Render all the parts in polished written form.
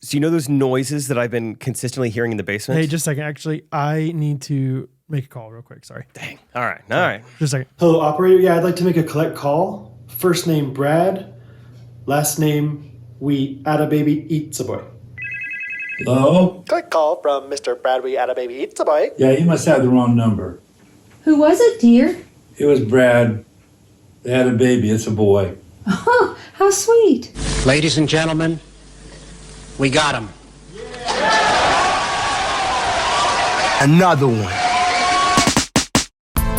So you know those noises that I've been consistently hearing in the basement? Hey, just a second. Actually, I need to make a call real quick. Sorry. Dang. All right. Just a second. Hello, operator. Yeah, I'd like to make a collect call. First name Brad, last name We Add a Baby Eats a Boy. Hello? Collect call from Mr. Brad. We Add a Baby Eats a Boy. Yeah, you must have the wrong number. Who was it, dear? It was Brad. They had a baby. It's a boy. Oh, how sweet. Ladies and gentlemen, we got him. Another one.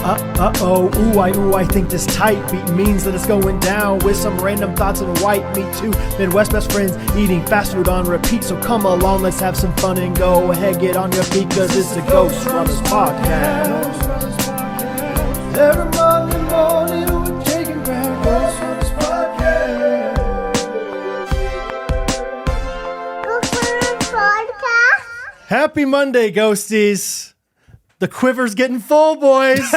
I think this tight beat means that it's going down with some random thoughts and white meat too. Midwest best friends eating fast food on repeat. So come along, let's have some fun and go ahead, get on your feet, cause it's the Ghostrunners podcast. Every Monday morning we're taking back Ghostrunners podcast. Happy Monday, Ghosties. The quiver's getting full, boys.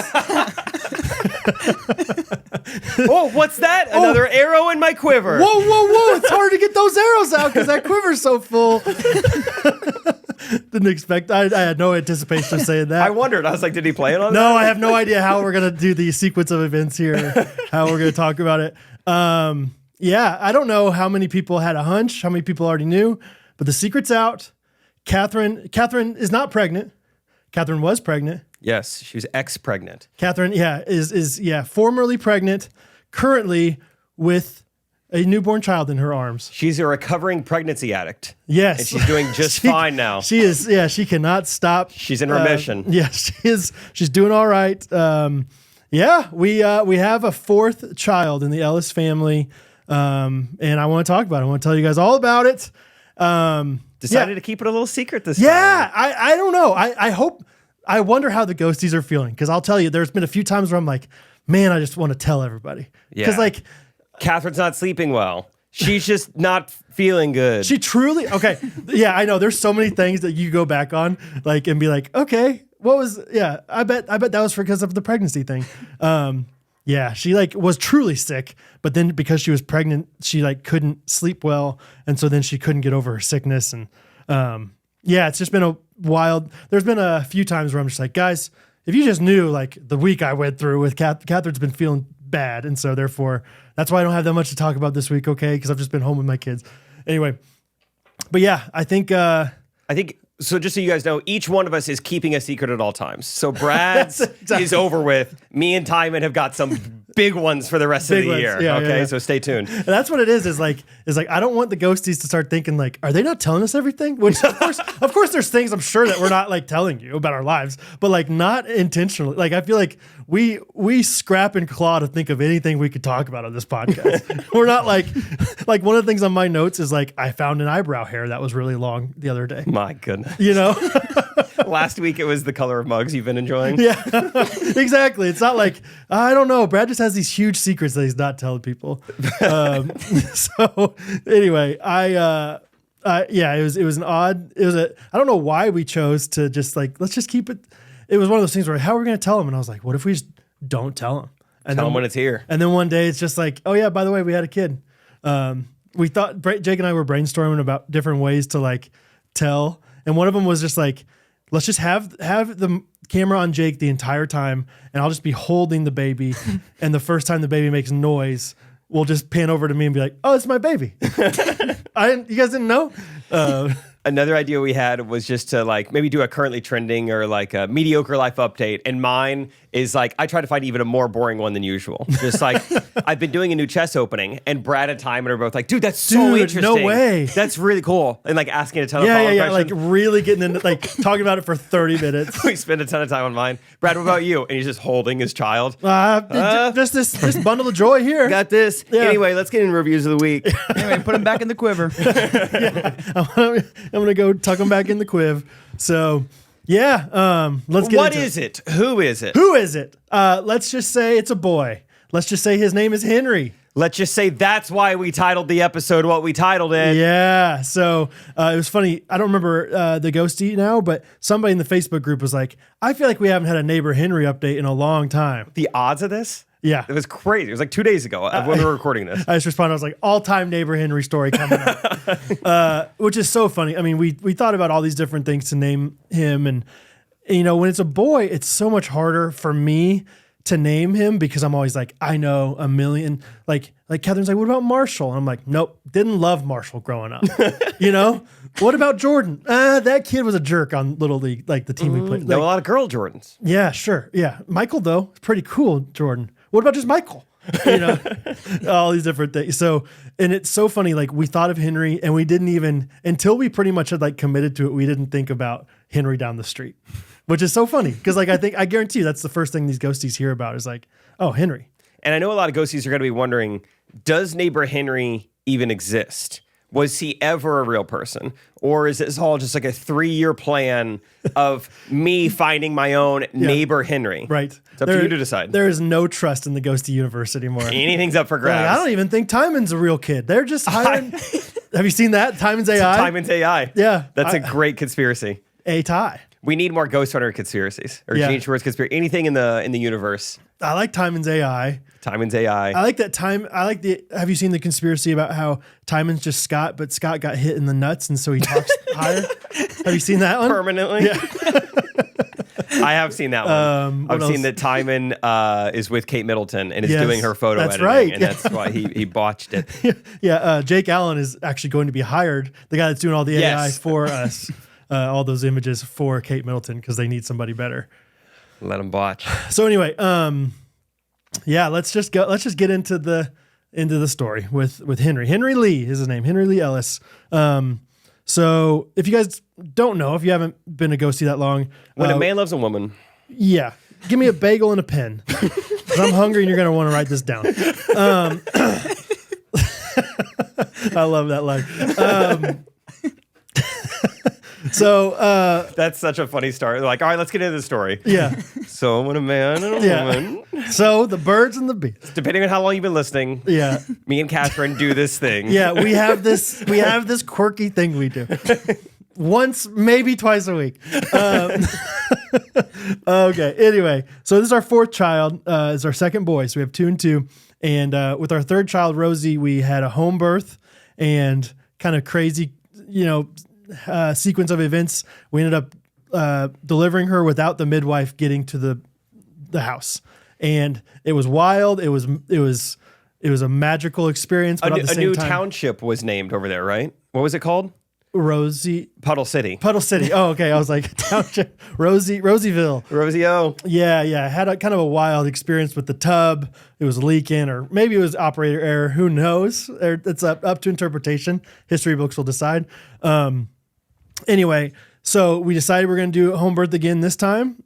Oh, what's that? Another arrow in my quiver. Whoa. It's hard to get those arrows out because that quiver's so full. Didn't expect. I had no anticipation of saying that. I wondered. I was like, did he play it on No, I have no idea how we're going to do the sequence of events here, how we're going to talk about it. Yeah, I don't know how many people had a hunch, how many people already knew, but the secret's out. Catherine is not pregnant. Catherine was pregnant. Yes, she was ex-pregnant. Catherine, is formerly pregnant, currently with a newborn child in her arms. She's a recovering pregnancy addict. Yes. And she's doing just fine now. She is, she cannot stop. She's in remission. She is. She's doing all right. We have a fourth child in the Ellis family, and I want to talk about it. I want to tell you guys all about it. Decided to keep it a little secret this time. Yeah, I don't know. I wonder how the ghosties are feeling, because I'll tell you, there's been a few times where I'm like, man, I just want to tell everybody. Because Catherine's not sleeping well. She's just not feeling good. She truly, okay. Yeah, I know. There's so many things that you go back on, and be like, okay, I bet that was because of the pregnancy thing. She was truly sick, but then because she was pregnant, she couldn't sleep well. And so then she couldn't get over her sickness. And it's just been a wild, there's been a few times where I'm just like, guys, if you just knew the week I went through with Catherine's been feeling bad. And so therefore that's why I don't have that much to talk about this week. Okay. Cause I've just been home with my kids anyway. But yeah, I think, so just so you guys know, each one of us is keeping a secret at all times. So Brad's is over with. Me and Timon have got some big ones for the rest of the year. Yeah. So stay tuned. And that's what it is I don't want the ghosties to start thinking are they not telling us everything? Which of course there's things I'm sure that we're not telling you about our lives, but not intentionally. I feel like we scrap and claw to think of anything we could talk about on this podcast. We're not like one of the things on my notes is I found an eyebrow hair that was really long the other day. My goodness. Last week it was the color of mugs you've been enjoying. Yeah, exactly. It's not I don't know. Brad just has these huge secrets that he's not telling people. So anyway, it was an odd. I don't know why we chose to just let's just keep it. It was one of those things where how are we going to tell him? And I was like, what if we just don't tell him? And tell him when it's here. And then one day it's just oh yeah, by the way, we had a kid. We thought Jake and I were brainstorming about different ways to tell. And one of them was just let's just have the camera on Jake the entire time, and I'll just be holding the baby. And the first time the baby makes noise, we'll just pan over to me and be like, "Oh, it's my baby." You guys didn't know? Another idea we had was just to maybe do a currently trending or a mediocre life update. And mine is I try to find even a more boring one than usual. Just I've been doing a new chess opening, and Brad and Timon are both dude, that's so interesting. No way. That's really cool. And asking a ton of follow-up questions. Really getting into talking about it for 30 minutes. We spend a ton of time on mine. Brad, what about you? And he's just holding his child. Just this bundle of joy here. Got this. Yeah. Anyway, let's get in reviews of the week. Anyway, put him back in the quiver. I'm gonna go tuck him back in the quiv. So let's get What into is it? Who is it? Who is it? Let's just say it's a boy. Let's just say his name is Henry. Let's just say that's why we titled the episode what we titled it. Yeah. So it was funny. I don't remember the ghostie now, but somebody in the Facebook group was like, I feel like we haven't had a neighbor Henry update in a long time. The odds of this? Yeah. It was crazy. It was like 2 days ago when we were recording this. I just responded. I was like, all-time neighbor Henry story coming up, which is so funny. I mean, we thought about all these different things to name him, and you know, when it's a boy, it's so much harder for me to name him because I'm always like, I know a million. Like Catherine's like, what about Marshall? And I'm like, nope, didn't love Marshall growing up. You know, what about Jordan? That kid was a jerk on Little League, like the team we played. Know Like, a lot of girl Jordans. yeah, sure, yeah. Michael though, pretty cool. Jordan. What about just Michael? You know, all these different things. So, and it's so funny. Like we thought of Henry, and we didn't even until we pretty much had like committed to it. We didn't think about Henry down the street, which is so funny because like I guarantee you that's the first thing these ghosties hear about is like, oh, Henry. And I know a lot of ghosties are going to be wondering, does neighbor Henry even exist? Was he ever a real person? Or is this all just like a 3-year plan of me finding my own neighbor Henry? Right. It's up to you to decide. There is no trust in the ghosty universe anymore. Anything's up for Like, grabs. I don't even think Timon's a real kid. They're just hiring. Have you seen that? Timon's AI? Timon's AI. Yeah. That's a great conspiracy. A-tie. We need more Ghostrunner conspiracies or Yeah. Gene Schwartz conspiracy. Anything in the universe. I like Timon's AI. Timon's AI. I like that time. Have you seen the conspiracy about how Timon's just Scott, but Scott got hit in the nuts and so he talks higher? Have you seen that one? Permanently. Yeah. I have seen that one. what I've seen else? that Timon is with Kate Middleton and is Yes, doing her photo that's editing. right. And Yeah. that's why he botched it. Yeah. Jake Allen is actually going to be hired. The guy that's doing all the AI Yes. for us, all those images for Kate Middleton because they need somebody better. Let him botch. So anyway, yeah, let's just get into the story with Henry. Henry Lee is his name. Henry Lee Ellis. So if you guys don't know, if you haven't been a ghostie that long, When a man loves a woman. yeah, give me a bagel and a pen. 'Cause I'm hungry and you're going to want to write this down. I love that line. So That's such a funny story. Like, all right, let's get into the story. yeah. So when a man and a Yeah. woman, So the birds and the bees. depending on how long you've been listening, Yeah. me and Catherine do this thing. Yeah, we have this quirky thing we do. Once, maybe twice a week. Okay. Anyway, so this is our fourth child. It's our second boy. So we have 2 and 2. And with our third child, Rosie, we had a home birth and kind of crazy, sequence of events. We ended up delivering her without the midwife getting to the house, and it was wild. It was a magical experience. But at the A same new time, township was named over there, right? What was it called? Rosie. Puddle City. Puddle City. Oh, okay. I was like, township, Rosieville. Rosie O. Yeah. I had a kind of a wild experience with the tub. It was leaking, or maybe it was operator error. Who knows? It's up to interpretation. History books will decide. Anyway, so we decided we're going to do home birth again this time.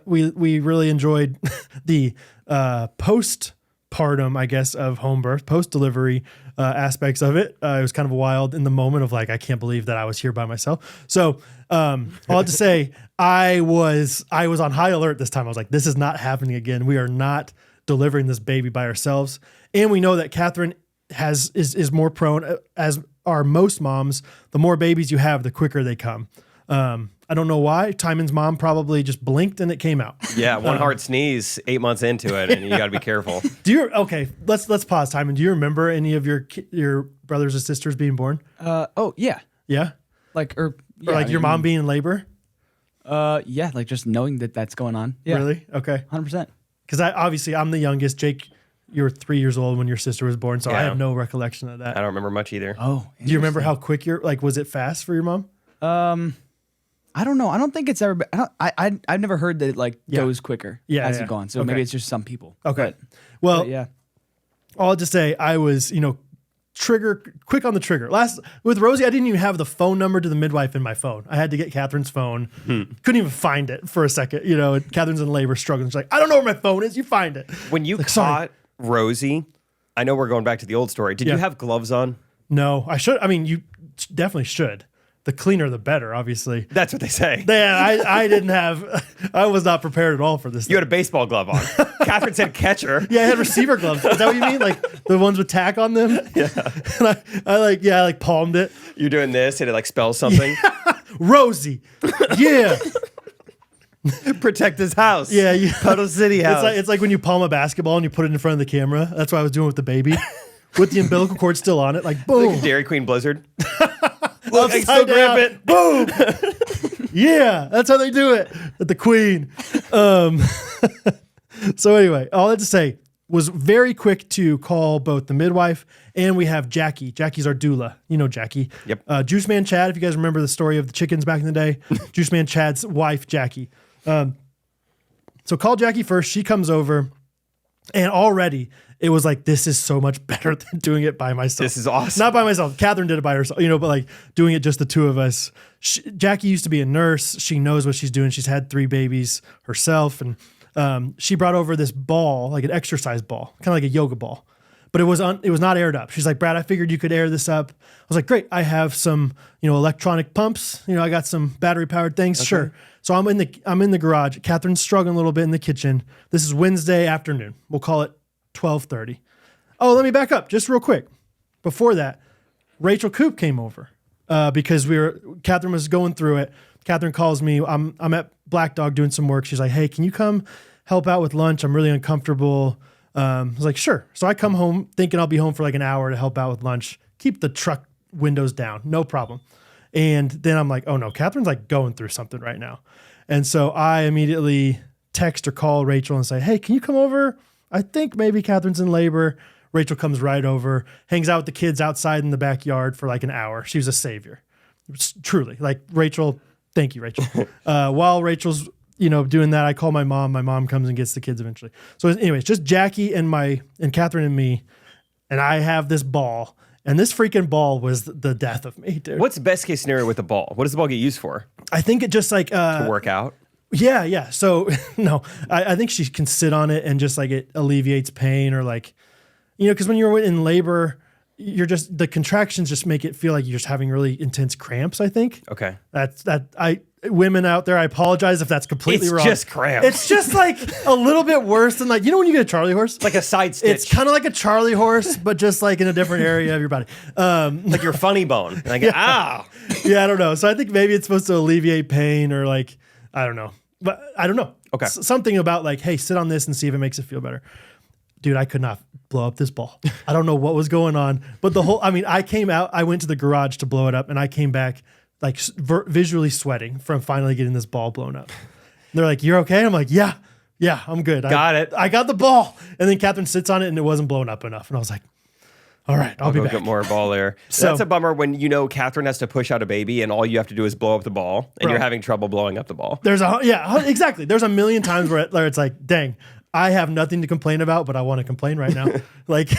We really enjoyed the postpartum, I guess, of home birth, post-delivery aspects of it. It was kind of wild in the moment of like, I can't believe that I was here by myself. So I'll have to say, I was on high alert this time. I was like, this is not happening again. We are not delivering this baby by ourselves. And we know that Catherine is more prone, as are most moms. The more babies you have, the quicker they come. I don't know why. Timon's mom probably just blinked and it came out. Yeah, one hard sneeze 8 months into it, and you got to be careful. Let's pause, Timon. Do you remember any of your brothers or sisters being born? Oh yeah, Yeah? or Your mom being in labor? yeah, like just knowing that that's going on. Yeah, Really? Okay. 100%. Because I'm the youngest. Jake, you were 3 years old when your sister was born, so I Yeah. have no recollection of that. I don't remember much either. Oh, Do you remember how quick was it fast for your mom? I don't know. I don't think it's ever been. I've never heard that it goes quicker as you've gone. So maybe Okay. it's just some people. Okay. But Well, yeah. I'll just say I was, quick on the trigger. With Rosie, I didn't even have the phone number to the midwife in my phone. I had to get Catherine's phone. Couldn't even find it for a second. And Catherine's in labor struggling. She's like, I don't know where my phone is. You find it. When you caught Rosie, I know we're going back to the old story. Did you have gloves on? No, I should. I mean, you definitely should. The cleaner, the better, obviously. That's what they say. Yeah, I didn't have, I was not prepared at all for this. You had a baseball glove on. Catherine said catcher. Yeah, I had receiver gloves. Is that what you mean? Like the ones with tack on them? Yeah. And I palmed it. You're doing this and it spells something. Rosie. Yeah. Protect his house. Yeah, Puddle City house. It's like when you palm a basketball and you put it in front of the camera. That's what I was doing with the baby, with the umbilical cord still on it. Like boom, like a Dairy Queen Blizzard. Look, I still upside down. grab it. Boom. Yeah, that's how they do it at the Queen. So anyway, all that to say, was very quick to call both the midwife and we have Jackie. Jackie's our doula. You know Jackie. Yep. Juice Man Chad, if you guys remember the story of the chickens back in the day, Juice Man Chad's wife, Jackie. So call Jackie first. She comes over and already it was like, this is so much better than doing it by myself. This is awesome. Not by myself. Catherine did it by herself, but like doing it just the two of us. Jackie used to be a nurse. She knows what she's doing. She's had 3 babies herself. And she brought over this ball, like an exercise ball, kind of like a yoga ball, but it was not aired up. She's like, Brad, I figured you could air this up. I was like, great. I have some, electronic pumps. I got some battery powered things. Okay. Sure. So I'm in the garage. Catherine's struggling a little bit in the kitchen. This is Wednesday afternoon. We'll call it 12:30. Oh, let me back up just real quick. Before that, Rachel Coop came over because Catherine was going through it. Catherine calls me. I'm at Black Dog doing some work. She's like, hey, can you come help out with lunch? I'm really uncomfortable. I was like, sure. So I come home thinking I'll be home for like an hour to help out with lunch. Keep the truck windows down. No problem. And then I'm like, oh no, Catherine's like going through something right now. And so I immediately text or call Rachel and say, hey, can you come over? I think maybe Catherine's in labor. Rachel comes right over, hangs out with the kids outside in the backyard for like an hour. She was a savior. Truly. Like Rachel, thank you, Rachel. While Rachel's, doing that, I call my mom. My mom comes and gets the kids eventually. So anyways, just Jackie and Catherine and me, and I have this ball. And this freaking ball was the death of me, dude. What's the best case scenario with the ball? What does the ball get used for? I think it just like to work out. Yeah. So no, I think she can sit on it and just like it alleviates pain or like, because when you're in labor, the contractions just make it feel like you're just having really intense cramps. I think. Okay. Women out there, I apologize if that's completely wrong. It's just cramps. It's just like a little bit worse than like, when you get a Charlie horse? It's like a side stitch. It's kind of like a Charlie horse, but just like in a different area of your body. Like your funny bone. Like, ow. Yeah, I don't know. So I think maybe it's supposed to alleviate pain or like, I don't know. But I don't know. Okay. Something about like, hey, sit on this and see if it makes it feel better. Dude, I could not blow up this ball. I don't know what was going on. But I came out, I went to the garage to blow it up and I came back like visually sweating from finally getting this ball blown up. And they're like, you're okay? I'm like, yeah, I'm good. Got it. I got the ball. And then Catherine sits on it and it wasn't blown up enough. And I was like, all right, I'll be back. Get more ball there. So that's a bummer when Catherine has to push out a baby and all you have to do is blow up the ball and you're having trouble blowing up the ball. Exactly. There's a million times where it's like, dang, I have nothing to complain about, but I want to complain right now. Like,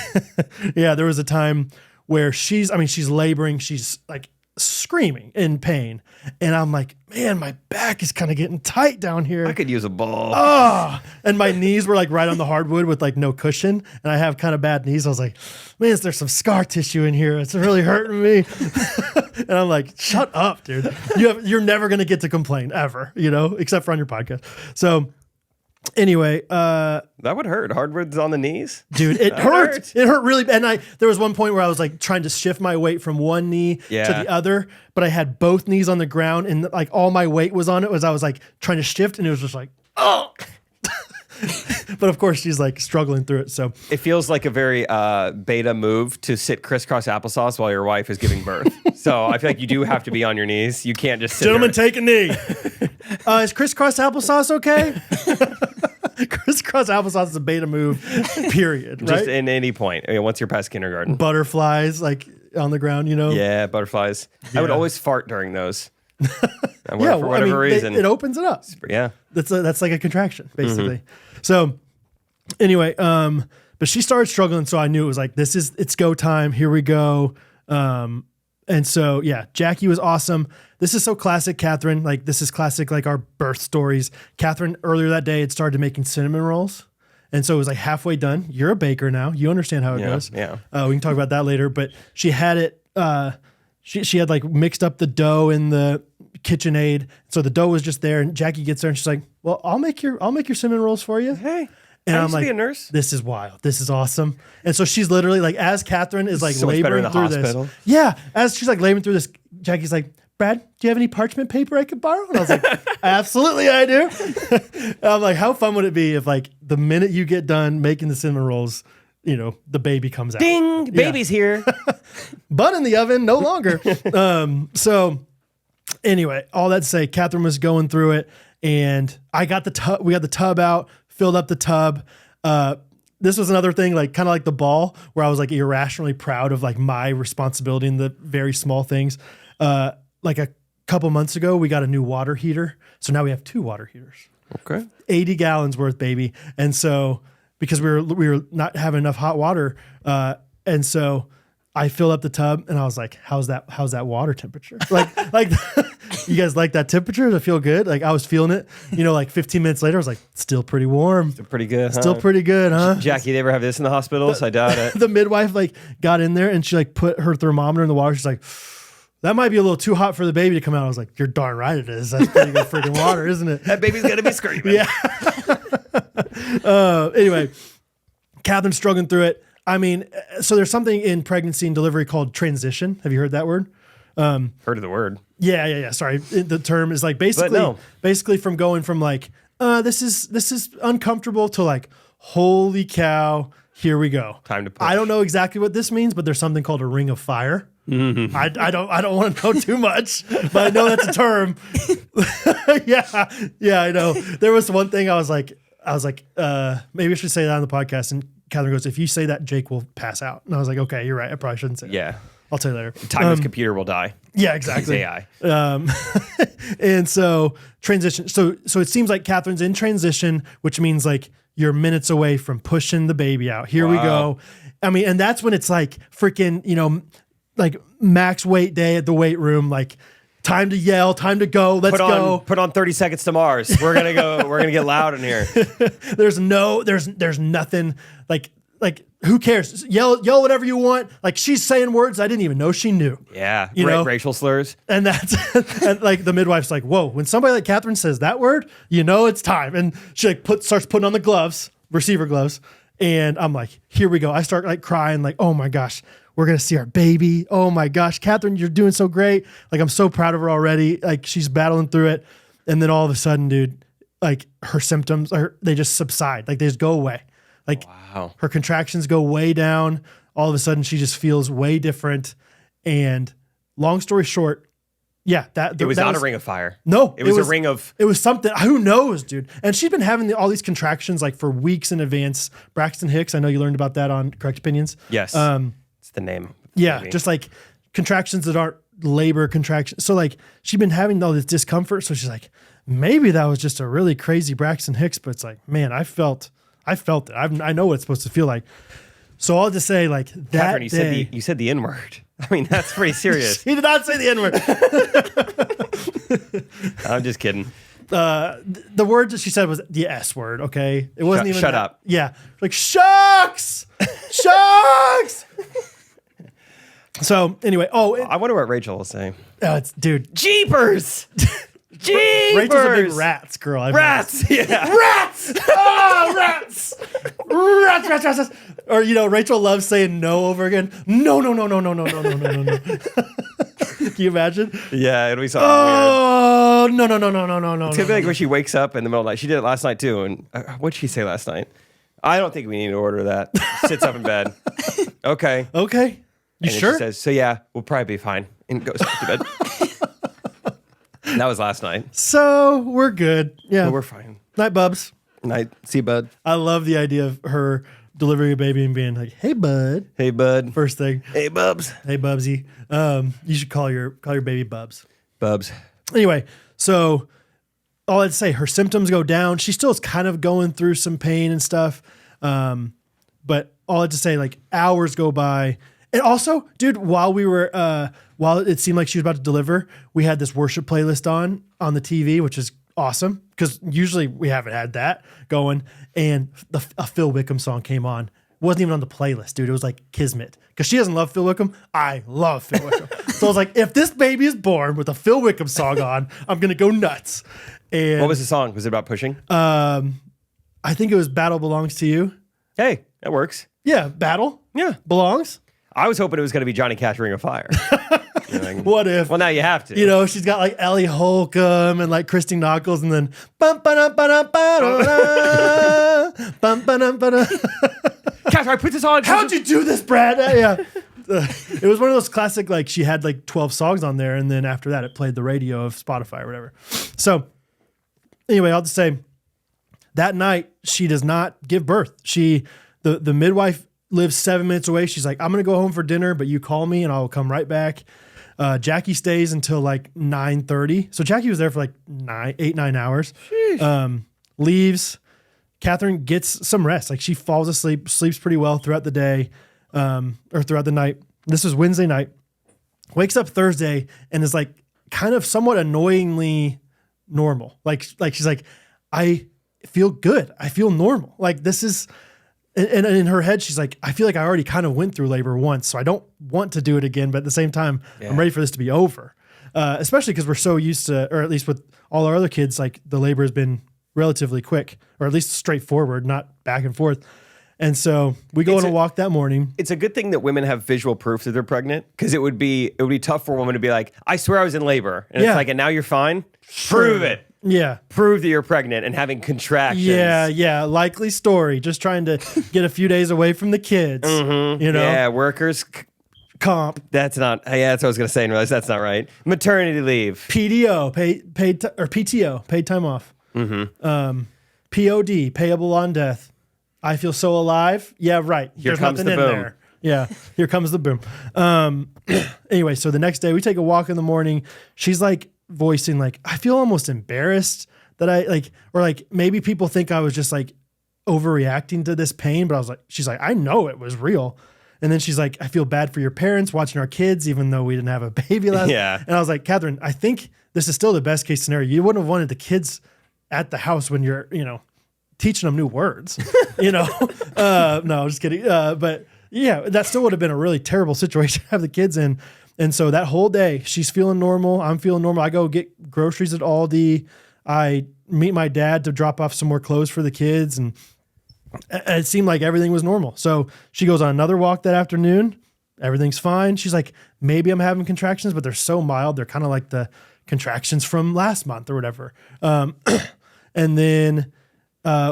yeah, there was a time where she's laboring. She's like screaming in pain. And I'm like, man, my back is kind of getting tight down here. I could use a ball. Oh, and my knees were like right on the hardwood with like no cushion. And I have kind of bad knees. I was like, man, there's some scar tissue in here. It's really hurting me. And I'm like, shut up, dude. You're never going to get to complain ever, except for on your podcast. So anyway, that would hurt. Hardwood's on the knees, dude. It hurt. It hurt really bad. And there was one point where I was like trying to shift my weight from one knee to the other, but I had both knees on the ground and like all my weight was on it as I was like trying to shift, and it was just like, oh. But of course, she's like struggling through it. So it feels like a very beta move to sit crisscross applesauce while your wife is giving birth. So I feel like you do have to be on your knees. You can't just sit Gentlemen, there. Take a knee. Is crisscross applesauce okay? Crisscross applesauce is a beta move, period. Just right? in any point. Once you're past kindergarten. Butterflies like on the ground, Yeah, butterflies. Yeah. I would always fart during those. For yeah, whatever reason. It opens it up. Yeah. That's like a contraction, basically. Mm-hmm. So anyway, but she started struggling, so I knew it was like, it's go time. Here we go. And so, yeah, Jackie was awesome. This is so classic Catherine. Like, this is classic, like, our birth stories. Catherine, earlier that day, had started making cinnamon rolls. And so it was like halfway done. You're a baker now. You understand how it goes. Yeah. We can talk about that later. But she had it, she had like mixed up the dough in the KitchenAid. So the dough was just there. And Jackie gets there and she's like, well, I'll make your cinnamon rolls for you. Hey. And I I'm used like, to be a nurse. This is wild. This is awesome. And so she's literally like, as Catherine is like so much better in laboring the through hospital. this. Yeah. As she's like laboring through this, Jackie's like, Brad, do you have any parchment paper I could borrow? And I was like, absolutely I do. And I'm like, how fun would it be if like the minute you get done making the cinnamon rolls, you know, the baby comes out. Ding, baby's here. Bun in the oven, no longer. So anyway, all that to say, Catherine was going through it and I got the tub, we got the tub out, filled up the tub. This was another thing, like kind of like the ball where I was like irrationally proud of like my responsibility in the very small things. Like a couple months ago, we got a new water heater. So now we have 2 water heaters. Okay. 80 gallons worth, baby. And so because we were not having enough hot water, and so I filled up the tub and I was like, how's that water temperature? Like you guys like that temperature? Does it feel good? Like I was feeling it, you know, like 15 minutes later, I was like, still pretty warm. Still pretty good, Still pretty good, huh? Jackie, they ever have this in the hospitals? I doubt it. The midwife like got in there and she like put her thermometer in the water. She's like, that might be a little too hot for the baby to come out. I was like, you're darn right it is. That's pretty good freaking water, isn't it? That baby's going to be screaming. Yeah. Anyway, Catherine's struggling through it. I mean, so there's something in pregnancy and delivery called transition. Have you heard that word? Heard of the word. Yeah. Sorry. The term is like basically from going from like, this is uncomfortable to like, holy cow, here we go. Time to push. I don't know exactly what this means, but there's something called a ring of fire. Mm-hmm. I don't want to know too much, but I know that's a term. Yeah, I know. There was one thing I was like, maybe I should say that on the podcast. And Catherine goes, if you say that, Jake will pass out. And I was like, okay, you're right. I probably shouldn't say that. Yeah. I'll tell you later. Timeless computer will die. Yeah, exactly. AI. And so transition. So it seems like Catherine's in transition, which means like you're minutes away from pushing the baby out. Here we go. I mean, and that's when it's like freaking, you know, like max weight day at the weight room, like time to yell, time to go. Let's go. Put on 30 Seconds to Mars. We're going to go. We're going to get loud in here. There's nothing like who cares? Yell whatever you want. Like she's saying words I didn't even know she knew. Yeah. You know? Racial slurs. And that's and like the midwife's like, whoa, when somebody like Catherine says that word, you know it's time. And she like starts putting on the gloves, receiver gloves. And I'm like, here we go. I start like crying, like, oh my gosh, we're going to see our baby. Oh my gosh, Catherine, you're doing so great. Like, I'm so proud of her already. Like, she's battling through it. And then all of a sudden, dude, like her symptoms they just subside. Like, they just go away. Like, wow. Her contractions go way down. All of a sudden, she just feels way different. And long story short, yeah, it was not a ring of fire. No, it was a ring of. It was something. Who knows, dude? And she's been having all these contractions like for weeks in advance. Braxton Hicks, I know you learned about that on Correct Opinions. Yes, it's the name. Yeah, just like contractions that aren't labor contractions. So like she'd been having all this discomfort. So she's like, maybe that was just a really crazy Braxton Hicks. But it's like, man, I felt it. I know what it's supposed to feel like. So I'll just say like that Catherine, day. you said the N-word. I mean, that's pretty serious. He did not say the N-word. I'm just kidding. The word that she said was the S word, okay? It wasn't even shut up. Yeah. Like, shucks! Shucks! So, anyway. I wonder what Rachel will say. It's, dude. Jeepers! Jeepers! Rachel's a big rats girl. Rats! Yeah. Rats! Oh, rats! Rats! Or, you know, Rachel loves saying no over again. No. Can you imagine? Yeah, it'll be something weird. No. It's gonna be like when she wakes up in the middle of the night. She did it last night too. And what'd she say last night? I don't think we need to order that. Sits up in bed. Okay. You sure? She says, so yeah, we'll probably be fine. And goes back to bed. That was last night. So we're good. Yeah. But we're fine. Night, Bubs. Night. See you, bud. I love the idea of her delivering a baby and being like, hey, bud. Hey, bud. First thing. Hey, Bubs. Hey, Bubsy. You should call your baby Bubs. Bubs. Anyway, so all I'd say, her symptoms go down. She still is kind of going through some pain and stuff. But all I'd to say, like, hours go by. And also, dude, while it seemed like she was about to deliver, we had this worship playlist on the TV, which is awesome because usually we haven't had that going. And a Phil Wickham song came on. It wasn't even on the playlist, dude. It was like Kismet because she doesn't love Phil Wickham. I love Phil Wickham. So I was like, if this baby is born with a Phil Wickham song on, I'm gonna go nuts. And what was the song? Was it about pushing? I think it was "Battle Belongs to You." Hey, that works. Yeah, battle. Yeah, belongs. I was hoping it was going to be Johnny Cash Ring of Fire. What if? Well, now you have to. You know, she's got like Ellie Holcomb and like Christy Knuckles, and then bum ba dum ba dum ba dum bum ba dum ba dum. Gosh, I put this on. How'd you do this, Brad? Yeah. It was one of those classic, like she had like 12 songs on there, and then after that it played the radio of Spotify or whatever. So anyway, I'll just say that night she does not give birth. The midwife lives 7 minutes away. She's like, I'm going to go home for dinner, but you call me and I'll come right back. Jackie stays until like 9:30. So Jackie was there for like 9 hours. Leaves. Catherine gets some rest. Like she falls asleep, sleeps pretty well throughout the day. Or throughout the night. This was Wednesday night. Wakes up Thursday and is like kind of somewhat annoyingly normal. Like she's like, I feel good. I feel normal. Like this is, and in her head, she's like, I feel like I already kind of went through labor once, so I don't want to do it again. But at the same time, I'm ready for this to be over. Especially because we're so used to, or at least with all our other kids, like the labor has been relatively quick, or at least straightforward, not back and forth. And so we go on a walk that morning. It's a good thing that women have visual proof that they're pregnant, because it would be tough for a woman to be like, I swear I was in labor. And it's like, and now you're fine? Prove it. Yeah. Prove that you're pregnant and having contractions. Yeah. Likely story. Just trying to get a few days away from the kids. Mm-hmm. You know? Yeah, workers comp. That's not, that's what I was going to say and realize that's not right. Maternity leave. PDO, or PTO, paid time off. Mm-hmm. POD, payable on death. I feel so alive. Yeah, right. Here There's comes nothing the in boom. there. Yeah, here comes the boom. Anyway, so the next day we take a walk in the morning. She's like voicing like, I feel almost embarrassed that I like, or like maybe people think I was just like overreacting to this pain, but she's like, I know it was real. And then she's like, I feel bad for your parents watching our kids, even though we didn't have a baby last. Yeah. And I was like, Catherine, I think this is still the best case scenario. You wouldn't have wanted the kids at the house when you're, teaching them new words, no, just kidding. But yeah, that still would have been a really terrible situation to have the kids in. And so that whole day, she's feeling normal. I'm feeling normal. I go get groceries at Aldi. I meet my dad to drop off some more clothes for the kids. And it seemed like everything was normal. So she goes on another walk that afternoon. Everything's fine. She's like, maybe I'm having contractions, but they're so mild. They're kind of like the contractions from last month or whatever. And then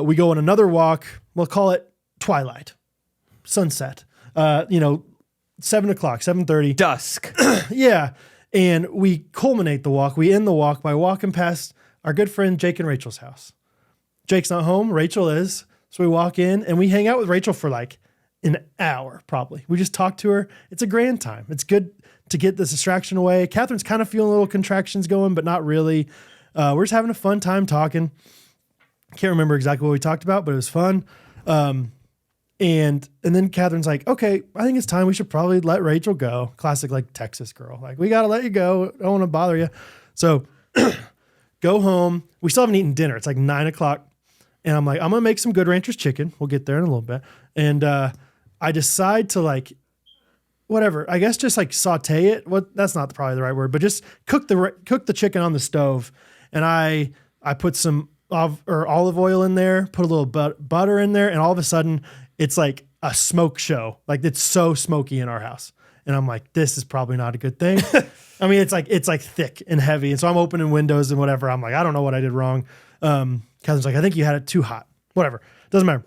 we go on another walk. We'll call it twilight, sunset, 7 o'clock, 7:30. Dusk. Yeah. And we culminate the walk. We end the walk by walking past our good friend Jake and Rachel's house. Jake's not home. Rachel is. So we walk in and we hang out with Rachel for like an hour, probably. We just talk to her. It's a grand time. It's good to get this distraction away. Catherine's kind of feeling little contractions going, but not really. We're just having a fun time talking. Can't remember exactly what we talked about, but it was fun. And then Catherine's like, okay, I think it's time we should probably let Rachel go. Classic, like Texas girl. Like, we got to let you go. I don't want to bother you. So go home. We still haven't eaten dinner. It's like 9 o'clock. And I'm like, I'm going to make some Good Ranchers chicken. We'll get there in a little bit. And I decide to like, whatever, I guess just like saute it. That's not probably the right word, but just cook the chicken on the stove. And I put some olive oil in there, put a little butter in there, and all of a sudden it's like a smoke show. Like it's so smoky in our house. And I'm like, this is probably not a good thing. I mean, it's like thick and heavy. And so I'm opening windows and whatever. I'm like, I don't know what I did wrong. Catherine's like, I think you had it too hot. Whatever. Doesn't matter.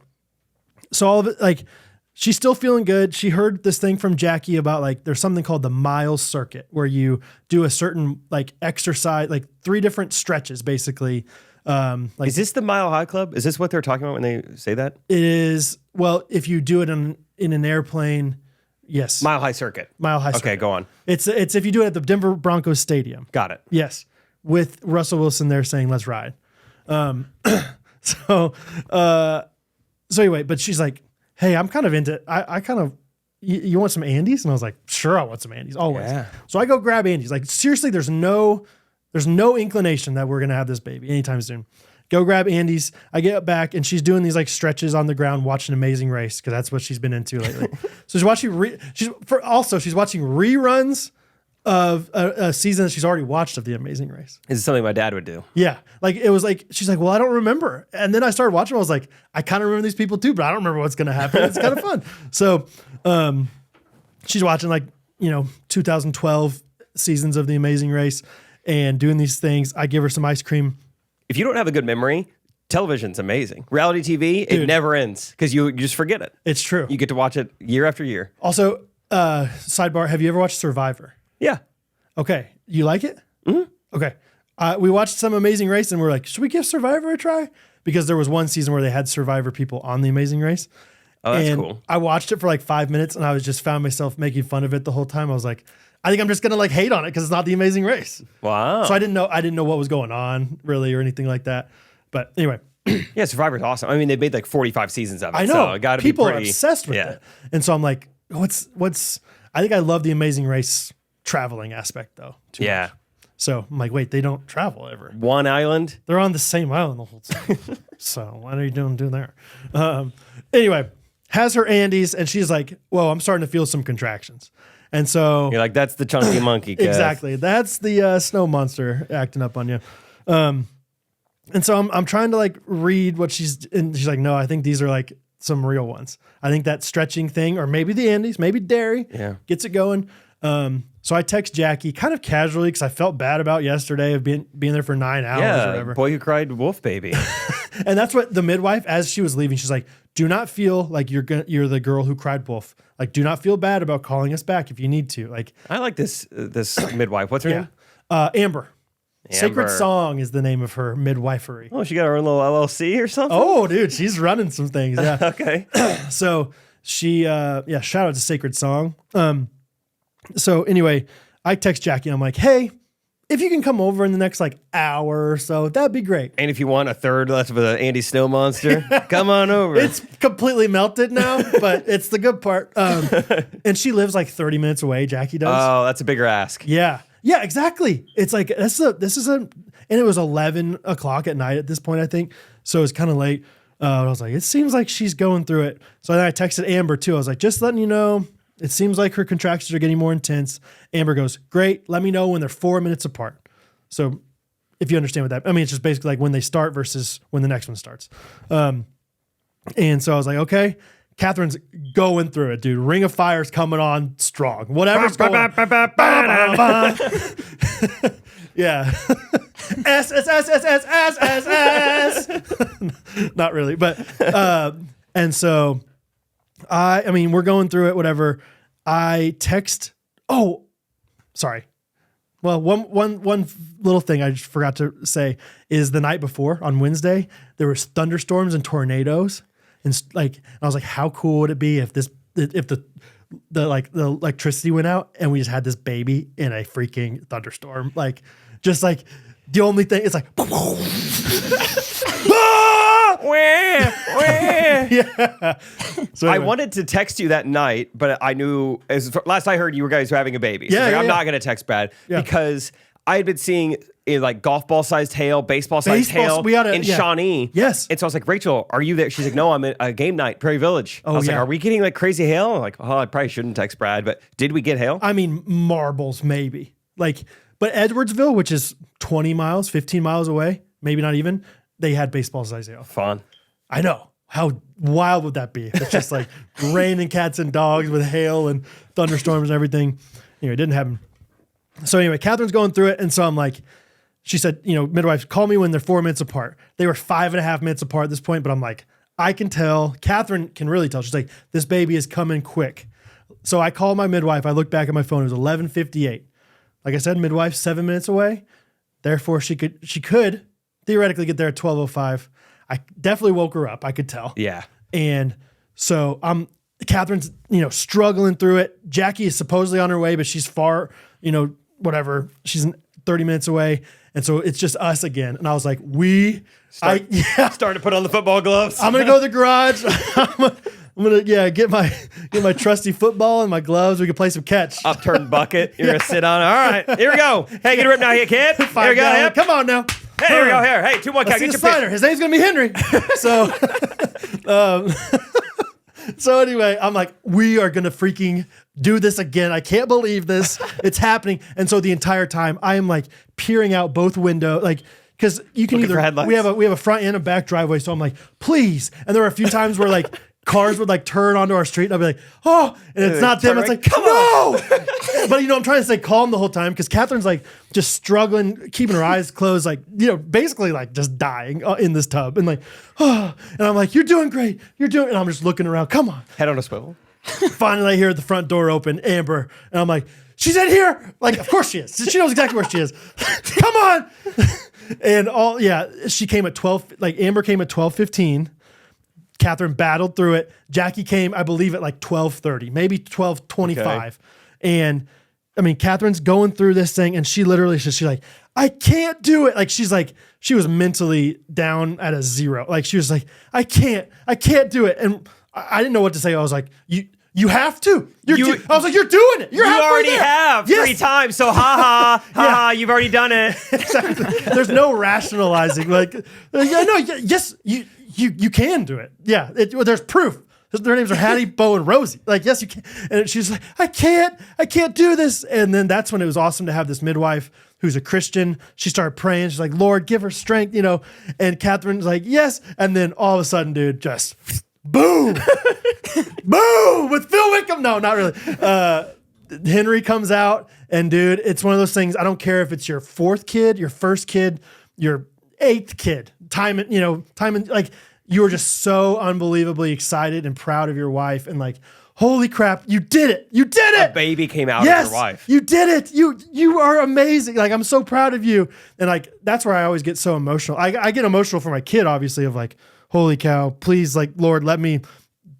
So all of it, like, she's still feeling good. She heard this thing from Jackie about like, there's something called the Miles Circuit where you do a certain like exercise, like 3 different stretches, basically. Like, is this the Mile High Club? Is this what they're talking about when they say that? It is. Well, if you do it in an airplane, yes. Mile High Circuit. Mile High Circuit. Okay, go on. It's if you do it at the Denver Broncos Stadium. Got it. Yes. With Russell Wilson there saying, let's ride. So anyway, but she's like, hey, I'm kind of into, I kind of, you want some Andes? And I was like, sure, I want some Andes, always. Yeah. So I go grab Andes. Like, seriously, there's no inclination that we're going to have this baby anytime soon. Go grab Andes. I get back and she's doing these like stretches on the ground, watching Amazing Race, because that's what she's been into lately. So she's watching, she's watching reruns of a season that she's already watched of The Amazing Race. This is something my dad would do. Yeah. Like, it was like, she's like, well, I don't remember. And then I started watching, I was like, I kind of remember these people too, but I don't remember what's going to happen. It's kind of fun. So she's watching like, 2012 seasons of The Amazing Race and doing these things. I give her some ice cream. If you don't have a good memory, television's amazing. Reality TV, it never ends because you just forget it. It's true. You get to watch it year after year. Also, sidebar, have you ever watched Survivor? Yeah. Okay. You like it? Mm-hmm. Okay. We watched some Amazing Race and we're like, should we give Survivor a try? Because there was one season where they had Survivor people on The Amazing Race. Oh, that's and cool. I watched it for like 5 minutes and I was just found myself making fun of it the whole time. I was like, I think I'm just going to like hate on it because it's not The Amazing Race. Wow. So I didn't know what was going on really or anything like that. But anyway. Yeah, Survivor's awesome. I mean, they made like 45 seasons of it. I know. So it gotta people be pretty, are obsessed with it. And so I'm like, I think I love The Amazing Race traveling aspect though. Too much. So I'm like, wait, they don't travel ever. One island? They're on the same island the whole time. So what are you doing there? Anyway, has her Andes and she's like, whoa, I'm starting to feel some contractions. And so you're like, that's the chunky monkey. Kid. Exactly. That's the snow monster acting up on you. And so I'm trying to like read what she's like, no, I think these are like some real ones. I think that stretching thing, or maybe the Andes, maybe dairy gets it going. So I text Jackie kind of casually because I felt bad about yesterday of being there for 9 hours or whatever. Boy who cried wolf baby. And that's what the midwife, as she was leaving, she's like, do not feel like you're the girl who cried wolf. Like, do not feel bad about calling us back if you need to. Like, I like this midwife. What's her name? Amber. Sacred Song is the name of her midwifery. Oh, she got her own little LLC or something? Oh, dude, she's running some things. Yeah. Okay. So she, shout out to Sacred Song. So anyway, I text Jackie and I'm like, hey, if you can come over in the next like hour or so, that'd be great. And if you want a third left of the Andy Snow Monster, come on over. It's completely melted now, but it's the good part. And she lives like 30 minutes away, Jackie does. Oh, that's a bigger ask. Yeah. Yeah, exactly. It's like, and it was 11 o'clock at night at this point, I think. So it's kind of late. I was like, it seems like she's going through it. So then I texted Amber too. I was like, just letting you know, it seems like her contractions are getting more intense. Amber goes, great. Let me know when they're 4 minutes apart. So if you understand what that, I mean, it's just basically like when they start versus when the next one starts. And so I was like, okay. Catherine's going through it, dude. Ring of Fire's coming on strong. Whatever's going on. Yeah. S. Not really, but and so I mean, we're going through it, whatever. I text. Oh, sorry. Well, one little thing I just forgot to say is the night before on Wednesday, there was thunderstorms and tornadoes. And I was like, how cool would it be if the electricity went out and we just had this baby in a freaking thunderstorm? Like, just like the only thing, it's like, yeah. So anyway. I wanted to text you that night, but I knew last I heard you guys were having a baby. So I'm not going to text Brad because I had been seeing like golf ball sized hail, baseball sized hail in Shawnee. Yes. And so I was like, Rachel, are you there? She's like, no, I'm at a game night, Prairie Village. I was like, are we getting like crazy hail? I'm like, oh, I probably shouldn't text Brad, but did we get hail? I mean, marbles maybe. Like, but Edwardsville, which is 20 miles, 15 miles away, maybe not even, they had baseball sized hail. Fun. I know. How wild would that be? It's just like raining cats and dogs with hail and thunderstorms and everything. Anyway, it didn't happen. So anyway, Catherine's going through it. And so I'm like, she said, midwives, call me when they're 4 minutes apart. They were 5.5 minutes apart at this point, but I'm like, I can tell. Catherine can really tell. She's like, this baby is coming quick. So I called my midwife. I looked back at my phone. It was 11:58. Like I said, midwife 7 minutes away. Therefore, she could theoretically get there at 12:05. I definitely woke her up. I could tell. Yeah. And so Catherine's, struggling through it. Jackie is supposedly on her way, but she's far, whatever. She's 30 minutes away. And so it's just us again. And I was like, starting to put on the football gloves. I'm going to go to the garage. I'm going to get my trusty football and my gloves. We can play some catch. Upturned bucket. You're going to sit on it. All right. Here we go. Hey, get a rip now here, kid. Here we go. Yep. Come on now. Hey, here we go. Here. Hey, 2-1 count. Get your slider. His name's going to be Henry. So, so anyway, I'm like, we are going to freaking do this again. I can't believe this. It's happening. And so the entire time I am like peering out both windows, like, because you can we have a front and a back driveway. So I'm like, please. And there were a few times where like cars would like turn onto our street and I'd be like, oh, and it's not them. It's like, come no. But I'm trying to stay calm the whole time because Catherine's like just struggling, keeping her eyes closed, like, basically like just dying in this tub. And like, oh, and I'm like, you're doing great. And I'm just looking around. Come on. Head on a swivel. Finally, I hear the front door open, Amber. And I'm like, she's in here. Like, of course she is. She knows exactly where she is. Come on. And she came at 12, like Amber came at 12:15. Catherine battled through it. Jackie came, I believe, at like 12:30, maybe 12:25. Okay. And I mean, Catherine's going through this thing and she literally, she's like, I can't do it. Like, she was mentally down at a zero. Like, she was like, I can't do it. And I didn't know what to say. I was like, you have to. I was like, you're doing it. You already have 3 times. So you've already done it. Exactly. There's no rationalizing. Like, yes, you can do it. Yeah, there's proof. Their names are Hattie, Bo, and Rosie. Like, yes, you can. And she's like, I can't do this. And then that's when it was awesome to have this midwife who's a Christian. She started praying. She's like, Lord, give her strength, And Catherine's like, yes. And then all of a sudden, dude, just boom, boom with Phil Wickham. No, not really. Henry comes out, and dude, it's one of those things. I don't care if it's your 4th kid, your 1st kid, your 8th kid. Like, you were just so unbelievably excited and proud of your wife, and like, holy crap, you did it! You did it! A baby came out of your wife. You did it! You are amazing. Like, I'm so proud of you. And like, that's where I always get so emotional. I get emotional for my kid, obviously, of like, holy cow, please, like, Lord, let me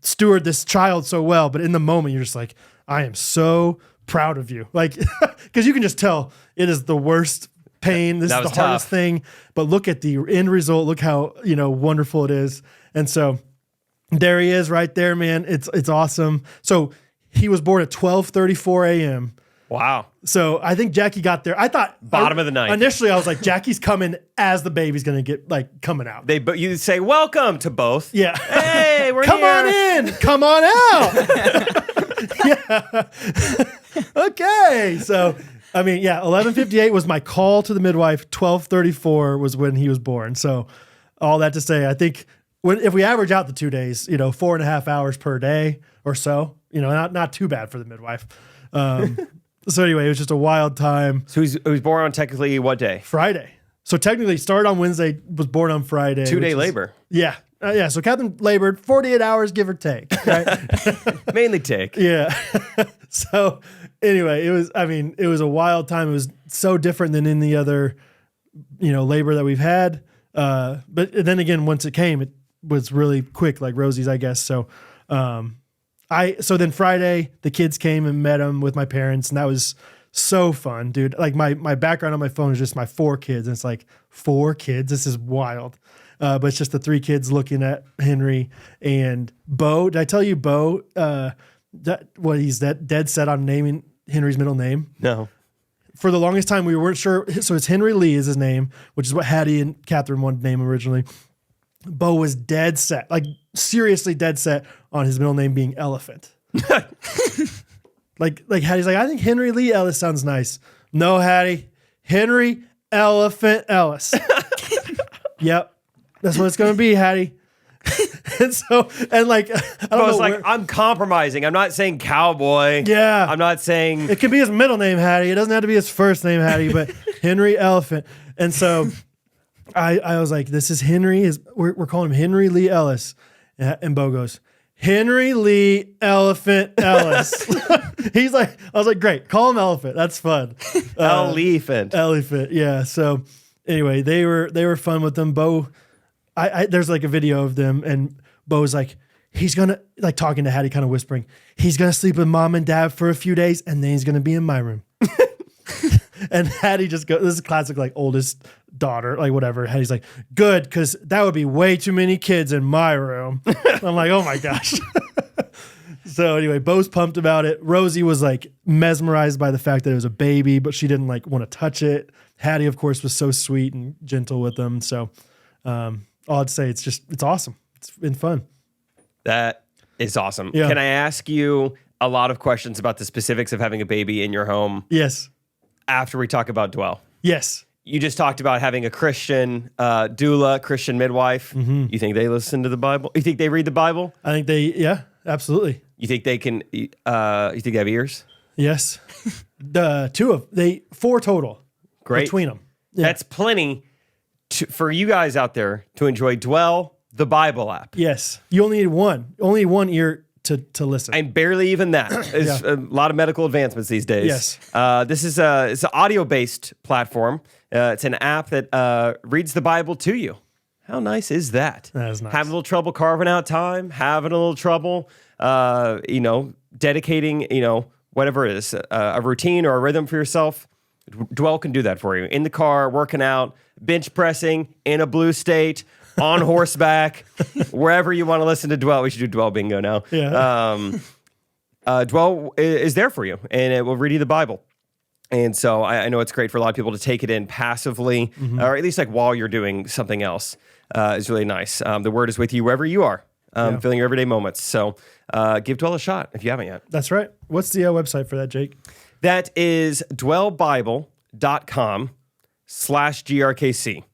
steward this child so well. But in the moment, you're just like, I am so proud of you. Like, because you can just tell it is the worst pain. This is the hardest thing. But look at the end result. Look how, wonderful it is. And so there he is right there, man. It's awesome. So he was born at 12:34 a.m. Wow. So I think Jackie got there. I thought bottom of the night. Initially, I was like, Jackie's coming as the baby's going to get like coming out. But you say welcome to both. Yeah. Hey, we're come here. on in. Come on out. Yeah. Okay. So, I mean, 11:58 was my call to the midwife. 12:34 was when he was born. So all that to say, I think if we average out the 2 days, 4.5 hours per day or so, not too bad for the midwife. So anyway, it was just a wild time. So he was born on technically what day? Friday. So technically started on Wednesday, was born on Friday. 2-day labor. Yeah. So Catherine labored 48 hours, give or take. Right? Mainly take. Yeah. So anyway, it was a wild time. It was so different than any other, labor that we've had. But then again, once it came, it was really quick, like Rosie's, I guess. So, so then Friday, the kids came and met him with my parents, and that was so fun, dude. Like my background on my phone is just my 4 kids, and it's like 4 kids. This is wild. But it's just the 3 kids looking at Henry and Bo. Did I tell you Bo? He's dead set on naming Henry's middle name? No. For the longest time, we weren't sure. So it's Henry Lee is his name, which is what Hattie and Catherine wanted to name him originally. Bo was dead set, like seriously dead set on his middle name being Elephant. like Hattie's like, I think Henry Lee Ellis sounds nice. No, Hattie, Henry Elephant Ellis. Yep, that's what it's gonna be, Hattie. and like, I don't know. I'm compromising. I'm not saying cowboy. Yeah, I'm not saying it could be his middle name, Hattie. It doesn't have to be his first name, Hattie, but Henry Elephant. And so I was like, this is Henry. We're calling him Henry Lee Ellis. And Bo goes, Henry Lee Elephant Ellis. I was like, great, call him Elephant. That's fun. Elephant. Elephant. Yeah. So anyway, they were fun with them. Bo, there's like a video of them, and Bo's like, he's gonna, like, talking to Hattie, kind of whispering, he's gonna sleep with mom and dad for a few days, and then he's gonna be in my room. And Hattie just goes, this is classic, like, oldest daughter, like, whatever. Hattie's like, good, because that would be way too many kids in my room. I'm like, oh my gosh. So anyway, Bo's pumped about it. Rosie was like mesmerized by the fact that it was a baby, but she didn't like want to touch it. Hattie, of course, was so sweet and gentle with them. So all I'd say, it's awesome. It's been fun. That is awesome. Yeah. Can I ask you a lot of questions about the specifics of having a baby in your home? Yes. After we talk about Dwell. Yes. you just talked about having a Christian doula, Christian midwife. You think they listen to the Bible? You think they read the Bible? I think yeah, absolutely. You think they can? You think they have ears? Yes. Four total. Great. Between them. Yeah. That's plenty for you guys out there to enjoy Dwell, the Bible app. Yes. You only need only one ear to listen. And barely even that. There's a lot of medical advancements these days. Yes. This is it's an audio-based platform. It's an app that reads the Bible to you. How nice is that? That is nice. Having a little trouble carving out time, having a little trouble, dedicating, whatever it is, a routine or a rhythm for yourself. Dwell can do that for you. In the car, working out, bench pressing, in a blue state, on horseback, wherever you want to listen to Dwell. We should do Dwell bingo now. Yeah. Dwell is there for you, and it will read you the Bible. And so I know it's great for a lot of people to take it in passively, or at least like while you're doing something else. Is really nice. The word is with you wherever you are, filling your everyday moments. So give Dwell a shot if you haven't yet. That's right. What's the website for that, Jake? That is dwellbible.com/GRKC.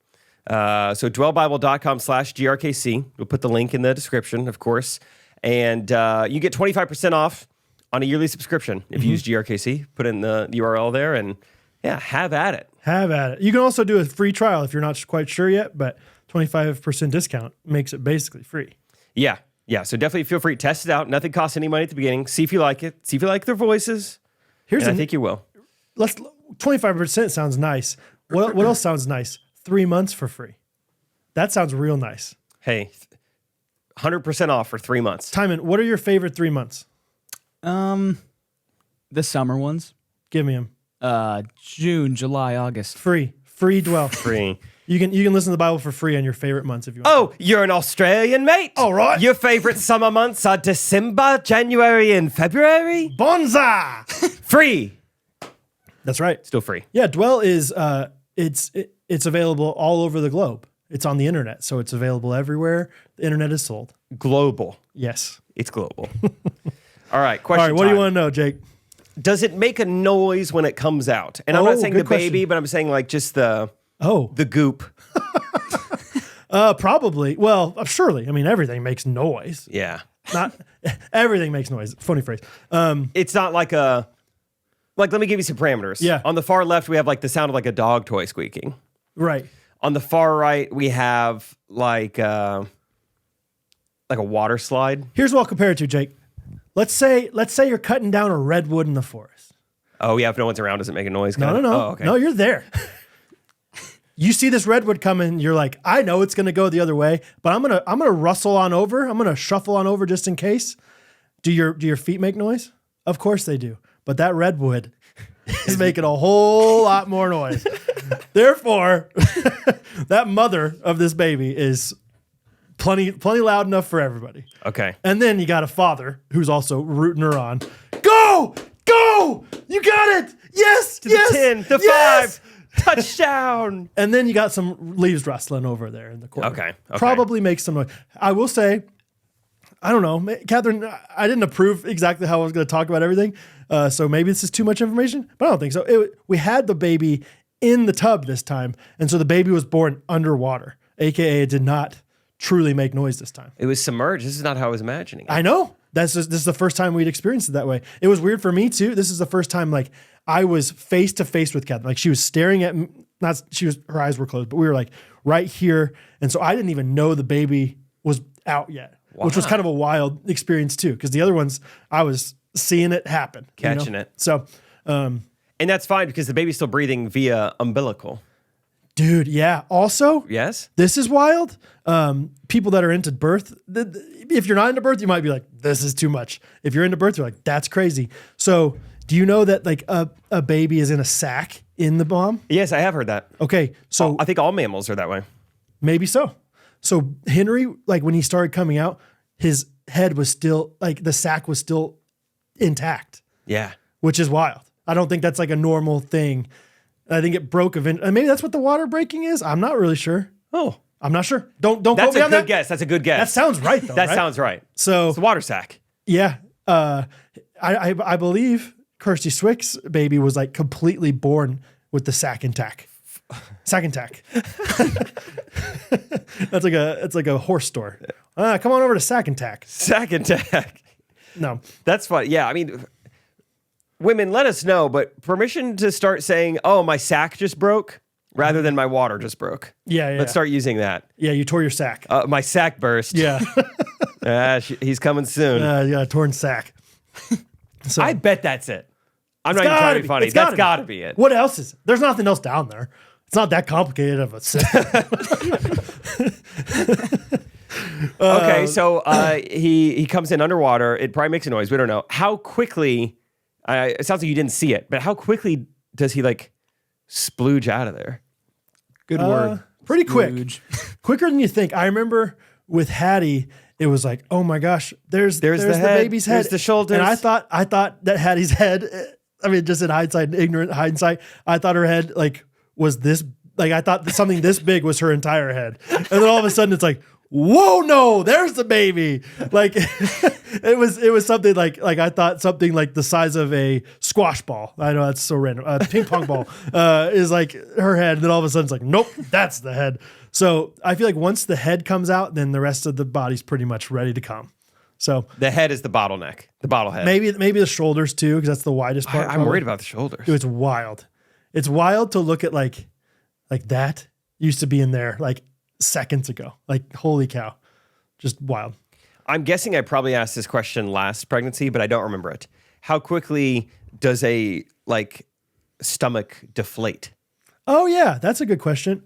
So dwellbible.com/GRKC. We'll put the link in the description, of course. And you get 25% off on a yearly subscription if you use GRKC. Put in the URL there and have at it. Have at it. You can also do a free trial if you're not quite sure yet, but 25% discount makes it basically free. Yeah. So definitely feel free to test it out. Nothing costs any money at the beginning. See if you like it. See if you like their voices. I think you will. 25% sounds nice. What else sounds nice? 3 months for free. That sounds real nice. Hey, 100% off for 3 months. Timon, what are your favorite 3 months? The summer ones. Give me them. June, July, August. Free Dwell. Free. You can listen to the Bible for free on your favorite months if you want. Oh, you're an Australian, mate. All right. Your favorite summer months are December, January, and February. Bonza! Free. That's right. Still free. Yeah, Dwell is it's available all over the globe. It's on the internet, so it's available everywhere the internet is sold. Global. Yes. It's global. All right, question All right, what do you want to know, Jake? Does it make a noise when it comes out? And I'm not saying the baby, question. but I'm saying like just the goop. Probably. Well, surely. I mean, everything makes noise. Yeah. Not everything makes noise. Funny phrase. It's not like let me give you some parameters. Yeah. On the far left, we have like the sound of like a dog toy squeaking. Right. On the far right, we have like a water slide. Here's what I'll compare it to, Jake. Let's say you're cutting down a redwood in the forest. Oh yeah, if no one's around, does it make a noise? No. Oh, okay. No, you're there. You see this redwood coming, you're like, I know it's gonna go the other way, but I'm gonna rustle on over. I'm gonna shuffle on over just in case. Do your feet make noise? Of course they do. But that redwood is making a whole lot more noise. Therefore, that mother of this baby is plenty loud enough for everybody. Okay. And then you got a father who's also rooting her on. Go! You got it! Yes! To the 10, the 5, touchdown! And then you got some leaves rustling over there in the corner. Okay. Probably makes some noise. I will say, I don't know, Catherine, I didn't approve exactly how I was going to talk about everything. So maybe this is too much information, but I don't think so. We had the baby in the tub this time. And so the baby was born underwater, AKA it did not truly make noise this time. It was submerged. This is not how I was imagining it. I know. This is the first time we'd experienced it that way. It was weird for me too. This is the first time like I was face to face with Catherine. Like she was staring at me, her eyes were closed, but we were like right here. And so I didn't even know the baby was out yet, which was kind of a wild experience too. Because the other ones, I was seeing it happen. Catching it. So, and that's fine because the baby's still breathing via umbilical. Dude, yeah. Also, yes, this is wild. People that are into birth, if you're not into birth, you might be like, this is too much. If you're into birth, you're like, that's crazy. So do you know that like a baby is in a sack in the mom? Yes, I have heard that. Okay. So I think all mammals are that way. Maybe so. So Henry, like when he started coming out, his head was still like the sack was still intact. Yeah. Which is wild. I don't think that's like a normal thing. I think it broke and maybe that's what the water breaking is. I'm not really sure. Oh, I'm not sure. Don't quote me on that. That's a good guess. That's a good guess. That sounds right though. That right? sounds right. So it's the water sack. Yeah. I believe Kirsty Swick's baby was like completely born with the sack intact. Sack and tack. It's like a horse store. Come on over to Sack and Tack. Sack and tack. No, That's fun. Yeah, I mean, women, let us know, but permission to start saying, "Oh, my sack just broke," rather than "My water just broke." yeah. Let's start using that. Yeah, you tore your sack. My sack burst. Yeah, He's coming soon. you got a torn sack. So I bet that's it. I'm not even trying to be funny. That's got to be it. What else is? There's nothing else down there. It's not that complicated of a system. Okay, so he comes in underwater. It probably makes a noise. We don't know how quickly. It sounds like you didn't see it, but how quickly does he like splooge out of there? Good word. Pretty quick. Splooge. Quicker than you think. I remember with Hattie, it was like, oh my gosh, there's the head, baby's head. there's the shoulders. And I thought that Hattie's head, I mean, just in hindsight, ignorant hindsight, I thought her head like was this, like I thought something this big was her entire head. And then all of a sudden it's like, whoa, no, there's the baby. Like it was something like I thought something like the size of a squash ball. I know that's so random. A ping pong ball is like her head. And then all of a sudden it's like, nope, that's the head. So I feel like once the head comes out, then the rest of the body's pretty much ready to come. So The head is the bottleneck. The bottlehead. maybe the shoulders too, because that's the widest part. I'm probably. worried about the shoulders. Dude, it's wild. It's wild to look at like that used to be in there like seconds ago. Like holy cow, just wild. I'm guessing I probably asked this question last pregnancy, but I don't remember it. How quickly does a like stomach deflate? Oh yeah, that's a good question.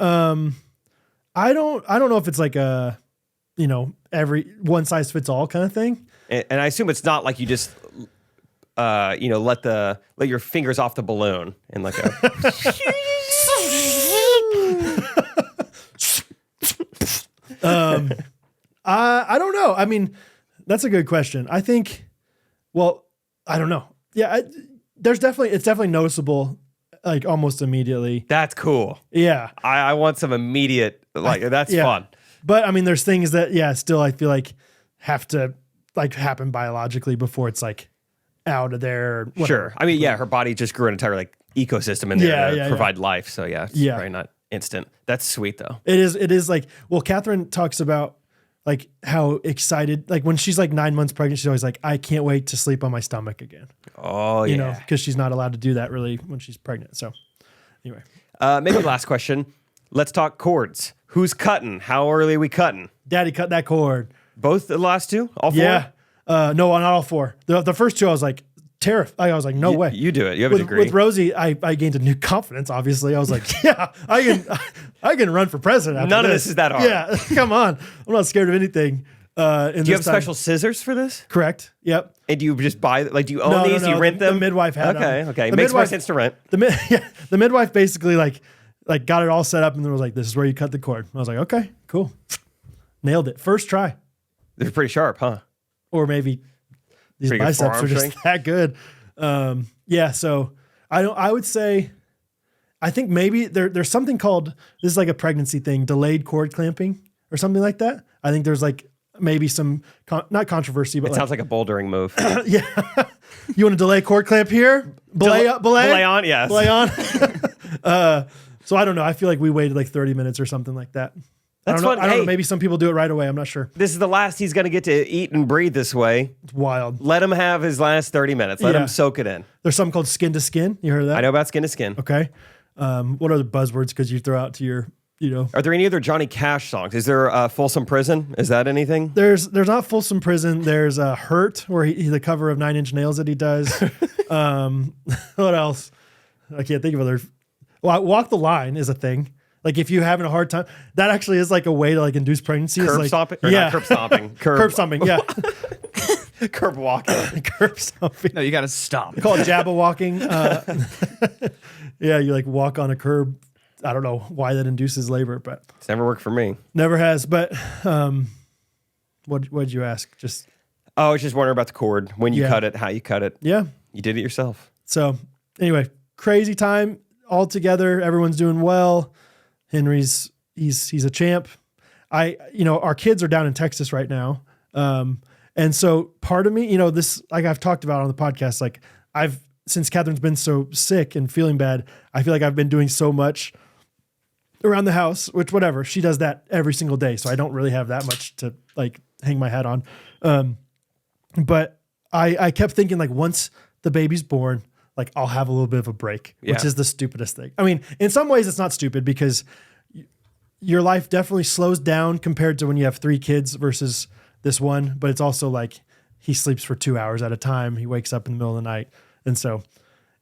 I don't know if it's like a, every one size fits all kind of thing. And I assume it's not like you just, let your fingers off the balloon and like a. I don't know. I mean, that's a good question. I think, well, I don't know. Yeah, it's definitely noticeable, like almost immediately. That's cool. Yeah. I want some immediate, that's Yeah. fun. But I mean, there's things that, still I feel like have to like happen biologically before it's like out of there. Or whatever. Sure. I mean, her body just grew an entire like ecosystem in there to provide life. So it's probably not instant. That's sweet though. It is like, well, Catherine talks about like how excited, like when she's like 9 months pregnant, she's always like, I can't wait to sleep on my stomach again. Oh, yeah. Because she's not allowed to do that really when she's pregnant. So anyway. Maybe last question. Let's talk cords. Who's cutting? How early are we cutting? Daddy cut that cord. Both the last two? All four? Yeah. No, not all four. The first two, I was like terrified. I was like, no way. You do it. You have a degree. With Rosie, I gained a new confidence, obviously. I was like, yeah, I can run for president. None of this is that hard. Yeah, come on. I'm not scared of anything. Do you have special scissors for this? Correct. Yep. And do you just buy, like, do you own these? Do you rent them? The midwife had them. Okay. The Makes more midwife- sense to rent. The midwife basically like got it all set up and then was like, this is where you cut the cord. I was like, okay, cool. Nailed it. First try. They're pretty sharp, huh? Or maybe these Pretty good biceps forearm are just strength. that good. So I would say, I think maybe there's something called, this is like a pregnancy thing, delayed cord clamping or something like that. I think there's like maybe some, not controversy, but It sounds like a bouldering move. yeah. You want to delay cord clamp here? Belay on, yes. Belay on. So I don't know. I feel like we waited like 30 minutes or something like that. That's I don't fun. know. Hey. Maybe some people do it right away. I'm not sure. This is the last he's going to get to eat and breathe this way. It's wild. Let him have his last 30 minutes. Let Yeah. him soak it in. There's something called skin to skin. You heard of that? I know about skin to skin. Okay. What are the buzzwords? Because you throw out to your, Are there any other Johnny Cash songs? Is there Folsom Prison? Is that anything? There's not Folsom Prison. There's Hurt, where he the cover of 9 Inch Nails that he does. What else? I can't think of other. Well, Walk the Line is a thing. Like if you're having a hard time, that actually is like a way to like induce pregnancy. Curb like, stomping? Or Yeah. not curb stomping. Curb stomping. Yeah. Curb walking. Curb stomping. No, you got to stop. Call it Jabba walking. Yeah, you like walk on a curb. I don't know why that induces labor, but It's never worked for me. never has. But what'd you ask? Just Oh, I was just wondering about the cord. When you Yeah. cut it, how you cut it. yeah. You did it yourself. So anyway, crazy time all together. Everyone's doing well. Henry's he's a champ. Our kids are down in Texas right now. And so part of me, this, like I've talked about on the podcast, like since Catherine's been so sick and feeling bad, I feel like I've been doing so much around the house, which whatever, she does that every single day. So I don't really have that much to like hang my hat on. But I kept thinking like once the baby's born, like I'll have a little bit of a break, which is the stupidest thing. I mean, in some ways it's not stupid because your life definitely slows down compared to when you have 3 kids versus this one. But it's also like he sleeps for 2 hours at a time. He wakes up in the middle of the night. And so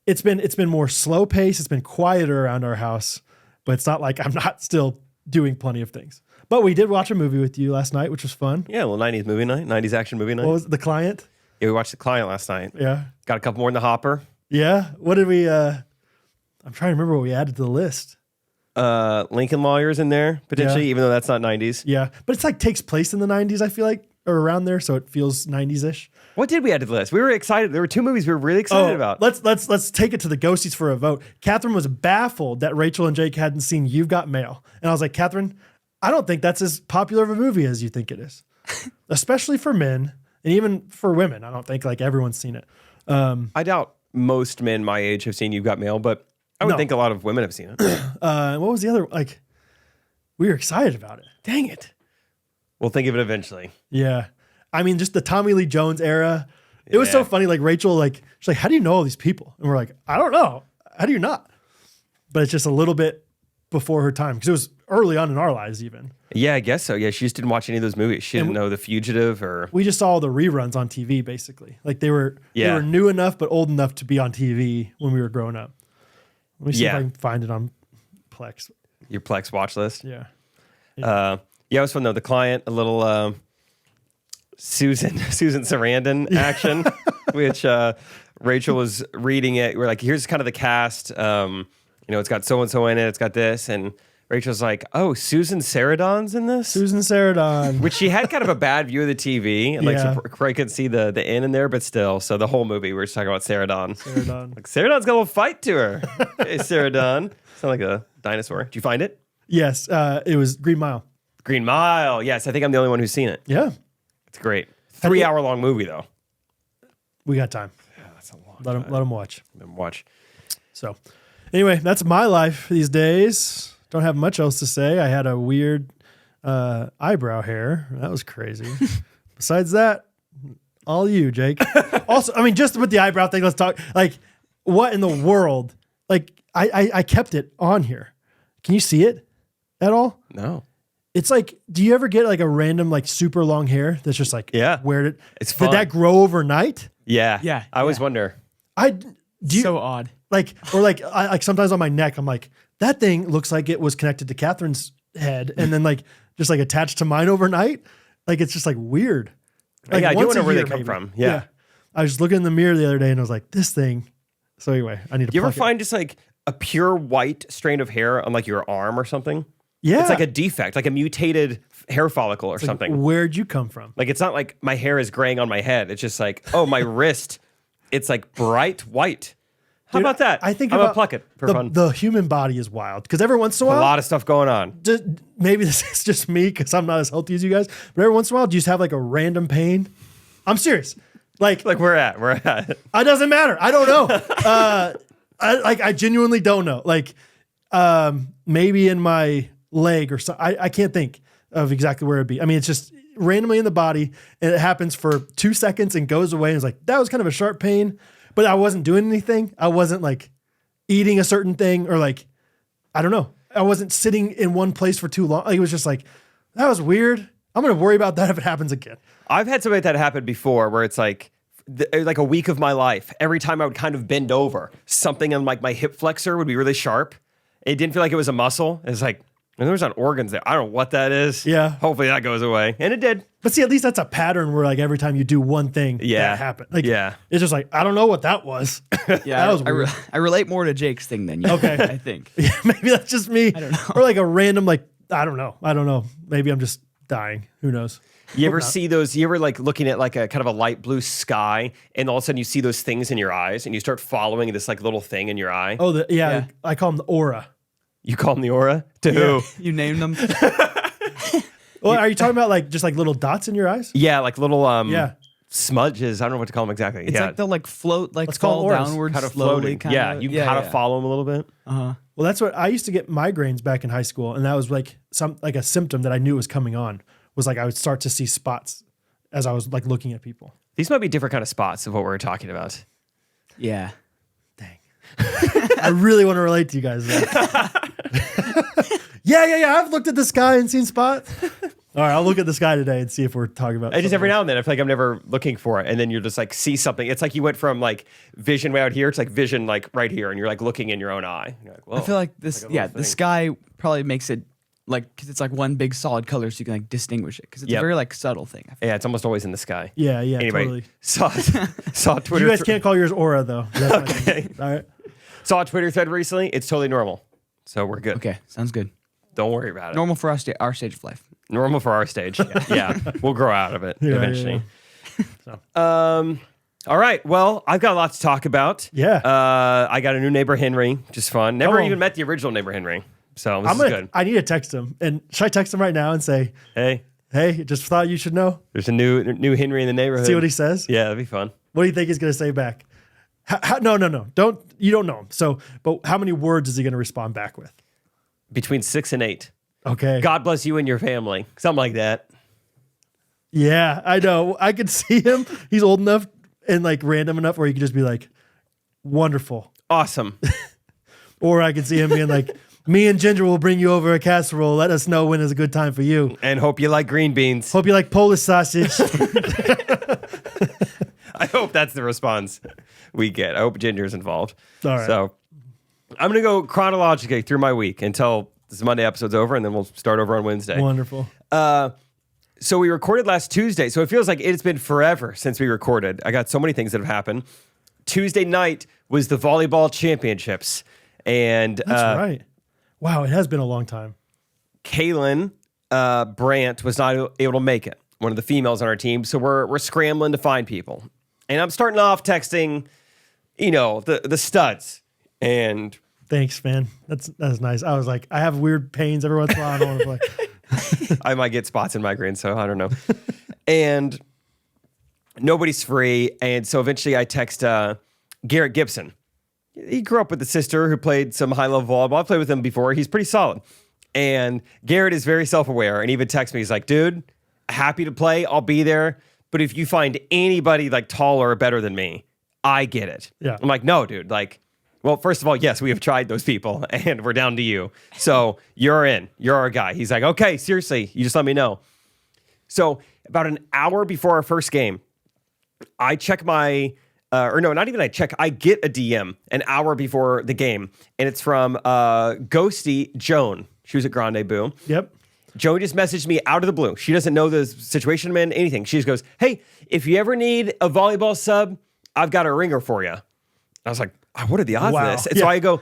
it's been more slow pace. It's been quieter around our house, but it's not like I'm not still doing plenty of things. But we did watch a movie with you last night, which was fun. Yeah, a little 90s movie night, 90s action movie night. What was it, The Client? Yeah, we watched The Client last night. Yeah. Got a couple more in the hopper. Yeah. What did we, I'm trying to remember what we added to the list. Lincoln Lawyers in there, potentially, even though that's not 90s. Yeah. But it's like takes place in the 90s, I feel like, or around there, so it feels 90s-ish. What did we add to the list? We were excited. There were 2 movies we were really excited about. Let's take it to the ghosties for a vote. Catherine was baffled that Rachel and Jake hadn't seen You've Got Mail. And I was like, Catherine, I don't think that's as popular of a movie as you think it is. Especially for men and even for women. I don't think like everyone's seen it. I doubt most men my age have seen You've Got Mail, but I would think a lot of women have seen it. What was the other, like, we were excited about it. Dang it. We'll think of it eventually. Yeah. I mean, just the Tommy Lee Jones era. It was so funny. Like Rachel, like, she's like, how do you know all these people? And we're like, I don't know. How do you not? But it's just a little bit before her time because it was early on in our lives even. Yeah, I guess so. Yeah, she just didn't watch any of those movies. She didn't know The Fugitive or... We just saw all the reruns on TV, basically. Like they were new enough, but old enough to be on TV when we were growing up. Let me see if I can find it on Plex. Your Plex watch list? Yeah. Yeah, it was fun though. The Client, a little Susan Sarandon action, which Rachel was reading it. We're like, here's kind of the cast. It's got so-and-so in it. It's got this. And Rachel's like, oh, Susan Sarandon's in this? Susan Sarandon. Which she had kind of a bad view of the TV. And like, so Craig could see the N in there, but still. So the whole movie, we're just talking about Sarandon. Like, Sarandon's got a little fight to her. Hey, Sarandon. Sound like a dinosaur. Did you find it? Yes. It was Green Mile. Green Mile. Yes, I think I'm the only one who's seen it. Yeah. It's great. 3-hour-long movie, though. We got time. Yeah, that's a long time. Let them watch. Let them watch. So, anyway, that's my life these days. Don't have much else to say. I had a weird eyebrow hair. That was crazy. Besides that, all you, Jake. Also, I mean, just with the eyebrow thing, let's talk. Like, what in the world? Like, I kept it on here. Can you see it at all? No. It's like, do you ever get like a random, like super long hair that's just like, where did that grow overnight? Yeah. Yeah. I always wonder. So odd. Like, or like, like sometimes on my neck, I'm like, that thing looks like it was connected to Catherine's head and then like, just like attached to mine overnight. Like, it's just like weird. Like, I do wonder where they come from. Yeah. I was looking in the mirror the other day and I was like, this thing. So anyway, I need to You ever find just like a pure white strand of hair on like your arm or something? Yeah. It's like a defect, like a mutated hair follicle or something. Like, where'd you come from? Like, it's not like my hair is graying on my head. It's just like, oh, my wrist, it's like bright white. How about that? I think I'm about gonna pluck it for fun. The human body is wild because every once in a while, a lot of stuff going on. Maybe this is just me because I'm not as healthy as you guys, but every once in a while, do you just have like a random pain? I'm serious. Like we're at. It doesn't matter. I don't know. I genuinely don't know. Like, maybe in my leg or so. I can't think of exactly where it'd be. I mean, it's just randomly in the body and it happens for 2 seconds and goes away. And it's like, that was kind of a sharp pain, but I wasn't doing anything. I wasn't like eating a certain thing or like, I don't know. I wasn't sitting in one place for too long. Like, it was just like, that was weird. I'm going to worry about that if it happens again. I've had something like that happen before where it's like a week of my life, every time I would kind of bend over, something on like my hip flexor would be really sharp. It didn't feel like it was a muscle. It's like, and there's not organs there. I don't know what that is. Yeah. Hopefully that goes away. And it did. But see, at least that's a pattern where like every time you do one thing, that happened. Like, it's just like, I don't know what that was. Yeah. That was weird. I relate more to Jake's thing than you. Okay. I think. Yeah, maybe that's just me. I don't know. Or like a random, like, I don't know. Maybe I'm just dying. Who knows? You ever see those? You ever like looking at like a kind of a light blue sky and all of a sudden you see those things in your eyes and you start following this like little thing in your eye? Oh, I call them the aura. You call them the aura? To who? You named them. Well, are you talking about like just like little dots in your eyes? Yeah, like little smudges. I don't know what to call them exactly. It's like they'll like float, like Let's call fall them auras. downward Kind of slowly. floating. Kind You can kind of follow them a little bit. Uh-huh. Well, that's what I used to get migraines back in high school, and that was like a symptom that I knew was coming on. Was like I would start to see spots as I was like looking at people. These might be different kind of spots of what we're talking about. Yeah. Dang. I really want to relate to you guys. Yeah. I've looked at the sky and seen spots. All right, I'll look at the sky today and see if we're talking about. I just every now and then I feel like I'm never looking for it, and then you're just like see something. It's like you went from like vision way out here to like vision like right here, and you're like looking in your own eye. You're like, whoa. I feel like this. Like the sky probably makes it like because it's like one big solid color, so you can like distinguish it because it's Yep. a very like subtle thing. I feel. Yeah, it's almost always in the sky. Yeah, Anyway, totally. saw Twitter. You guys can't call yours aura though. That's my thing. Okay. All right. Saw a Twitter thread recently. It's totally normal, so we're good. Okay, sounds good. Don't worry about it. Normal for us, our stage of life. Normal for our stage. Yeah, we'll grow out of it eventually. All right. Well, I've got a lot to talk about. Yeah. I got a new neighbor, Henry, which is fun. Never Come on. even met the original neighbor, Henry. So this is good. I need to text him. And should I text him right now and say, Hey, just thought you should know? there's a new Henry in the neighborhood. See what he says? Yeah, that'd be fun. What do you think he's going to say back? No. You don't know him. So, but how many words is he going to respond back with? Between 6 and 8. Okay. God bless you and your family. Something like that. Yeah, I know. I could see him. He's old enough and like random enough where he could just be like, wonderful. Awesome. Or I could see him being like, me and Ginger will bring you over a casserole. Let us know when is a good time for you. And hope you like green beans. Hope you like Polish sausage. I hope that's the response we get. I hope Ginger's involved. All right. So I'm going to go chronologically through my week until this Monday episode's over, and then we'll start over on Wednesday. Wonderful. So we recorded last Tuesday, so it feels like it's been forever since we recorded. I got so many things that have happened. Tuesday night was the volleyball championships, and That's right. Wow, it has been a long time. Kaylin Brandt was not able to make it, one of the females on our team, so we're scrambling to find people. And I'm starting off texting, the studs, and... Thanks, man. That's nice. I was like, I have weird pains every once in a while. I don't want to play. I might get spots and migraines, so I don't know. And nobody's free. And so eventually I text Garrett Gibson. He grew up with a sister who played some high-level volleyball. I played with him before. He's pretty solid. And Garrett is very self-aware. And he would text me. He's like, dude, happy to play. I'll be there. But if you find anybody like taller or better than me, I get it. Yeah. I'm like, no, dude. Like, well, first of all, yes, we have tried those people, and we're down to you. So you're in. You're our guy. He's like, okay, seriously, you just let me know. So about an hour before our first game, I check my, not even I check, I get a DM an hour before the game, and it's from Ghosty Joan. She was at Grande Boo. Yep. Joan just messaged me out of the blue. She doesn't know the situation I'm in, anything. She just goes, hey, if you ever need a volleyball sub, I've got a ringer for you. I was like, what are the odds of this? And so I go,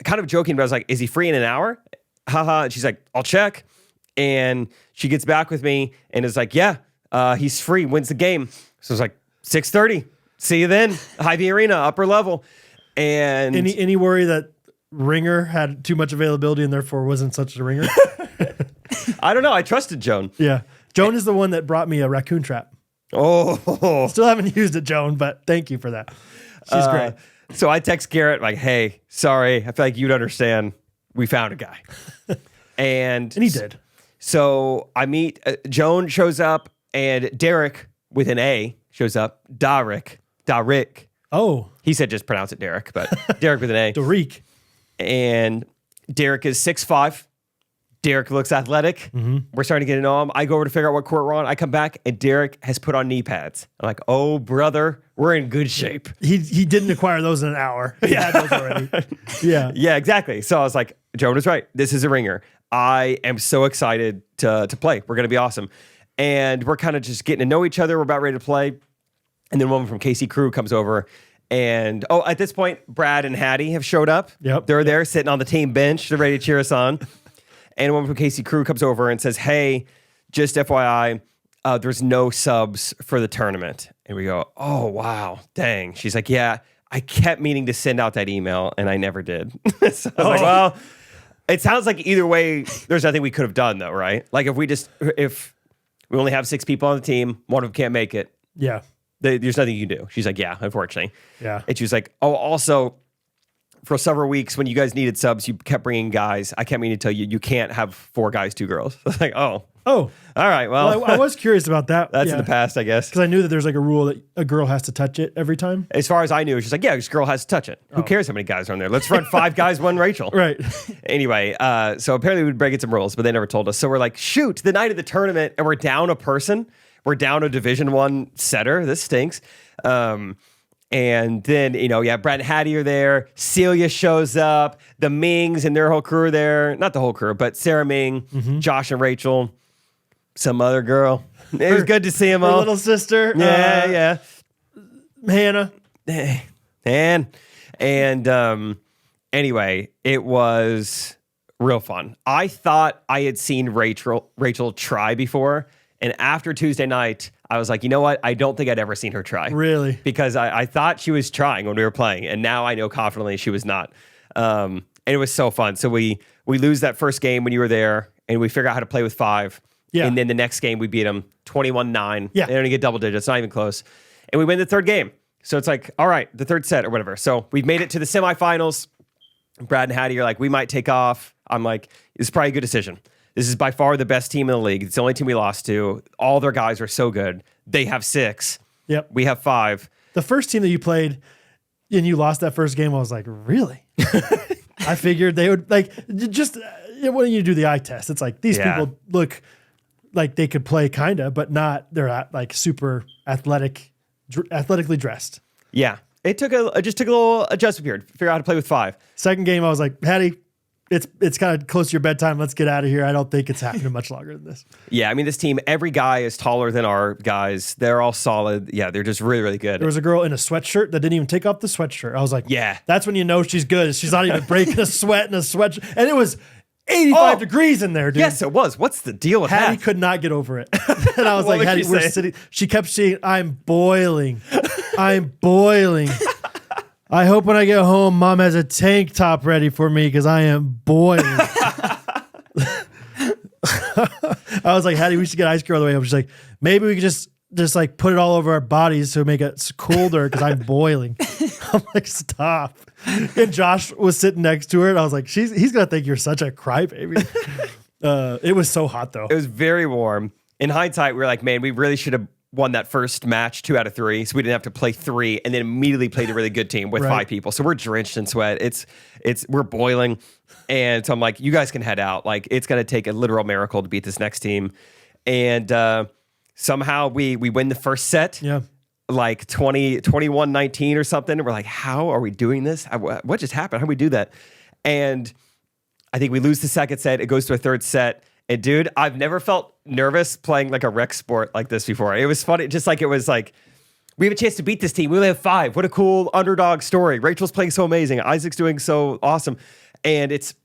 kind of joking, but I was like, is he free in an hour? Haha. And she's like, I'll check. And she gets back with me and is like, yeah, he's free, wins the game. So I was like, 6:30. See you then. Hy-Vee Arena, upper level. And any worry that ringer had too much availability and therefore wasn't such a ringer? I don't know. I trusted Joan. Yeah. Joan is the one that brought me a raccoon trap. Oh. Still haven't used it, Joan, but thank you for that. She's great. So I text Garrett like, hey, sorry. I feel like you'd understand. We found a guy. And he did. So I meet, Joan shows up, and Derek with an A shows up. Derek. Oh. He said just pronounce it Derek, but Derek with an A. Derek. And Derek is 6'5". Derek looks athletic. Mm-hmm. We're starting to get to know him. I go over to figure out what court we're on. I come back, and Derek has put on knee pads. I'm like, oh, brother, we're in good shape. He didn't acquire those in an hour. He had those already. Yeah. Yeah, exactly. So I was like, Joan was right. This is a ringer. I am so excited to play. We're going to be awesome. And we're kind of just getting to know each other. We're about ready to play. And then one woman from KC Crew comes over. And, at this point, Brad and Hattie have showed up. Yep. They're there sitting on the team bench. They're ready to cheer us on. And a woman from KC Crew comes over and says, hey, just FYI, there's no subs for the tournament. And we go, oh, wow, dang. She's like, yeah, I kept meaning to send out that email, and I never did. So I was like, well, it sounds like either way, there's nothing we could have done, though, right? Like if we only have 6 people on the team, one of them can't make it. Yeah. There's nothing you can do. She's like, yeah, unfortunately. Yeah. And she was like, oh, also, for several weeks when you guys needed subs, you kept bringing guys. I kept meaning to tell you, you can't have 4 guys, 2 girls. I was like, oh, all right. Well, I was curious about that. That's in the past, I guess. Because I knew that there's like a rule that a girl has to touch it every time. As far as I knew, it's just like, yeah, this girl has to touch it. Who cares how many guys are on there? Let's run 5 guys, 1 Rachel. Right. Anyway, so apparently we'd break some rules, but they never told us. So we're like, shoot, the night of the tournament, and we're down a person. We're down a Division I setter. This stinks. And then, Brad and Hattie are there. Celia shows up. The Mings and their whole crew are there. Not the whole crew, but Sarah Ming, Josh and Rachel, some other girl. It was good to see them all. Her little sister. Yeah. Hannah. And anyway, it was real fun. I thought I had seen Rachel try before. And after Tuesday night, I was like, you know what? I don't think I'd ever seen her try. Really? Because I thought she was trying when we were playing. And now I know confidently she was not. And it was so fun. So we lose that first game when you were there. And we figure out how to play with 5. Yeah. And then the next game, we beat them 21-9. Yeah. They only get double digits, not even close. And we win the third game. So it's like, all right, the third set or whatever. So we've made it to the semifinals. Brad and Hattie are like, we might take off. I'm like, this is probably a good decision. This is by far the best team in the league. It's the only team we lost to. All their guys are so good. They have 6. Yep. We have 5. The first team that you played and you lost that first game, I was like, really? I figured they would, like, just when you do the eye test, it's like these people look like they could play kind of, but not, they're like super athletically dressed. Yeah. It took a little adjustment period to figure out how to play with 5. Second game, I was like, Hattie, it's kind of close to your bedtime. Let's get out of here. I don't think it's happening much longer than this. Yeah, I mean, this team, every guy is taller than our guys. They're all solid. Yeah, they're just really, really good. There was a girl in a sweatshirt that didn't even take off the sweatshirt. I was like, yeah, that's when you know she's good. She's not even breaking a sweat in a sweatshirt. And it was 85 degrees in there, dude. Yes, it was. What's the deal with Hattie that? could not get over it. And I was like, Hattie, we're sitting. She kept saying, I'm boiling. I'm boiling. I hope when I get home, Mom has a tank top ready for me because I am boiling. I was like, Hattie, we should get ice cream all the way home. She's like, maybe we could just like put it all over our bodies to make it colder because I'm boiling. I'm like, stop. And Josh was sitting next to her, and I was like, he's gonna think you're such a crybaby. It was so hot though. It was very warm. In hindsight, we were like, man, we really should have won that first match 2 out of 3, so we didn't have to play 3 and then immediately played a really good team with 5 people. So we're drenched in sweat. We're boiling, and so I'm like, you guys can head out. Like, it's gonna take a literal miracle to beat this next team, and somehow we win the first set. Yeah. Like 21-19 or something. And we're like, how are we doing this? What just happened? How do we do that? And I think we lose the second set. It goes to a third set. And dude, I've never felt nervous playing like a rec sport like this before. It was funny. Just like it was like, we have a chance to beat this team. We only have 5. What a cool underdog story. Rachel's playing so amazing. Isaac's doing so awesome. And it's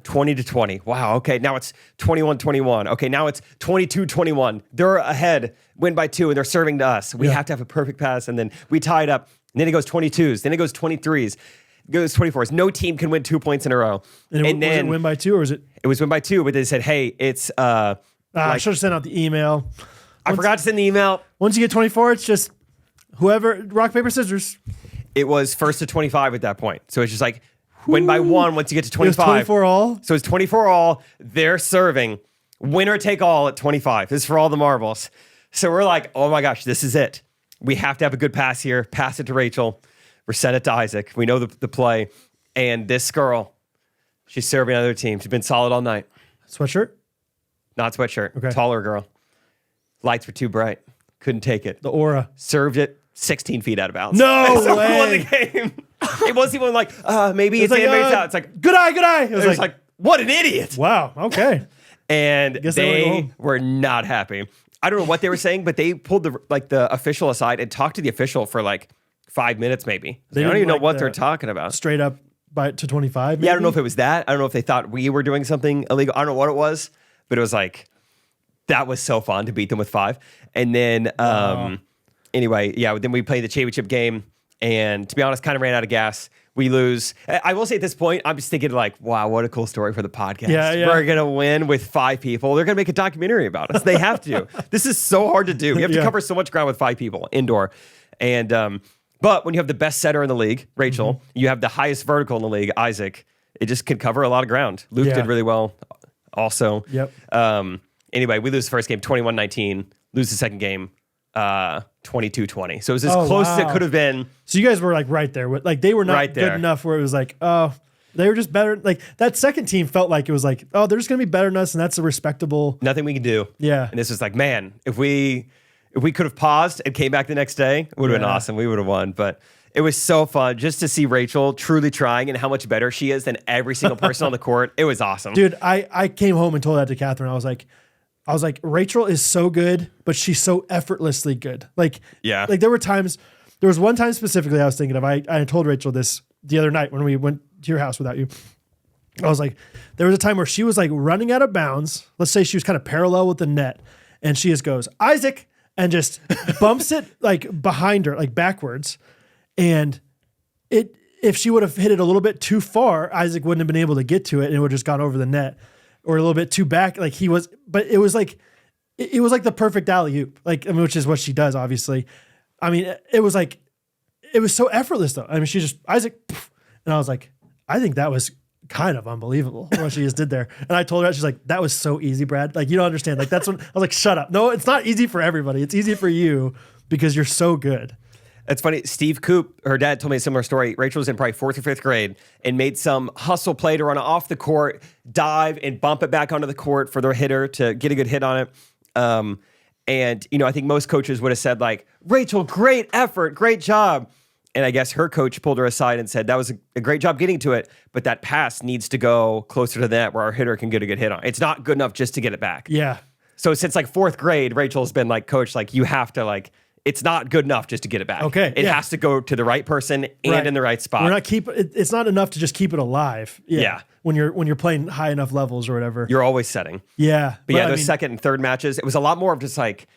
20-20. Wow. Okay. Now it's 21-21. Okay. Now it's 22-21. They're ahead, win by 2, and they're serving to us. We have to have a perfect pass. And then we tie it up. And then it goes 22s. Then it goes 23s. It goes 24s. No team can win 2 points in a row. And then was it win by 2 or was it? It was win by 2, but they said, hey, it's I should have sent out the email. I forgot to send the email. Once you get 24, it's just whoever, rock, paper, scissors. It was first to 25 at that point. So it's just like, win by 1 once you get to 25. It was 24 all? So it's 24 all. They're serving. Winner take all at 25. This is for all the marbles. So we're like, oh my gosh, this is it. We have to have a good pass here. Pass it to Rachel. We're sent it to Isaac. We know the play. And this girl, she's serving another team. She's been solid all night. Sweatshirt? Not sweatshirt. Okay. Taller girl. Lights were too bright. Couldn't take it. The aura. Served it 16 feet out of bounds. No so way. We won the game. It wasn't even like, maybe it's like, out. It's like, good eye. It was like, what an idiot. Wow. Okay. And Guess they were not happy. I don't know what they were saying, but they pulled the official aside and talked to the official for like 5 minutes maybe. I don't even know what they're talking about. Straight up to 25. Maybe? Yeah, I don't know if it was that. I don't know if they thought we were doing something illegal. I don't know what it was, but it was like, that was so fun to beat them with 5. And then, anyway, yeah, then we played the championship game, and to be honest, kind of ran out of gas. We lose. I will say at this point, I'm just thinking like, wow, what a cool story for the podcast. Yeah. We're going to win with 5 people. They're going to make a documentary about us. They have to. This is so hard to do. We have to cover so much ground with 5 people indoor. And But when you have the best setter in the league, Rachel, you have the highest vertical in the league, Isaac, it just can cover a lot of ground. Luke did really well also. Yep. Anyway, we lose the first game 21-19, lose the second game 22-20. So it was as close as it could have been. So you guys were like right there. Like they were not Right good there. enough where it was like, oh, they were just better. Like that second team felt like it was like, oh, they're just going to be better than us. And that's a respectable. Nothing we can do. Yeah. And this was like, man, if we could have paused and came back the next day, it would have been awesome. We would have won. But it was so fun just to see Rachel truly trying and how much better she is than every single person on the court. It was awesome. Dude, I came home and told that to Catherine. I was like, Rachel is so good, but she's so effortlessly good. Like there was one time specifically I was thinking of, I told Rachel this the other night when we went to your house without you. I was like, there was a time where she was like running out of bounds. Let's say she was kind of parallel with the net, and she just goes, Isaac, and just bumps it like behind her, like backwards. And if she would have hit it a little bit too far, Isaac wouldn't have been able to get to it, and it would have just gone over the net, or a little bit too back. Like he was, but it was like the perfect alley-oop, like, I mean, which is what she does, obviously. I mean, it was so effortless though. I mean, she just, Isaac, and I was like, I think that was kind of unbelievable what she just did there. And I told her, she's like, that was so easy, Brad. Like, you don't understand. Like, that's when I was like, shut up. No, it's not easy for everybody. It's easy for you because you're so good. It's funny. Steve Coop, her dad, told me a similar story. Rachel was in probably 4th or 5th grade and made some hustle play to run off the court, dive, and bump it back onto the court for the hitter to get a good hit on it. And, I think most coaches would have said, like, Rachel, great effort, great job. And I guess her coach pulled her aside and said, that was a great job getting to it, but that pass needs to go closer to the net where our hitter can get a good hit on. It's not good enough just to get it back. Yeah. So since like 4th grade, Rachel's been like, coach, like, you have to, like, it's not good enough just to get it back. Okay. It has to go to the right person and in the right spot. It's not enough to just keep it alive. Yeah. When you're playing high enough levels or whatever. You're always setting. Yeah. But yeah, those second and third matches, it was a lot more of just like,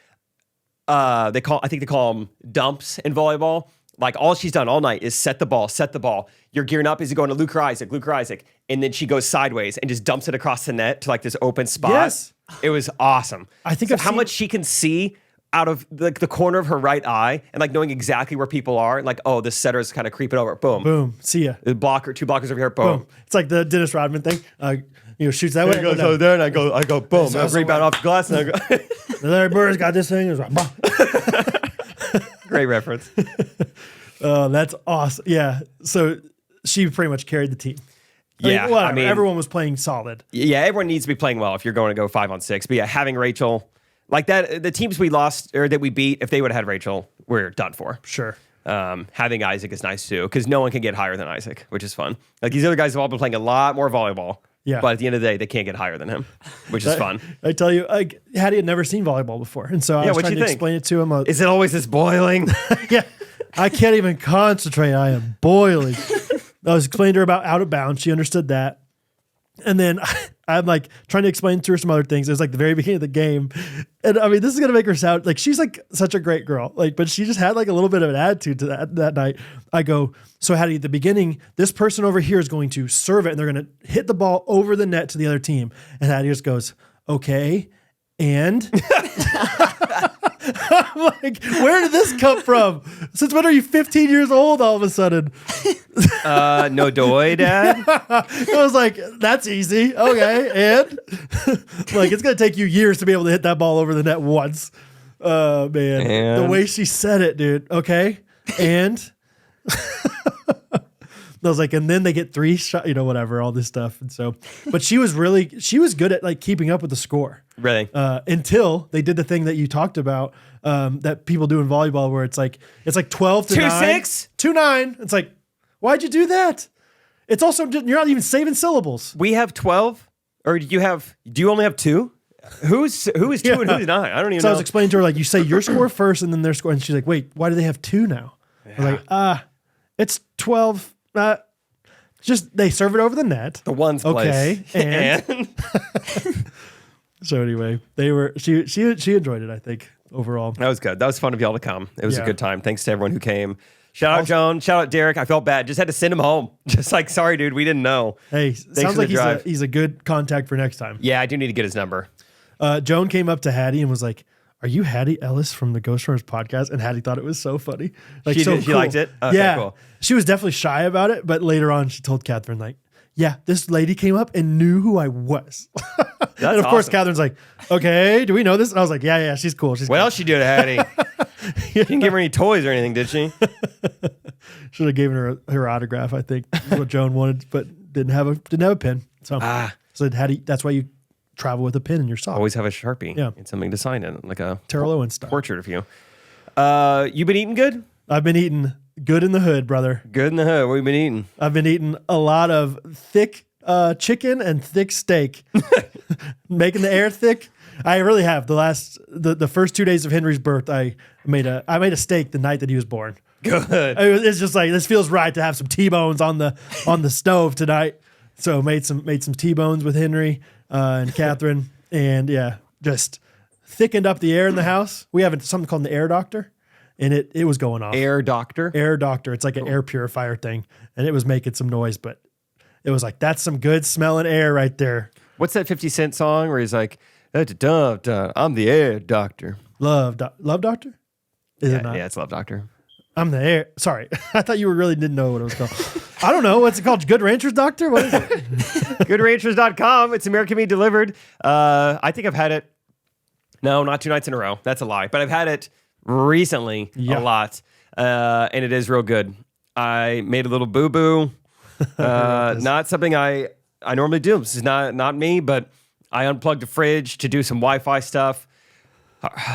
I think they call them dumps in volleyball. Like all she's done all night is set the ball. You're gearing up as you go into Luke or Isaac. And then she goes sideways and just dumps it across the net to like this open spot. Yes. It was awesome. I think how much she can see out of like the corner of her right eye and like knowing exactly where people are. Like, oh, this setter is kind of creeping over. Boom. Boom. See ya. The blocker, 2 blockers over here. Boom. It's like the Dennis Rodman thing. Shoots that way. Goes over there and I go boom. I rebound off the glass and I go. Larry Bird's got this thing. It's like, Great reference. Oh, that's awesome. Yeah. So she pretty much carried the team. Yeah. I mean, everyone was playing solid. Yeah, everyone needs to be playing well if you're going to go 5-on-6. But yeah, having Rachel like that, the teams we lost or that we beat, if they would have had Rachel, we're done for. Sure. Having Isaac is nice too, because no one can get higher than Isaac, which is fun. Like these other guys have all been playing a lot more volleyball. Yeah. But at the end of the day, they can't get higher than him, which is fun. I tell you, Hattie had never seen volleyball before. And so I was trying to explain it to him. Is it always this boiling? Yeah. I can't even concentrate. I am boiling. I was explaining to her about out of bounds. She understood that. And then I'm like trying to explain to her some other things. It was like the very beginning of the game. And I mean, this is going to make her sound like she's like such a great girl. Like, but she just had like a little bit of an attitude to that night. I go, so Hattie, at the beginning, this person over here is going to serve it and they're going to hit the ball over the net to the other team. And Hattie just goes, okay. And I'm like, where did this come from? Since when are you 15 years old all of a sudden? No doy, Dad. I was like, that's easy. Okay. And like, it's going to take you years to be able to hit that ball over the net once. Man. And? The way she said it, dude. Okay. And I was like, and then they get 3 shots, whatever, all this stuff. And so, but she was good at like keeping up with the score. Really? Until they did the thing that you talked about, that people do in volleyball where it's like 12 to 9. 2-6? 2-9. It's like, why'd you do that? It's also, you're not even saving syllables. We have 12, or do you only have 2? Who is 2 and who's 9? I don't even know. So I was explaining to her, like, you say your score first and then their score. And she's like, wait, why do they have 2 now? Yeah. I was like, it's 12. Just they serve it over the net. The ones place. Okay. And so anyway, she enjoyed it, I think, overall. That was good. That was fun of y'all to come. It was a good time. Thanks to everyone who came. Shout out Joan. Shout out Derek. I felt bad. Just had to send him home. Just like, sorry, dude, we didn't know. Hey, sounds like he's a good contact for next time. Yeah, I do need to get his number. Joan came up to Hattie and was like, "Are you Hattie Ellis from the Ghostrunners podcast?" And Hattie thought it was so funny. Like, She so did? She cool. liked it? Okay, yeah. cool. She was definitely shy about it, but later on she told Catherine, like, yeah, this lady came up and knew who I was. And of course, awesome. Catherine's like, okay, do we know this? And I was like, yeah, she's cool. She's What cool. else she do to Hattie? She didn't give her any toys or anything, did she? Should have given her autograph, I think, is what Joan wanted, but didn't have a pin. So, so Hattie, that's why you travel with a pin in your sock. Always have a Sharpie. Yeah. And something to sign in, like a Terrell Owens style. portrait of you. You been eating good? I've been eating good in the hood, brother. Good in the hood. What have you been eating? I've been eating a lot of thick chicken and thick steak, making the air thick. I really have. The first 2 days of Henry's birth, I made a steak the night that he was born. Good. It's just like, this feels right to have some T-bones on the stove tonight. So made some T-bones with Henry and Catherine, and yeah, just thickened up the air in the house. We have something called the air doctor, and it was going off. Air doctor? Air doctor. It's like an air purifier thing, and it was making some noise, but it was like, that's some good smelling air right there. What's that 50 Cent song where he's like, I'm the air doctor? Love doctor? Is it not? Yeah, it's Love Doctor. I'm the air. Sorry. I thought you really didn't know what it was called. I don't know. What's it called? Good Ranchers Doctor? What is it? GoodRanchers.com. It's American Meat delivered. I think I've had it. No, not 2 nights in a row. That's a lie. But I've had it recently a lot. And it is real good. I made a little boo-boo. Not something I normally do. This is not me, but I unplugged the fridge to do some Wi-Fi stuff.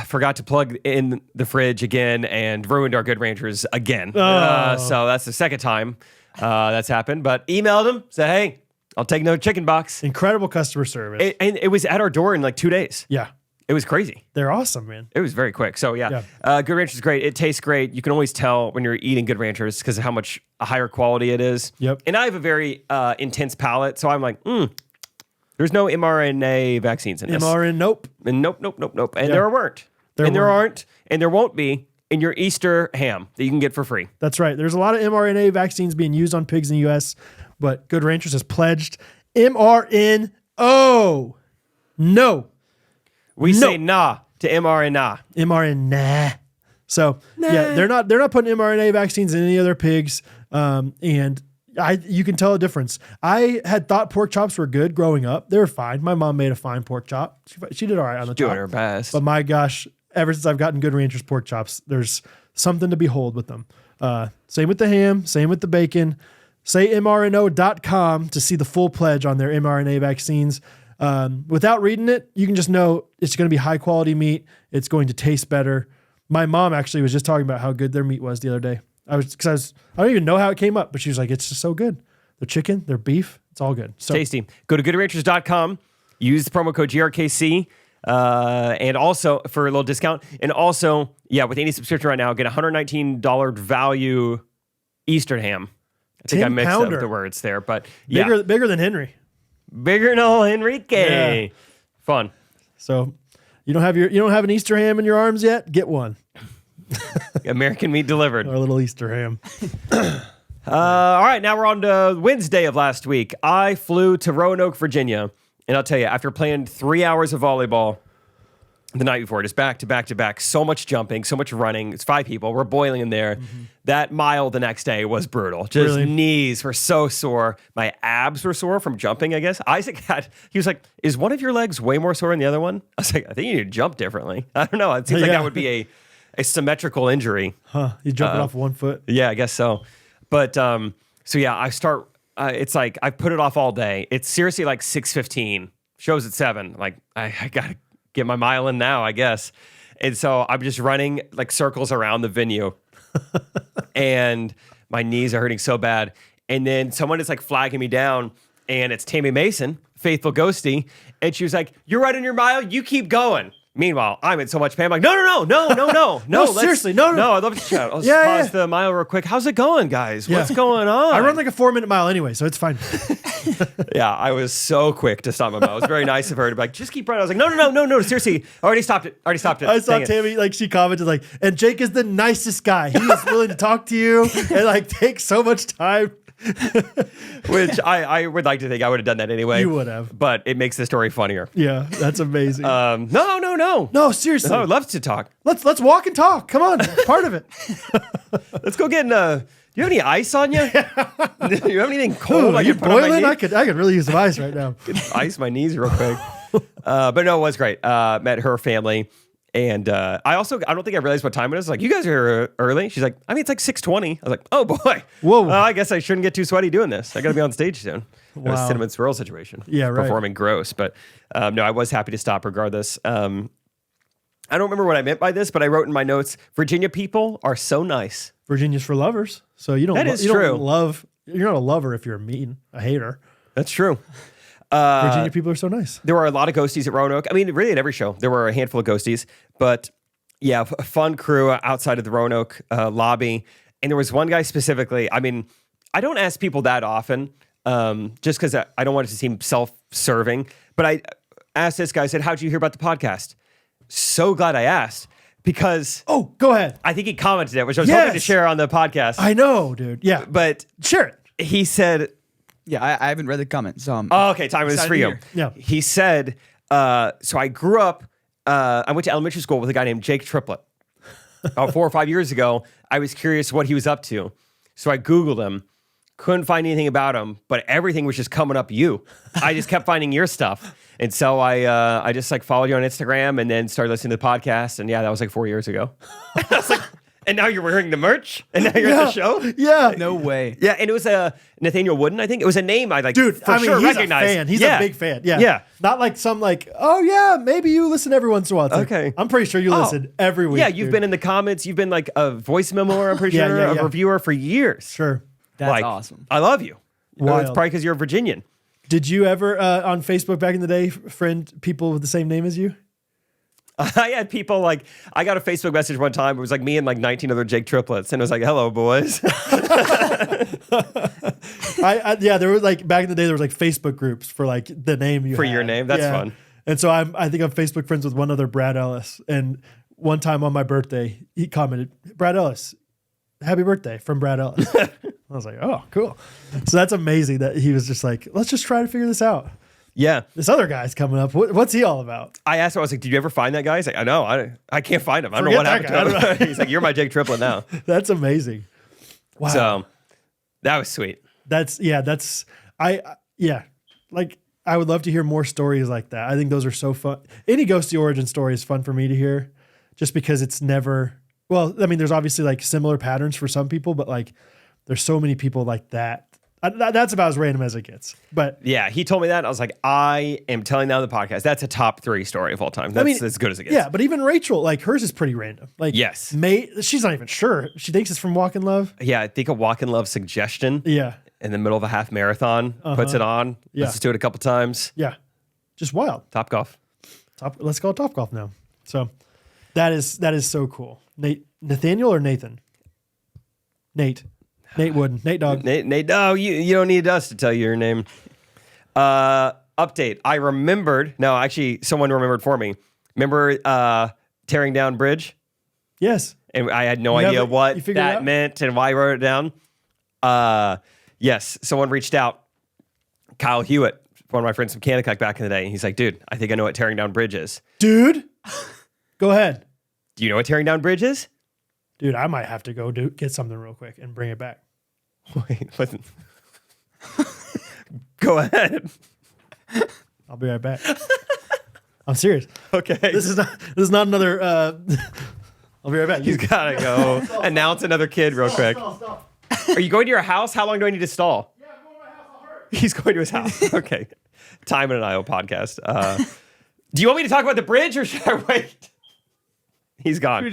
Forgot to plug in the fridge again and ruined our Good Ranchers again. So that's the second time that's happened. But emailed them, said, hey, I'll take no chicken box. Incredible customer service. And it was at our door in like 2 days. Yeah. It was crazy. They're awesome, man. It was very quick. So yeah. Good Ranchers is great. It tastes great. You can always tell when you're eating Good Ranchers because of how much a higher quality it is. Yep. And I have a very intense palate. So I'm like, there's no mRNA vaccines in this. mRNA, nope. And nope. And there weren't. There aren't. And there won't be in your Easter ham that you can get for free. That's right. There's a lot of mRNA vaccines being used on pigs in the U.S., but Good Ranchers has pledged mRNO. No. We say nah to mRNA. mRNA. So yeah, they're not putting mRNA vaccines in any of their pigs. And you can tell a difference. I had thought pork chops were good growing up. They were fine. My mom made a fine pork chop. She did all right on the Doing top. her best. But my gosh, ever since I've gotten Good Ranchers pork chops, there's something to behold with them. Same with the ham, same with the bacon. Say mRNO.com to see the full pledge on their mRNA vaccines. Without reading it, you can just know it's going to be high quality meat. It's going to taste better. My mom actually was just talking about how good their meat was the other day. I don't even know how it came up, but she was like, it's just so good. Their chicken, their beef, it's all good. So tasty. Go to goodranchers.com. Use the promo code GRKC. And also for a little discount. And also, with any subscription right now, get $119 value Eastern ham. I think I mixed up the words there, but bigger than Henry. Bigger than old Enrique. Yeah. Fun. So you don't have an Easter ham in your arms yet? Get one. American Meat delivered. Our little Easter ham. All right, now we're on to Wednesday of last week. I flew to Roanoke, Virginia, and I'll tell you, after playing 3 hours of volleyball the night before, just back to back to back, so much jumping, so much running. It's 5 people. We're boiling in there. Mm-hmm. That mile the next day was brutal. Just knees were so sore. My abs were sore from jumping, I guess. Isaac he was like, is one of your legs way more sore than the other one? I was like, I think you need to jump differently. I don't know. It seems like that would be a symmetrical injury. Huh. You jumping off one foot? Yeah, I guess so. But I start, it's like, I put it off all day. It's seriously like 6:15. Show's at 7. Like, I got to get my mile in now, I guess. And so I'm just running like circles around the venue. And my knees are hurting so bad. And then someone is like flagging me down, and it's Tammy Mason, faithful ghosty. And she was like, you're running your mile, you keep going. Meanwhile, I'm in so much pain. I'm like, no. No, seriously, no. I'd love to chat. Let's pause the mile real quick. How's it going, guys? What's going on? I run like a 4-minute mile anyway, so it's fine. Yeah, I was so quick to stop my mile. It was very nice of her to be like, just keep running. I was like, no, seriously. I already stopped it. I saw Tammy, like, she commented, like, and Jake is the nicest guy. He is willing to talk to you and, like, take so much time. Which I would like to think I would have done that anyway. You would have. But it makes the story funnier. Yeah, that's amazing. No. No, seriously. I would love to talk. Let's walk and talk. Come on, it's part of it. Let's go get do you have any ice on you? Do you have anything cold? Ooh, are you boiling? I could really use some ice right now. Ice my knees real quick. But no, it was great. Met her family. And I don't think I realized what time it is. Like, you guys are here early. She's like, I mean, it's like 6:20. I was like, oh boy. Whoa. I guess I shouldn't get too sweaty doing this. I got to be on stage soon. Wow. A cinnamon swirl situation. Yeah, right. Performing gross. But no, I was happy to stop regardless. I don't remember what I meant by this, but I wrote in my notes, Virginia people are so nice. Virginia's for lovers. So you don't. That is you true. Don't love. You're not a lover if you're a hater. That's true. Virginia people are so nice. There were a lot of ghosties at Roanoke. I mean, really at every show, there were a handful of ghosties. But yeah, a fun crew outside of the Roanoke lobby. And there was one guy specifically. I mean, I don't ask people that often just because I don't want it to seem self-serving. But I asked this guy, I said, how'd you hear about the podcast? So glad I asked. Because go ahead. I think he commented it, which I was hoping to share on the podcast. I know, dude. Yeah, but share it. He said, yeah, I haven't read the comment, so okay, time is for you. Yeah. He said, so I grew up, I went to elementary school with a guy named Jake Triplett. About 4 or 5 years ago, I was curious what he was up to. So I Googled him, couldn't find anything about him, but everything was just coming up you. I just kept finding your stuff. And so I just like followed you on Instagram and then started listening to the podcast. And yeah, that was like 4 years ago. I was like, and now you're wearing the merch? And now you're at the show? Yeah. no way. Yeah, and it was Nathaniel Wooden, I think. It was a name I like Dude, for sure he's recognized. a fan. He's a big fan. Yeah. Yeah. Not like some oh yeah, maybe you listen every once in a while. It's Okay. Like, I'm pretty sure you listen every week. Yeah, you've dude. been in the comments. You've been like a voice memoer, I'm pretty sure, a reviewer for years. Sure. That's like, awesome. I love you. Wild. It's probably because you're a Virginian. Did you ever on Facebook back in the day friend people with the same name as you? I had people like, I got a Facebook message one time. It was like me and like 19 other Jake triplets. And it was like, hello, boys. Yeah, there was like back in the day, there was like Facebook groups for like the name you For had. your name. That's fun. And so I think I'm Facebook friends with one other Brad Ellis. And one time on my birthday, he commented, Brad Ellis, happy birthday from Brad Ellis. I was like, oh, cool. So that's amazing that he was just like, let's just try to figure this out. Yeah. This other guy's coming up. What's he all about? I asked him, I was like, did you ever find that guy? He's like, I know. I can't find him. I don't know what Forget happened that to him. He's like, you're my Jake triplet now. That's amazing. Wow. So that was sweet. Like I would love to hear more stories like that. I think those are so fun. Any ghosty origin story is fun for me to hear just because it's never, well, I mean, there's obviously like similar patterns for some people, but like there's so many people like that. That's about as random as it gets. But yeah, he told me that. And I was like, I am telling now the podcast. That's a top 3 story of all time. That's as good as it gets. Yeah, but even Rachel, like hers is pretty random. Like yes, she's not even sure. She thinks it's from Walk in Love. Yeah, I think a Walk in Love suggestion. Yeah, in the middle of a half marathon, puts it on. Yeah. Listens to it a couple times. Yeah, just wild. Top golf. Let's call it Top Golf now. So that is so cool. Nathaniel or Nathan? Nate Wooden. Nate Dog. Nate Dog. You don't need us to tell you your name. Update. I remembered. No, actually, someone remembered for me. Remember tearing down bridge? Yes. And I had no idea what that meant and why I wrote it down. Yes, someone reached out. Kyle Hewitt, one of my friends from Kanakuk back in the day. And he's like, dude, I think I know what tearing down bridge is. Dude, go ahead. Do you know what tearing down bridge is? Dude, I might have to go get something real quick and bring it back. Wait, listen. Go ahead. I'll be right back. I'm serious. Okay. This is not another. I'll be right back. He's gotta go announce another kid real quick. Stop. Are you going to your house? How long do I need to stall? Yeah, I'm going to my house. I'll hurry. He's going to his house. Okay. Time and an Iowa podcast. Do you want me to talk about the bridge or should I wait? He's gone.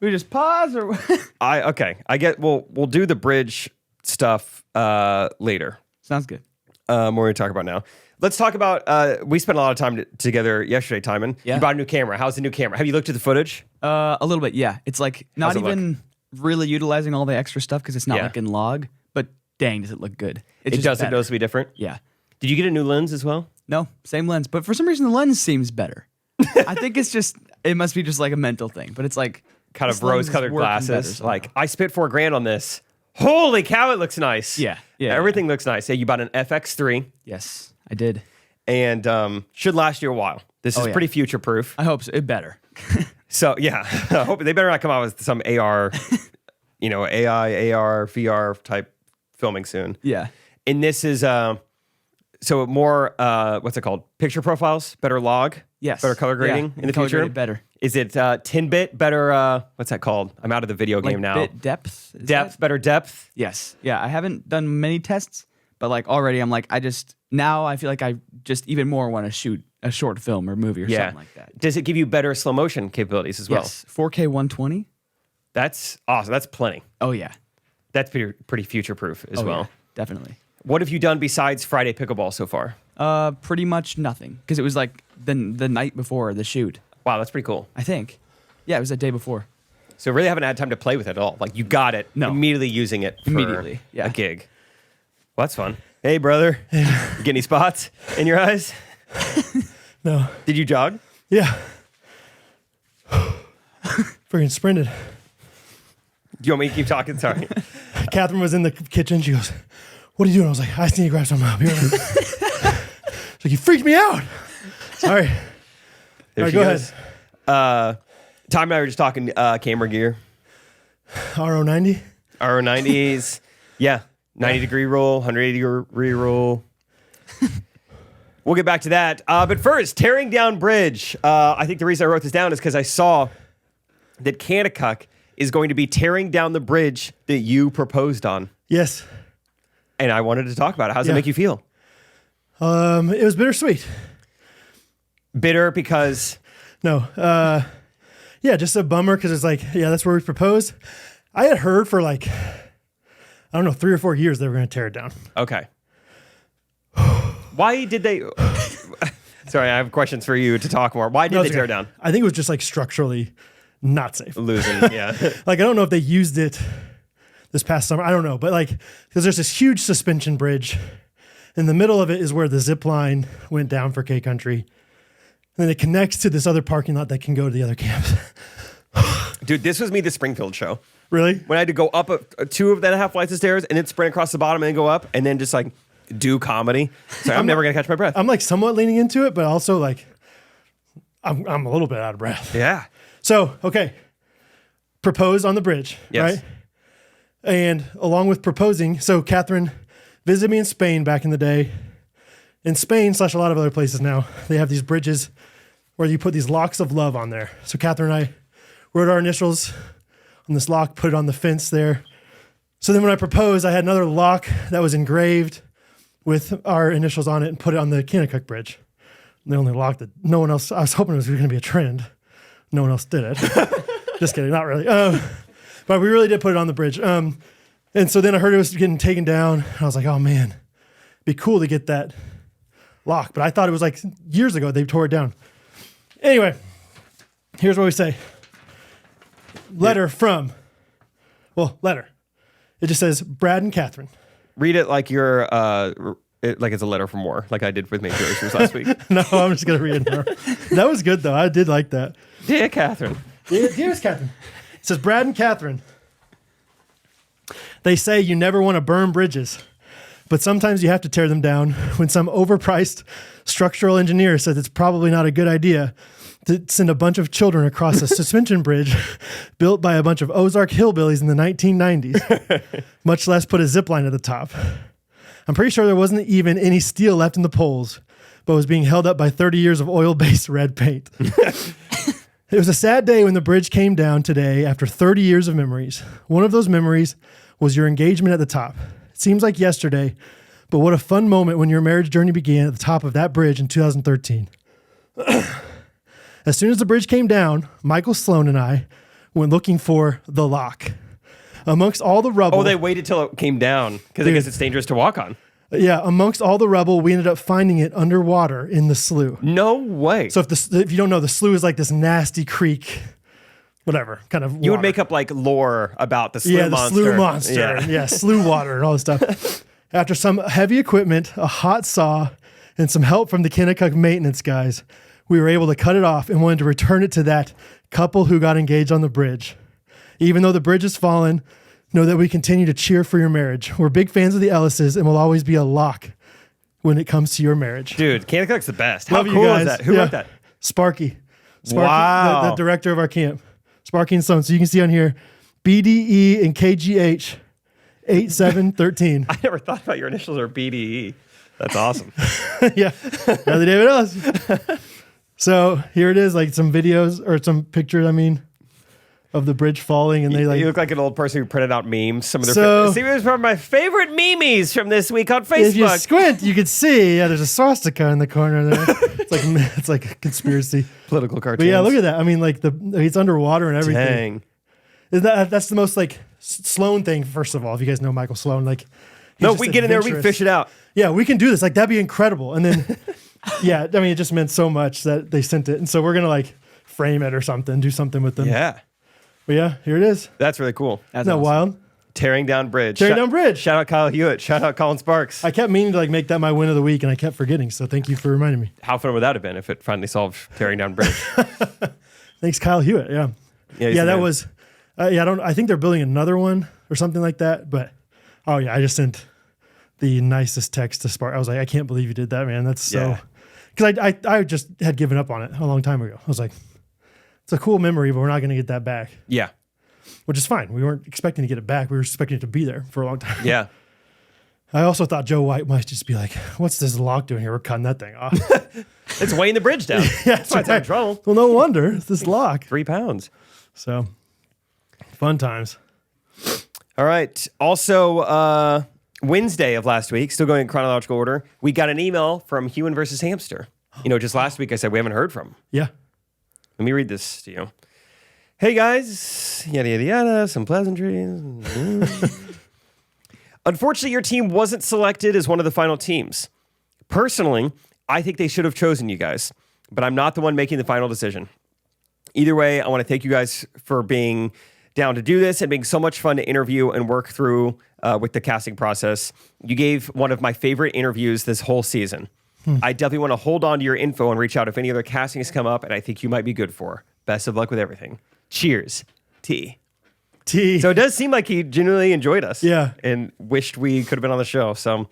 We just pause or okay. I get we'll do the bridge stuff later. Sounds good. More to talk about now. Let's talk about we spent a lot of time together yesterday, Timon. Yeah. You bought a new camera. How's the new camera? Have you looked at the footage? A little bit, yeah. It's like not How's it even really utilizing all the extra stuff because it's not like in log, but dang, does it look good. It does it noticeably different? Yeah. Did you get a new lens as well? No, same lens. But for some reason the lens seems better. I think it must be just like a mental thing. But it's like kind of rose-colored glasses. Like, I spent $4,000 on this. Holy cow, it looks nice. Yeah. Everything looks nice. Yeah, you bought an FX3 Yes, I did. and should last you a while. This is pretty future proof. I hope so. It better. So yeah, I hope they better not come out with some AR, AI, AR, VR type filming soon. Yeah. And this is so more what's it called? Picture profiles, better log, Yes. better color grading in the color future. graded better. Is it 10-bit better? What's that called? I'm out of the video game now. Bit depth. Is Depth, that- better depth. Yes. Yeah. I haven't done many tests, but like already, I'm like, now I feel like I just even more want to shoot a short film or movie or something like that. Does it give you better slow motion capabilities as well? Yes. 4K 120. That's awesome. That's plenty. Oh yeah. That's pretty future proof as well. Yeah, definitely. What have you done besides Friday pickleball so far? Pretty much nothing because it was like the night before the shoot. Wow, that's pretty cool. I think. Yeah, it was the day before. So really haven't had time to play with it at all. Like you got it immediately using it for Immediately, yeah. a gig. Well, that's fun. Hey, brother. You get any spots in your eyes? No. Did you jog? Yeah. Freaking sprinted. Do you want me to keep talking? Sorry. Catherine was in the kitchen. She goes, "What are you doing?" I was like, "I just need to grab something up here." She's like, "You freaked me out." Sorry. There All right, she go goes. ahead. Tom and I were just talking camera gear. RO90. RO90s. Yeah. 90-degree rule, 180-degree rule. We'll get back to that. But first, tearing down bridge. I think the reason I wrote this down is because I saw that Kanakuk is going to be tearing down the bridge that you proposed on. Yes. And I wanted to talk about it. How does it make you feel? It was bittersweet. Bitter because... No. Yeah, just a bummer because it's like, yeah, that's where we proposed. I had heard for like, I don't know, 3 or 4 years they were going to tear it down. Okay. Why did they... Sorry, I have questions for you to talk more. Why did they tear it down? I think it was just like structurally not safe. Losing, yeah. Like, I don't know if they used it this past summer. I don't know. But like, because there's this huge suspension bridge. In the middle of it is where the zip line went down for K Country. And then it connects to this other parking lot that can go to the other camps. Dude, this was me the Springfield show. Really? When I had to go up 2.5 flights of stairs and then sprint across the bottom and then go up and then just like do comedy. So I'm never going to catch my breath. I'm like somewhat leaning into it, but also like I'm a little bit out of breath. Yeah. So, okay. Propose on the bridge, Yes. right? And along with proposing, so Catherine visited me in Spain back in the day. In Spain / a lot of other places now, they have these bridges where you put these locks of love on there. So Catherine and I wrote our initials on this lock, put it on the fence there. So then when I proposed, I had another lock that was engraved with our initials on it and put it on the Kanakuk Bridge. And they only locked it. No one else, I was hoping it was going to be a trend. No one else did it. Just kidding, not really. But we really did put it on the bridge. And so then I heard it was getting taken down. And I was like, oh man, it'd be cool to get that lock. But I thought it was like years ago they tore it down. Anyway, here's what we say. Letter. It just says Brad and Catherine. Read it like you're like it's a letter from war, like I did with Major Issues last week. No, I'm just gonna read it now. That was good though. I did like that. Dear Catherine. Dearest Catherine. It says Brad and Catherine. They say you never want to burn bridges, but sometimes you have to tear them down when some overpriced structural engineer says it's probably not a good idea to send a bunch of children across a suspension bridge built by a bunch of Ozark hillbillies in the 1990s, much less put a zip line at the top. I'm pretty sure there wasn't even any steel left in the poles, but was being held up by 30 years of oil-based red paint. It was a sad day when the bridge came down today after 30 years of memories. One of those memories was your engagement at the top. It seems like yesterday, but what a fun moment when your marriage journey began at the top of that bridge in 2013. As soon as the bridge came down, Michael Sloan and I went looking for the lock. Amongst all the rubble... Oh, they waited till it came down because I guess it's dangerous to walk on. Yeah, amongst all the rubble, we ended up finding it underwater in the slough. No way. So if you don't know, the slough is like this nasty creek, whatever, kind of water. You would make up like lore about the slough monster. Yeah, the slough monster. Yeah, slough water and all this stuff. After some heavy equipment, a hot saw, and some help from the Kanakuk maintenance guys, we were able to cut it off and wanted to return it to that couple who got engaged on the bridge. Even though the bridge has fallen, Know that we continue to cheer for your marriage. We're big fans of the Ellises and will always be a lock when it comes to your marriage. Dude, Canada Cook's the best. How Love you cool guys. is that? Who Yeah. wrote that? Sparky, Wow. the director of our camp. Sparky and Son. So you can see on here, BDE and KGH 8713. I never thought about your initials are BDE. That's awesome. Yeah, Bradley David Ellis. So here it is, like some videos or some pictures, of the bridge falling, and they You look like an old person who printed out memes. Some of their So- see, it was one of my favorite memes from this week on if you Facebook. squint, you can see, there's a swastika in the corner there. It's like a conspiracy. Political cartoons. But yeah, look at that. It's underwater and everything. Dang. That's the most like Sloan thing. First of all, if you guys know Michael Sloan, like he's No, just we get in there, we adventurous. fish it out. Yeah, we can do this. Like that'd be incredible. And then, yeah, it just meant so much that they sent it, and so we're gonna like frame it or something, do something with them. Yeah. But yeah, here it is. That's really cool. That's Isn't that awesome. wild? Tearing down bridge. Tearing down bridge. Shout out Kyle Hewitt. Shout out Colin Sparks. I kept meaning to like make that my win of the week, and I kept forgetting. So thank you for reminding me. How fun would that have been if it finally solved tearing down bridge? Thanks, Kyle Hewitt. Yeah, he's yeah, the that man. was. I think they're building another one or something like that. But oh yeah, I just sent the nicest text to Spark. I was like, I can't believe you did that, man. That's so. Yeah. Because I just had given up on it a long time ago. I was like, it's a cool memory, but we're not going to get that back, Yeah. which is fine. We weren't expecting to get it back. We were expecting it to be there for a long time. Yeah. I also thought Joe White might just be like, what's this lock doing here? We're cutting that thing off. It's weighing the bridge down. Yeah, That's why it's having trouble. Well, no wonder. It's this lock. 3 pounds. So fun times. All right. Also, Wednesday of last week, still going in chronological order, we got an email from Human versus Hamster. Just last week I said we haven't heard from him. Yeah. Let me read this to you. Hey guys, yada yada yada, some pleasantries. Unfortunately, your team wasn't selected as one of the final teams. Personally, I think they should have chosen you guys, but I'm not the one making the final decision. Either way, I want to thank you guys for being down to do this and being so much fun to interview and work through with the casting process. You gave one of my favorite interviews this whole season. I definitely want to hold on to your info and reach out if any other castings come up and I think you might be good for. Best of luck with everything. Cheers, T. So it does seem like he genuinely enjoyed us. Yeah. And wished we could have been on the show. So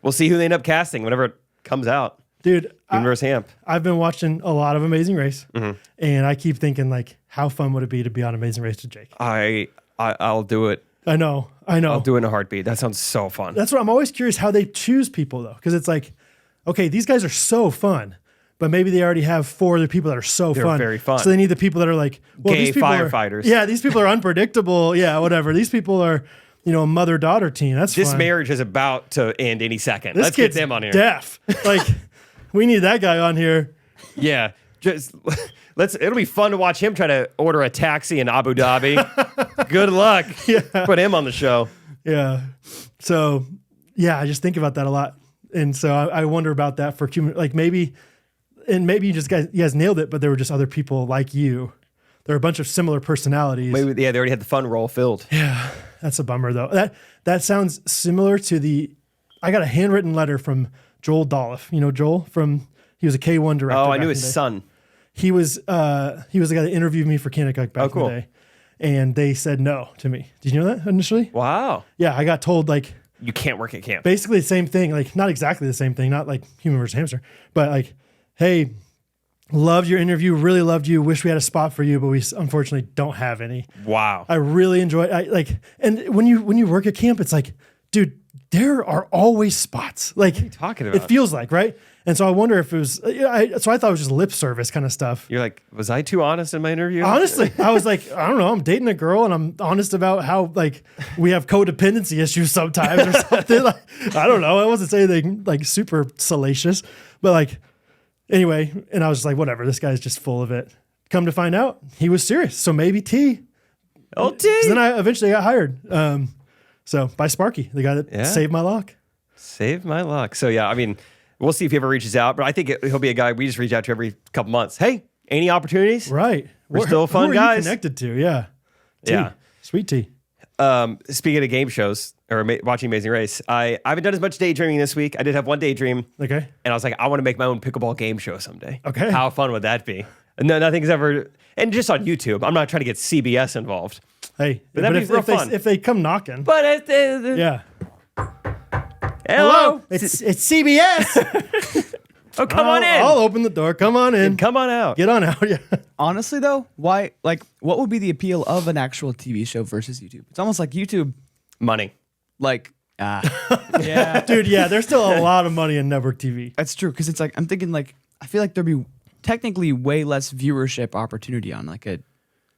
we'll see who they end up casting whenever it comes out. Dude, Universe Hamp. I've been watching a lot of Amazing Race, Mm-hmm. and I keep thinking, like, how fun would it be to be on Amazing Race with Jake? I'll do it. I know. I'll do it in a heartbeat. That sounds so fun. That's what I'm always curious how they choose people, though, because it's like, okay, these guys are so fun, but maybe they already have 4 other people that are so They're fun. very fun. So they need the people that are like, well, Gay these people firefighters. these people are unpredictable. Yeah, whatever. These people are, a mother-daughter team. That's This fun. marriage is about to end any second. This Let's get kid's them on here. deaf. Like, we need that guy on here. Yeah. Just it'll be fun to watch him try to order a taxi in Abu Dhabi. Good luck. Put him on the show. Yeah. So, yeah, I just think about that a lot. And so I wonder about that for human, like maybe you guys nailed it, but there were just other people like you. There are a bunch of similar personalities. Maybe, they already had the fun role filled. Yeah, that's a bummer though. That sounds similar to I got a handwritten letter from Joel Dolph. You know Joel he was a K1 director. Oh, I back knew in his the day. son. He was the guy that interviewed me for Kanakuk back cool. in the day. And they said no to me. Did you know that initially? Wow. Yeah, I got told like You can't work at camp. basically the same thing, like not exactly the same thing, not like Human versus Hamster, but like, hey, loved your interview, really loved you, wish we had a spot for you, but we unfortunately don't have any. Wow. I really enjoy it. And when you work at camp, it's like, dude, there are always spots. Like, what are you talking about? It feels like, right? And so I wonder if it was, so I thought it was just lip service kind of stuff. You're like, was I too honest in my interview? Honestly, I was like, I don't know, I'm dating a girl and I'm honest about how like we have codependency issues sometimes or something. Like, I don't know. I wasn't saying anything like super salacious, but like, anyway, and I was just like, whatever, this guy's just full of it. Come to find out, he was serious. So maybe T. Oh, 'Cause T. then I eventually got hired. So by Sparky, the guy that Yeah. saved my lock. Save my luck. So, yeah, I mean, we'll see if he ever reaches out, but I think he'll be a guy we just reach out to every couple months. Hey, any opportunities? Right. We're still fun who are guys. You connected to, yeah. T. Yeah. Sweet T. Speaking of game shows or watching Amazing Race, I haven't done as much daydreaming this week. I did have one daydream. Okay. And I was like, I want to make my own pickleball game show someday. Okay. How fun would that be? No, nothing's ever, and just on YouTube. I'm not trying to get CBS involved. Hey, But that'd be real fun. if they come knocking, But yeah. hello. It's CBS. Oh, come on in. I'll open the door. Come on in. Come on out. Get on out. Yeah. Honestly, though, why? Like, what would be the appeal of an actual TV show versus YouTube? It's almost like YouTube. Money. Like, yeah, Dude, yeah, there's still a lot of money in network TV. that's true. Because it's like I'm thinking like I feel like there'd be technically way less viewership opportunity on like a.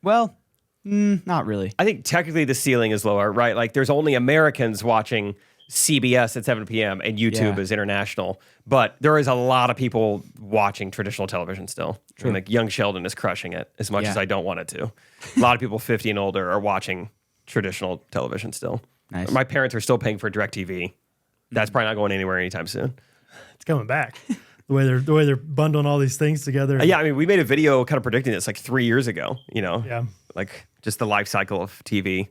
Well, not really. I think technically the ceiling is lower, right? Like there's only Americans watching CBS at 7 p.m. and YouTube is international. But there is a lot of people watching traditional television still. True. And like young Sheldon is crushing it as much as I don't want it to. A lot of people 50 and older are watching traditional television still. Nice. My parents are still paying for DirecTV. That's probably not going anywhere anytime soon. It's coming back. The way they're bundling all these things together. Yeah, I mean, we made a video kind of predicting this like 3 years ago, you know? Yeah. Like just the life cycle of TV.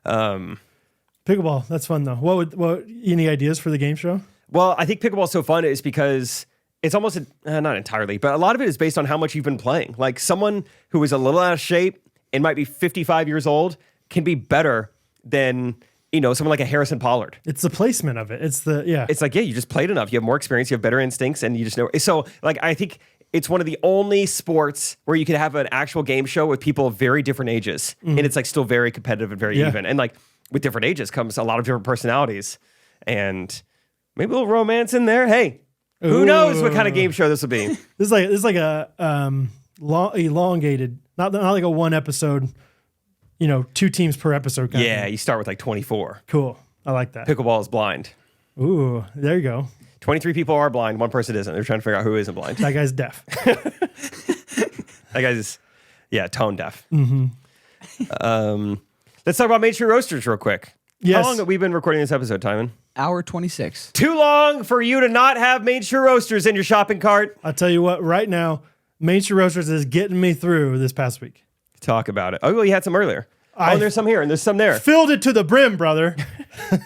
Pickleball, that's fun though. What any ideas for the game show? Well, I think pickleball is so fun is because it's almost not entirely, but a lot of it is based on how much you've been playing. Like someone who is a little out of shape and might be 55 years old can be better than, you know, someone like a Harrison Pollard. It's the placement of it. It's like, yeah, you just played enough. You have more experience. You have better instincts, and you just know. So, like, I think it's one of the only sports where you could have an actual game show with people of very different ages, and it's like still very competitive and very even. And like with different ages comes a lot of different personalities, and maybe a little romance in there. Hey, who knows what kind of game show this will be? This is like a elongated, not like a one episode. You know, 2 teams per episode. Yeah, you start with like 24. Cool. I like that. Pickleball is blind. Ooh, there you go. 23 people are blind. One person isn't. They're trying to figure out who isn't blind. That guy's deaf. That guy's, tone deaf. Mm-hmm. Let's talk about Main Street Roasters real quick. Yes. How long have we been recording this episode, Timon? Hour 26. Too long for you to not have Main Street Roasters in your shopping cart? I'll tell you what, right now, Main Street Roasters is getting me through this past week. Talk about it. Oh, well, you had some earlier. There's some here and there's some there. Filled it to the brim, brother.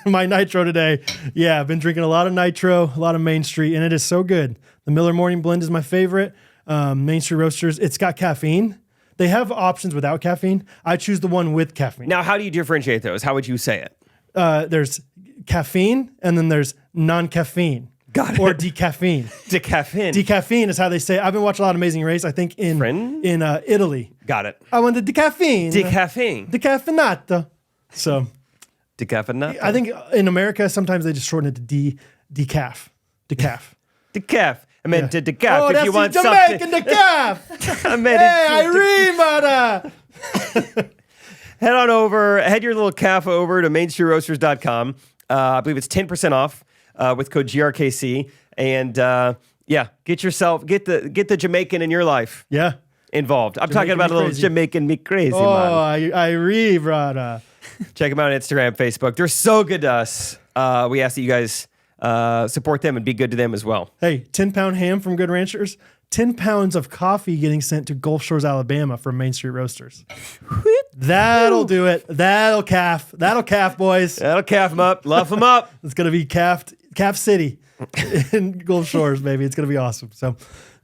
My nitro today. Yeah, I've been drinking a lot of nitro, a lot of Main Street, and it is so good. The Miller Morning Blend is my favorite. Main Street Roasters, it's got caffeine. They have options without caffeine. I choose the one with caffeine. Now, how do you differentiate those? How would you say it? There's caffeine, and then there's non-caffeine. Got it. Or decaffeine. Decaffeine. Decaffeine is how they say it. I've been watching a lot of Amazing Race, I think, in Italy. Got it. I want the decaffeine. Decaffeine. Decaffeinato. So Decaffeinato. I think in America, sometimes they just shorten it to decaf. Decaf. Decaf. I meant to decaf. Oh, if that's you want the Jamaican decaf. I meant Hey, Irene, head your little calf over to mainstreetroasters.com. I believe it's 10% off with code GRKC. And get the Jamaican in your life. Yeah. Involved. I'm talking about a little Jamaican me crazy, man. Irene, brother. Check them out on Instagram, Facebook. They're so good to us. We ask that you guys support them and be good to them as well. Hey, 10-pound ham from Good Ranchers. 10 pounds of coffee getting sent to Gulf Shores, Alabama from Main Street Roasters. That'll do it. That'll calf, boys. That'll calf them up. Luff them up. It's going to be calf City in Gulf Shores, baby. It's going to be awesome. So,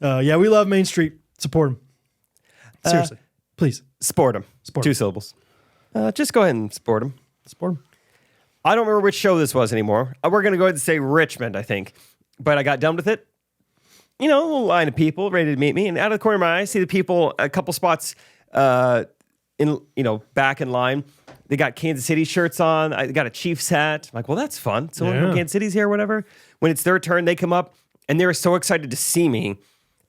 we love Main Street. Support them. Seriously. Please. Sport them. 2 syllables. Just go ahead and support them. Support them. I don't remember which show this was anymore. We're going to go ahead and say Richmond, I think. But I got done with it. You know, a little line of people ready to meet me. And out of the corner of my eye, I see the people a couple spots back in line. They got Kansas City shirts on. I got a Chiefs hat. I'm like, well, that's fun. Someone from Kansas City's here or whatever. When it's their turn, they come up and they're so excited to see me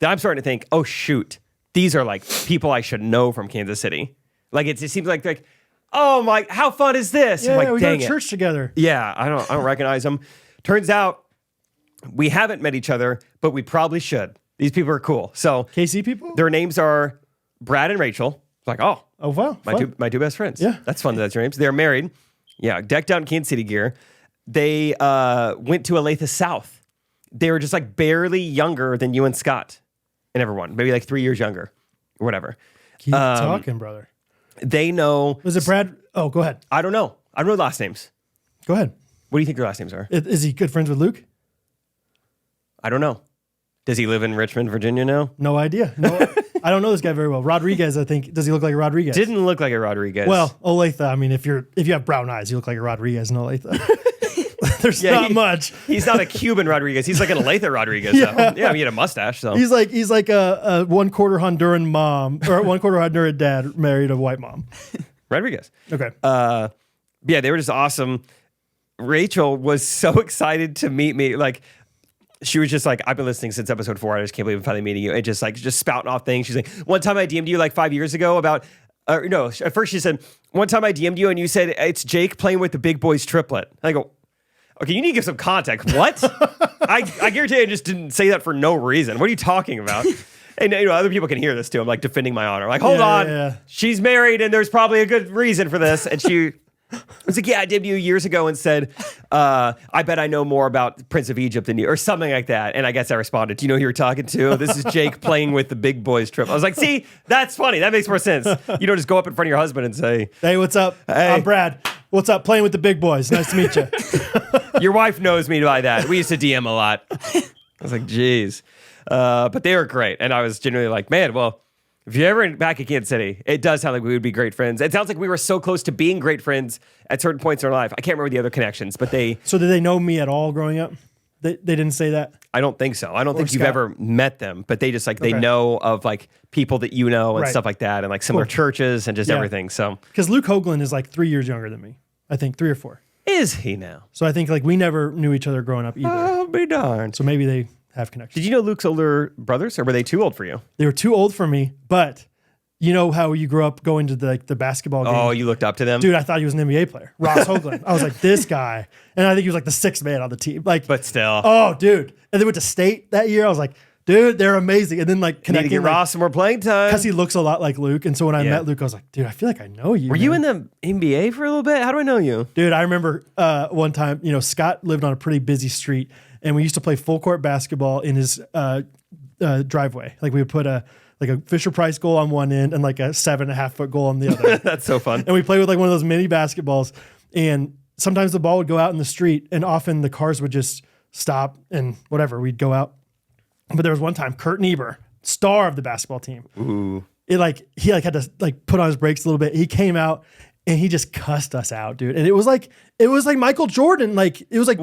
that I'm starting to think, oh, shoot. These are like people I should know from Kansas City. Like it seems like, oh my, how fun is this? Yeah, I'm like, we go dang to church together. Yeah, I don't recognize them. Turns out we haven't met each other, but we probably should. These people are cool. So KC people? Their names are Brad and Rachel. It's like, oh wow, my two best friends. Yeah, that's fun. That's their names. They're married. Yeah, decked out in Kansas City gear. They went to Olathe South. They were just like barely younger than you and Scott and everyone. Maybe like 3 years younger or whatever. Keep talking, brother. They know. Was it Brad? Oh, go ahead. I don't know. I don't know last names. Go ahead. What do you think their last names are? Is he good friends with Luke? I don't know. Does he live in Richmond, Virginia now? No idea. I don't know this guy very well. Rodriguez, I think. Does he look like a Rodriguez? Didn't look like a Rodriguez. Well, Olathe. I mean, if you have brown eyes, you look like a Rodriguez in Olathe. There's not much. He's not a Cuban Rodriguez. He's like an Olathe Rodriguez. Yeah, though. Yeah, he had a mustache. So he's like a 1/4 Honduran mom or 1/4 Honduran dad married a white mom. Rodriguez. Okay. Yeah, they were just awesome. Rachel was so excited to meet me. Like, she was just like, I've been listening since episode 4. I just can't believe I'm finally meeting you. And just spouting off things. She's like, one time I DM'd you like 5 years ago about, no, at first she said, one time I DM'd you and you said, it's Jake playing with the big boys triplet. I go, okay, you need to give some context. What? I guarantee I just didn't say that for no reason. What are you talking about? And other people can hear this too. I'm like defending my honor. Like, hold on. Yeah. She's married and there's probably a good reason for this. And she was like, yeah, I DM'd you years ago and said, I bet I know more about Prince of Egypt than you, or something like that. And I guess I responded, do you know who you're talking to? This is Jake playing with the big boys trip. I was like, see, that's funny. That makes more sense. You don't just go up in front of your husband and say, hey, what's up? Hey. I'm Brad. What's up? Playing with the big boys. Nice to meet you. Your wife knows me by that. We used to DM a lot. I was like, geez. But they were great. And I was genuinely like, man, well, if you're ever back in Kansas City, it does sound like we would be great friends. It sounds like we were so close to being great friends at certain points in our life. I can't remember the other connections, but they... So did they know me at all growing up? They didn't say that? I don't think so. I don't think you've ever met them, but they just they know of like people that you know and stuff like that, and like similar churches and just everything. So because Luke Hoagland is like 3 years younger than me. I think 3 or 4. Is he now? So I think like we never knew each other growing up either. I'll be darned. So maybe they have connections. Did you know Luke's older brothers, or were they too old for you? They were too old for me, but you know how you grew up going to the basketball game? Oh, you looked up to them? Dude, I thought he was an NBA player. Ross Hoagland. I was like, this guy. And I think he was like the 6th man on the team. Like, but still. Oh, dude. And they went to state that year. I was like, dude, they're amazing. And then like connecting. Need to get Ross some more playing time. Because he looks a lot like Luke. And so when I met Luke, I was like, dude, I feel like I know you. Were you in the NBA for a little bit? How do I know you? Dude, I remember one time, Scott lived on a pretty busy street and we used to play full court basketball in his driveway. Like we would put a Fisher Price goal on one end and like a 7.5 foot goal on the other. That's so fun. And we played with like one of those mini basketballs. And sometimes the ball would go out in the street and often the cars would just stop and whatever, we'd go out. But there was one time, Kurt Niebuhr, star of the basketball team. Ooh. He had to put on his brakes a little bit. He came out and he just cussed us out, dude. And it was like Michael Jordan. Like it was like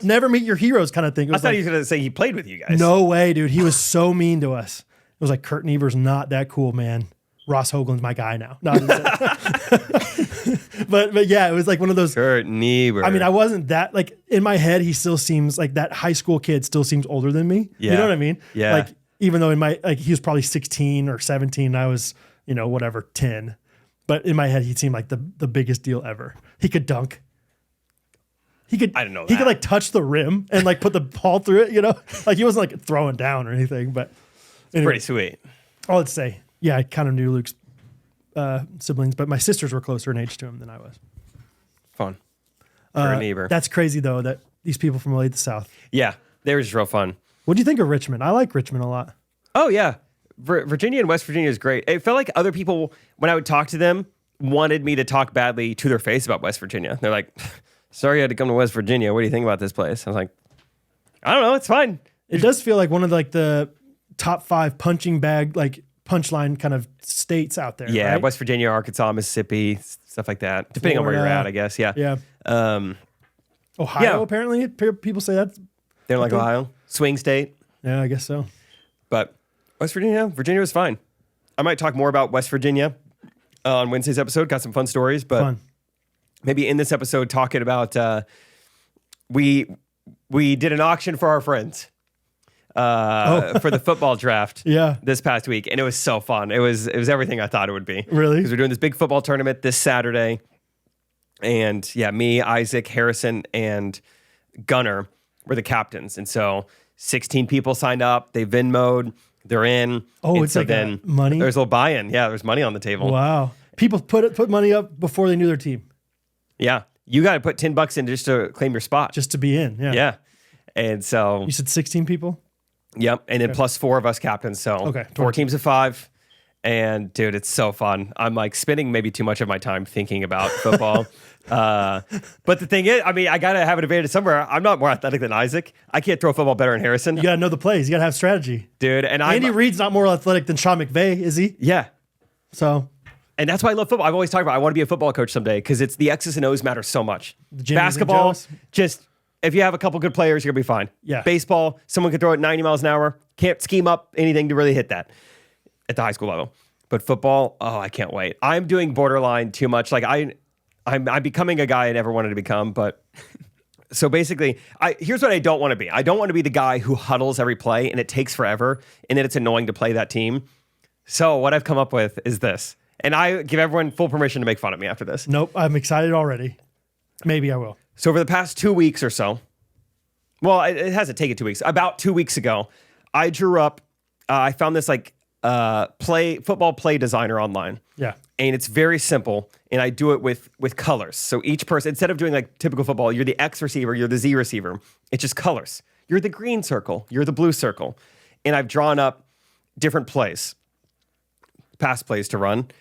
never meet your heroes kind of thing. I thought he was gonna say he played with you guys. No way, dude. He was so mean to us. It was like Kurt Niebuhr's not that cool, man. Ross Hoagland's my guy now. No, but yeah, it was like one of those. Kurt Niebuhr. I mean, I wasn't that like in my head. He still seems like that high school kid. Still seems older than me. Yeah. You know what I mean? Yeah. Like even though he was probably 16 or 17, I was 10. But in my head, he seemed like the biggest deal ever. He could dunk. He could. I don't know. He could like touch the rim and like put the ball through it. Like he wasn't like throwing down or anything, but. Anyway, pretty sweet. All I'd say, yeah, I kind of knew Luke's siblings, but my sisters were closer in age to him than I was. Fun. Kurt Niebuhr. That's crazy, though, that these people from Olathe South. Yeah, they were just real fun. What do you think of Richmond? I like Richmond a lot. Oh, yeah. Virginia and West Virginia is great. It felt like other people, when I would talk to them, wanted me to talk badly to their face about West Virginia. They're like, sorry you had to come to West Virginia. What do you think about this place? I was like, I don't know. It's fine. It does feel like one of the top 5 punching bag, punchline kind of states out there. Yeah, right? West Virginia, Arkansas, Mississippi, stuff like that. Depending on where you're at, I guess. Yeah. Yeah. Ohio, apparently. People say that. They don't like Ohio. Swing state. Yeah, I guess so. But Virginia was fine. I might talk more about West Virginia on Wednesday's episode. Got some fun stories, but maybe in this episode talking about we did an auction for our friends. For the football draft this past week. And it was so fun. It was everything I thought it would be. Really? Because we're doing this big football tournament this Saturday. And yeah, me, Isaac, Harrison, and Gunner were the captains. And so 16 people signed up. They Venmo'd. They're in. Oh, and it's so like then money? There's a little buy-in. Yeah, there's money on the table. Wow. People put money up before they knew their team. Yeah. You got to put $10 in just to claim your spot. Just to be in. Yeah. Yeah. And so. You said 16 people? Yep. And then plus 4 of us captains. So 4 teams of 5. And dude, it's so fun. I'm like spending maybe too much of my time thinking about football. But the thing is, I mean, I got to have an advantage somewhere. I'm not more athletic than Isaac. I can't throw a football better than Harrison. You got to know the plays. You got to have strategy. Dude, and Andy Reid's not more athletic than Sean McVay, is he? Yeah. So. And that's why I love football. I've always talked about I want to be a football coach someday because it's the X's and O's matter so much. Basketball, just if you have a couple good players, you're going to be fine. Yeah. Baseball, someone can throw it 90 miles an hour. Can't scheme up anything to really hit that at the high school level. But football, oh, I can't wait. I'm doing borderline too much. Like I'm becoming a guy I never wanted to become. But so basically, here's what I don't want to be. I don't want to be the guy who huddles every play and it takes forever and then it's annoying to play that team. So what I've come up with is this. And I give everyone full permission to make fun of me after this. Nope, I'm excited already. Maybe I will. So over the past 2 weeks or so, well, it hasn't taken 2 weeks. About 2 weeks ago, I drew up, I found this like football play designer online. Yeah. And it's very simple. And I do it with colors. So each person, instead of doing like typical football, you're the X receiver, you're the Z receiver. It's just colors. You're the green circle, you're the blue circle. And I've drawn up different plays, pass plays to run.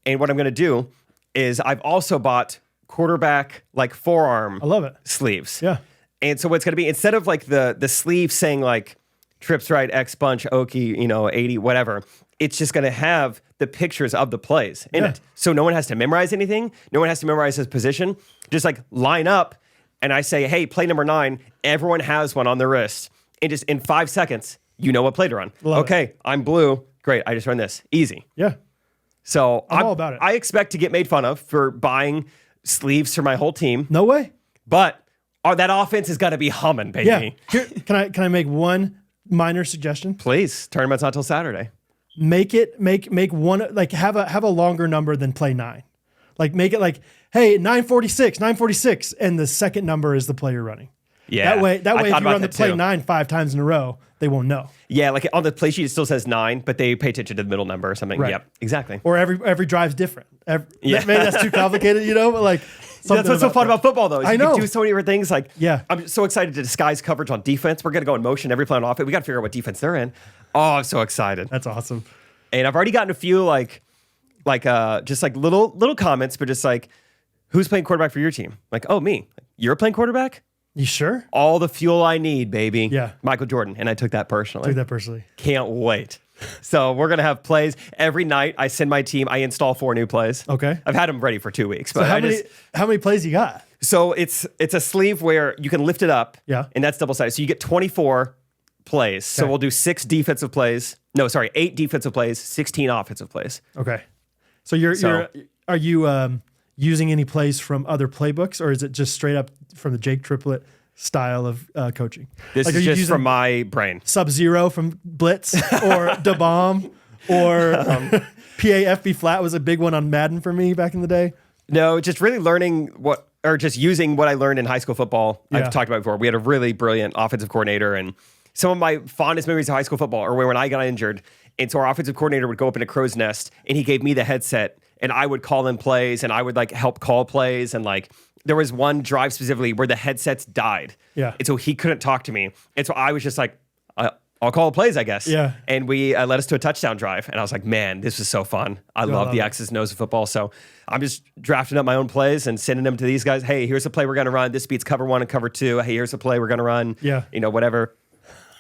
And what I'm going to do is I've also bought quarterback like forearm I love it. sleeves. Yeah. And so what's going to be, instead of like the sleeve saying like trips right, X bunch, Okie, 80, whatever, it's just going to have the pictures of the plays in it. So no one has to memorize anything. No one has to memorize his position. Just like line up and I say, hey, play number 9. Everyone has one on their wrist. And just in 5 seconds, you know what play to run. Okay, I'm blue. Great. I just run this. Easy. Yeah. So I'm all about it. I expect to get made fun of for buying sleeves for my whole team. No way. But that offense has got to be humming, baby. Yeah. Here, can I make one minor suggestion? Please. Tournament's not till Saturday. Make one, like have a longer number than play 9. Like make it like, hey, 946, and the second number is the play you're running. Yeah. That way if you run the play too. 9 5 times in a row, they won't know. Yeah, like on the play sheet it still says 9, but they pay attention to the middle number or something. Right. Yep, exactly. Or every drive's different. Yeah. Maybe that's too complicated, but like That's what's so fun about football, though. Is I you know. can do so many different things. Like, Yeah. I'm so excited to disguise coverage on defense. We're going to go in motion every play on offense. We got to figure out what defense they're in. Oh, I'm so excited. That's awesome. And I've already gotten a few just like little comments, but just like, who's playing quarterback for your team? Like, oh, me. You're playing quarterback? You sure? All the fuel I need, baby. Yeah. Michael Jordan. And I took that personally. Take that personally. Can't wait. So we're going to have plays every night. I send my team. I install 4 new plays. Okay. I've had them ready for 2 weeks. So But how many plays you got? So it's a sleeve where you can lift it up. Yeah. And that's double-sided. So you get 24 plays. So Okay. we'll do 8 defensive plays, 16 offensive plays. Okay. So are you using any plays from other playbooks, or is it just straight up from the Jake Triplett style of coaching? This Like, are is you just using from my brain. Sub-Zero from Blitz or Da Bomb or PAFB flat was a big one on Madden for me back in the day. No, just really learning just using what I learned in high school football. Yeah. I've talked about before. We had a really brilliant offensive coordinator, and some of my fondest memories of high school football are when I got injured. And so our offensive coordinator would go up in a crow's nest, and he gave me the headset, and I would call in plays, and I would like help call plays, and like there was one drive specifically where the headsets died. Yeah. And so he couldn't talk to me, and so I was just like, I'll call plays, I guess. Yeah. And we led us to a touchdown drive. And I was like, man, this was so fun. I love the X's and O's of football. So I'm just drafting up my own plays and sending them to these guys. Hey, here's a play we're going to run. This beats cover 1 and cover 2. Hey, here's a play we're going to run. Yeah. Whatever.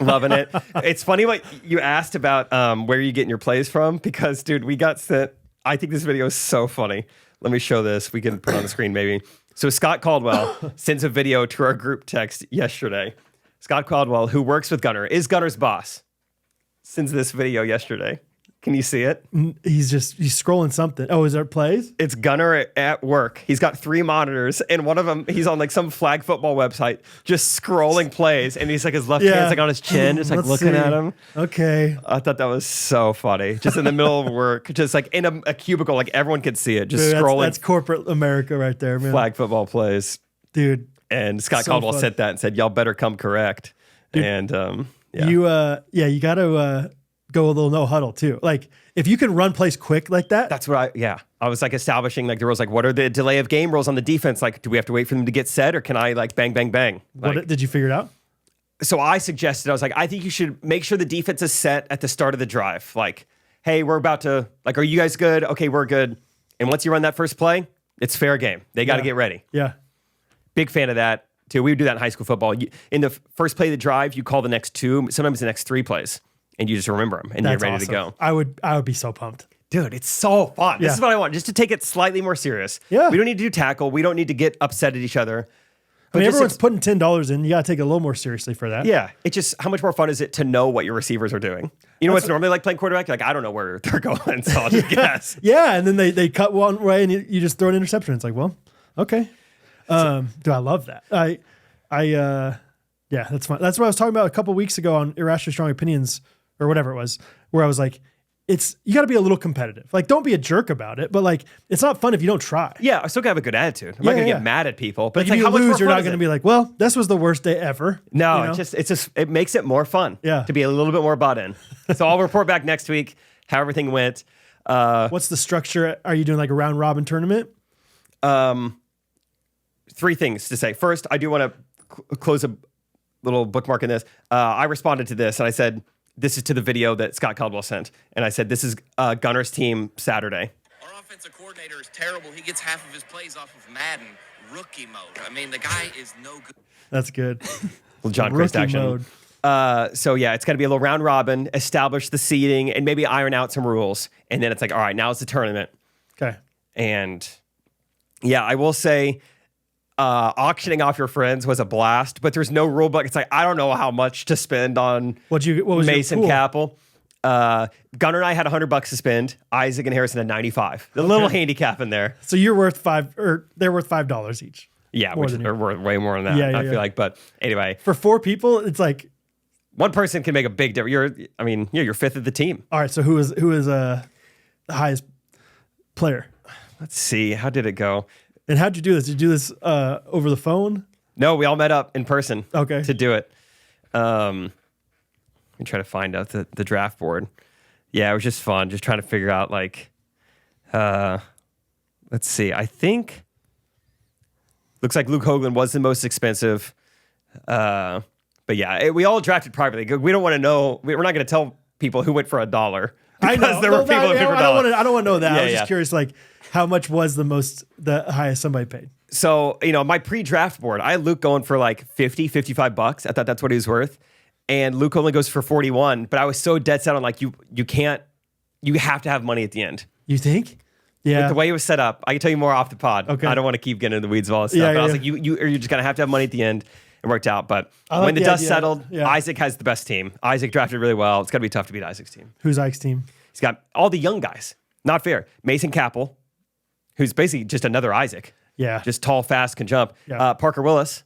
Loving it. It's funny what you asked about where you getting your plays from, because, dude, we got sent. I think this video is so funny. Let me show this. We can put it on the screen maybe. So Scott Caldwell sends a video to our group text yesterday. Scott Caldwell, who works with Gunner, is Gunner's boss, sends this video yesterday. Can you see it? He's scrolling something. Oh, is there plays? It's Gunner at work. He's got 3 monitors, and one of them, he's on like some flag football website, just scrolling plays, and he's like, his left hand's like on his chin, just like Let's looking see. at him. Okay. I thought that was so funny. Just in the middle of work, just like in a cubicle, like everyone could see it, just Dude, scrolling that's corporate America right there, man. flag football plays. Dude. And Scott So Caldwell fun. said that and said, y'all better come correct. Dude, and you got to go a little no huddle too. Like if you can run plays quick like that. That's what I was like establishing like the rules, like what are the delay of game rules on the defense? Like, do we have to wait for them to get set, or can I like bang, bang, bang? Like, Did you figure it out? so I suggested, I was like, I think you should make sure the defense is set at the start of the drive. Like, hey, we're about to, like, are you guys good? Okay, we're good. And once you run that first play, it's fair game. They got to get ready. Yeah. Big fan of that, too. We would do that in high school football. In the first play of the drive, you call the next 2, sometimes the next 3 plays, and you just remember them, and That's you're ready awesome. to go. I would be so pumped. Dude, it's so fun. This Yeah. is what I want, just to take it slightly more serious. Yeah. We don't need to do tackle. We don't need to get upset at each other. I mean, just everyone's putting $10 in. You got to take it a little more seriously for that. Yeah, it's just how much more fun is it to know what your receivers are doing? You know what's normally like playing quarterback? Like, I don't know where they're going, so I'll just guess. Yeah, and then they cut one way and you just throw an interception. It's like, well, okay. Dude, I love that. Yeah, that's fun. That's what I was talking about a couple weeks ago on Irrationally Strong Opinions or whatever it was, where I was like, you got to be a little competitive. Like, don't be a jerk about it, but like, it's not fun if you don't try. Yeah, I still gotta have a good attitude. I'm not gonna get mad at people, but Like, it's if like, how you much more lose, you're fun not is going to it? be like, well, this was the worst day ever. No, You know? it's just it makes it more fun. Yeah. To be a little bit more bought in. So I'll report back next week how everything went. What's the structure? Are you doing like a round robin tournament? 3 things to say. First, I do want to close a little bookmark in this. I responded to this and I said, this is to the video that Scott Caldwell sent. And I said, this is Gunner's team Saturday. Our offensive coordinator is terrible. He gets half of his plays off of Madden rookie mode. I mean, the guy is no good. That's good. Well, John Christ Rookie action. mode. So yeah, it's going to be a little round robin, establish the seeding, and maybe iron out some rules. And then it's like, all right, now it's the tournament. Okay. And yeah, I will say, auctioning off your friends was a blast, but there's no rule book. It's like, I don't know how much to spend on What was Mason your pool? Capel. Gunner and I had $100 to spend. Isaac and Harrison had 95. The little handicap in there. So you're worth they're worth $5 each. Yeah, More which than are you. worth way more than that. Yeah, I feel like, but anyway, For 4 people, it's like, one person can make a big difference. You're fifth of the team. all right. So who is the highest player? Let's see. How did it go? And how'd you do this? Did you do this over the phone? No, we all met up in person. Okay. To do it. Let me try to find out the draft board. Yeah, it was just fun. Just trying to figure out like, let's see. I think looks like Luke Hoagland was the most expensive. But yeah, we all drafted privately. We don't want to know. We're not going to tell people who went for $1. I know. There were people who I paid for don't $1. want to know that. I Yeah, was yeah. just curious, like, how much was the highest somebody paid? So, my pre-draft board, I had Luke going for like $55. I thought that's what he was worth. And Luke only goes for 41, but I was so dead set on like, you have to have money at the end. You think? Yeah. With the way it was set up, I can tell you more off the pod. Okay. I don't want to keep getting into the weeds of all this stuff. Yeah, but I was yeah. like, you're just going to have money at the end. It worked out. But I like when the the dust idea. settled, Yeah. Isaac has the best team. Isaac drafted really well. It's going to be tough to beat Isaac's team. Who's Ike's team? He's got all the young guys. Not fair. Mason Capel, who's basically just another Isaac. Yeah. Just tall, fast, can jump. Yeah. Parker Willis.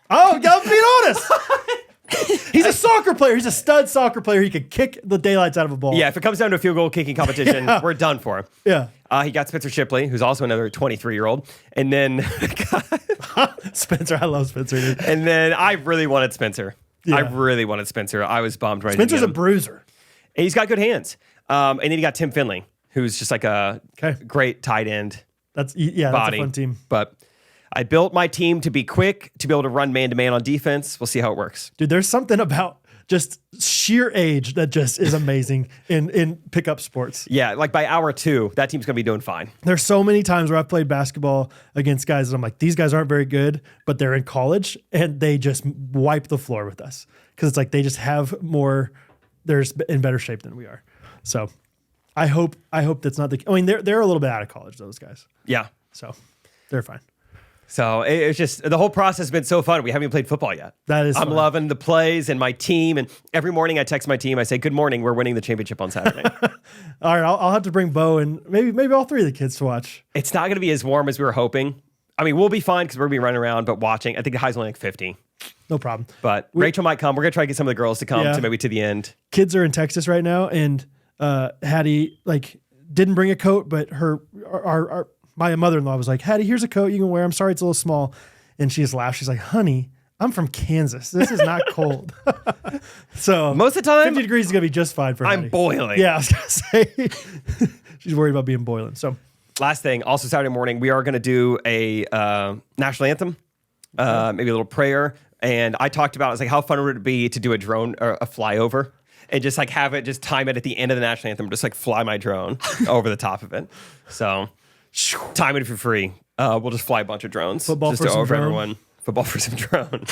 Oh, I'm being honest. He's a soccer player. He's a stud soccer player. He could kick the daylights out of a ball. Yeah, if it comes down to a field goal kicking competition, Yeah. we're done for him. Yeah. He got Spencer Shipley, who's also another 23-year-old. And then Spencer. I love Spencer, dude. and then I really wanted Spencer. I Yeah. really wanted Spencer. I was bummed right Spencer's a now. bruiser. And he's got good hands. And then you got Tim Finley, who's just like a Okay. great tight end That's body. that's a fun team. But I built my team to be quick, to be able to run man-to-man on defense. We'll see how it works. Dude, there's something about just sheer age that just is amazing in pickup sports. Yeah, like by hour 2, that team's going to be doing fine. There's so many times where I've played basketball against guys that I'm like, these guys aren't very good, but they're in college and they just wipe the floor with us. Because it's like they just have more, they're in better shape than we are. So I hope that's not the, I mean, they're a little bit out of college, those guys. Yeah. So they're fine. So it's just, the whole process has been so fun. We haven't even played football yet. That is I'm fun. loving the plays and my team. And every morning I text my team. I say, good morning. We're winning the championship on Saturday. All right, I'll have to bring Bo and maybe all 3 of the kids to watch. It's not going to be as warm as we were hoping. I mean, we'll be fine because we're going to be running around, but watching, I think the high's only like 50. No problem. But Rachel might come. We're going to try to get some of the girls to come Yeah. to maybe to the end. Kids are in Texas right now, and Hattie didn't bring a coat, but my mother-in-law was like, Hattie, here's a coat you can wear. I'm sorry it's a little small. And she just laughed. She's like, honey, I'm from Kansas. This is not cold. So Most of the time, 50 degrees is going to be just fine for I'm Hattie. boiling. Yeah, I was going to say. She's worried about being boiling. So Last thing, also Saturday morning, we are going to do a national anthem, maybe a little prayer. And I talked about, I was like, how fun would it be to do a drone or a flyover? and just like have it just time it at the end of the national anthem, just like fly my drone over the top of it. So time it for free. We'll just fly a bunch of drones. Football just for some drone. everyone. Football for some drone.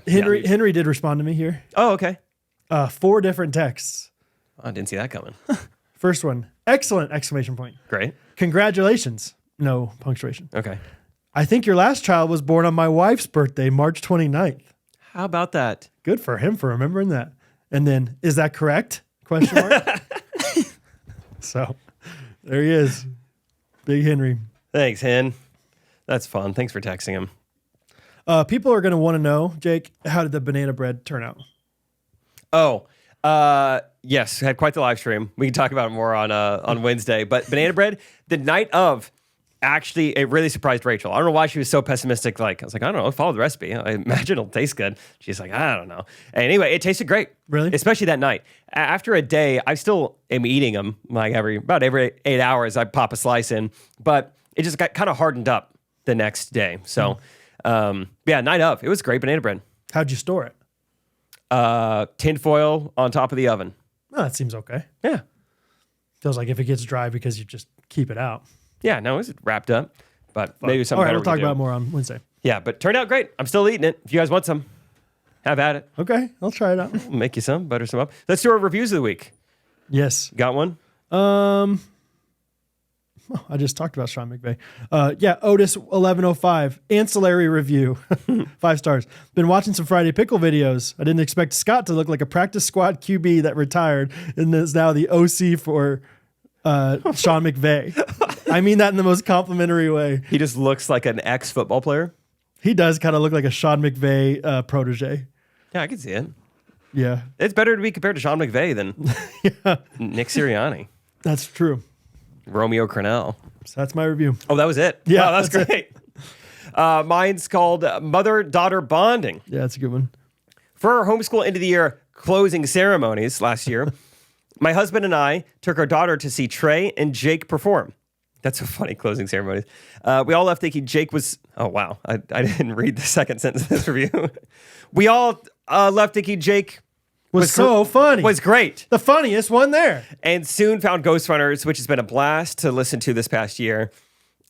Henry did respond to me here. Oh, okay. 4 different texts. I didn't see that coming. First one, excellent! Exclamation point. Great. Congratulations. No punctuation. Okay. I think your last child was born on my wife's birthday, March 29th. How about that? Good for him for remembering that. And then, is that correct? Question mark. So, there he is. Big Henry. Thanks, Hen. That's fun. Thanks for texting him. People are going to want to know, Jake, how did the banana bread turn out? Oh, yes, had quite the live stream. We can talk about it more on Wednesday. But banana bread, the night of, actually, it really surprised Rachel. I don't know why she was so pessimistic. Like, I was like, I don't know, follow the recipe. I imagine it'll taste good. She's like, I don't know. Anyway, it tasted great. Really? Especially that night. After a day, I still am eating them. Like about every 8 hours, I pop a slice in. But it just got kind of hardened up the next day. So, yeah, night of, it was great banana bread. How'd you store it? Tin foil on top of the oven. Oh, that seems okay. Yeah. Feels like if it gets dry because you just keep it out. Yeah, no, it was wrapped up, but maybe something All right, better we'll talk we can about do. more on Wednesday. Yeah, but turned out great. I'm still eating it. If you guys want some, have at it. Okay, I'll try it out. We'll make you some, butter some up. Let's do our reviews of the week. Yes. Got one? I just talked about Sean McVay. Yeah, Otis 1105 ancillary review, 5 stars. Been watching some Friday Pickle videos. I didn't expect Scott to look like a practice squad QB that retired and is now the OC for Sean McVay. I mean that in the most complimentary way. He just looks like an ex-football player. He does kind of look like a Sean McVay protege. Yeah, I can see it. Yeah, It's better to be compared to Sean McVay than Nick Sirianni, that's true. Romeo Crennel. So that's my review. Oh, that was it? Yeah, Wow, that's that's great. Mine's called Mother-Daughter Bonding. Yeah, that's a good one. For our homeschool end of the year closing ceremonies last year, my husband and I took our daughter to see Trey and Jake perform. That's so funny, closing ceremonies. We all left thinking Jake was, oh wow, I didn't read the second sentence of this review. We all left thinking Jake Was so funny. was great. The funniest one there. And soon found Ghostrunners, which has been a blast to listen to this past year.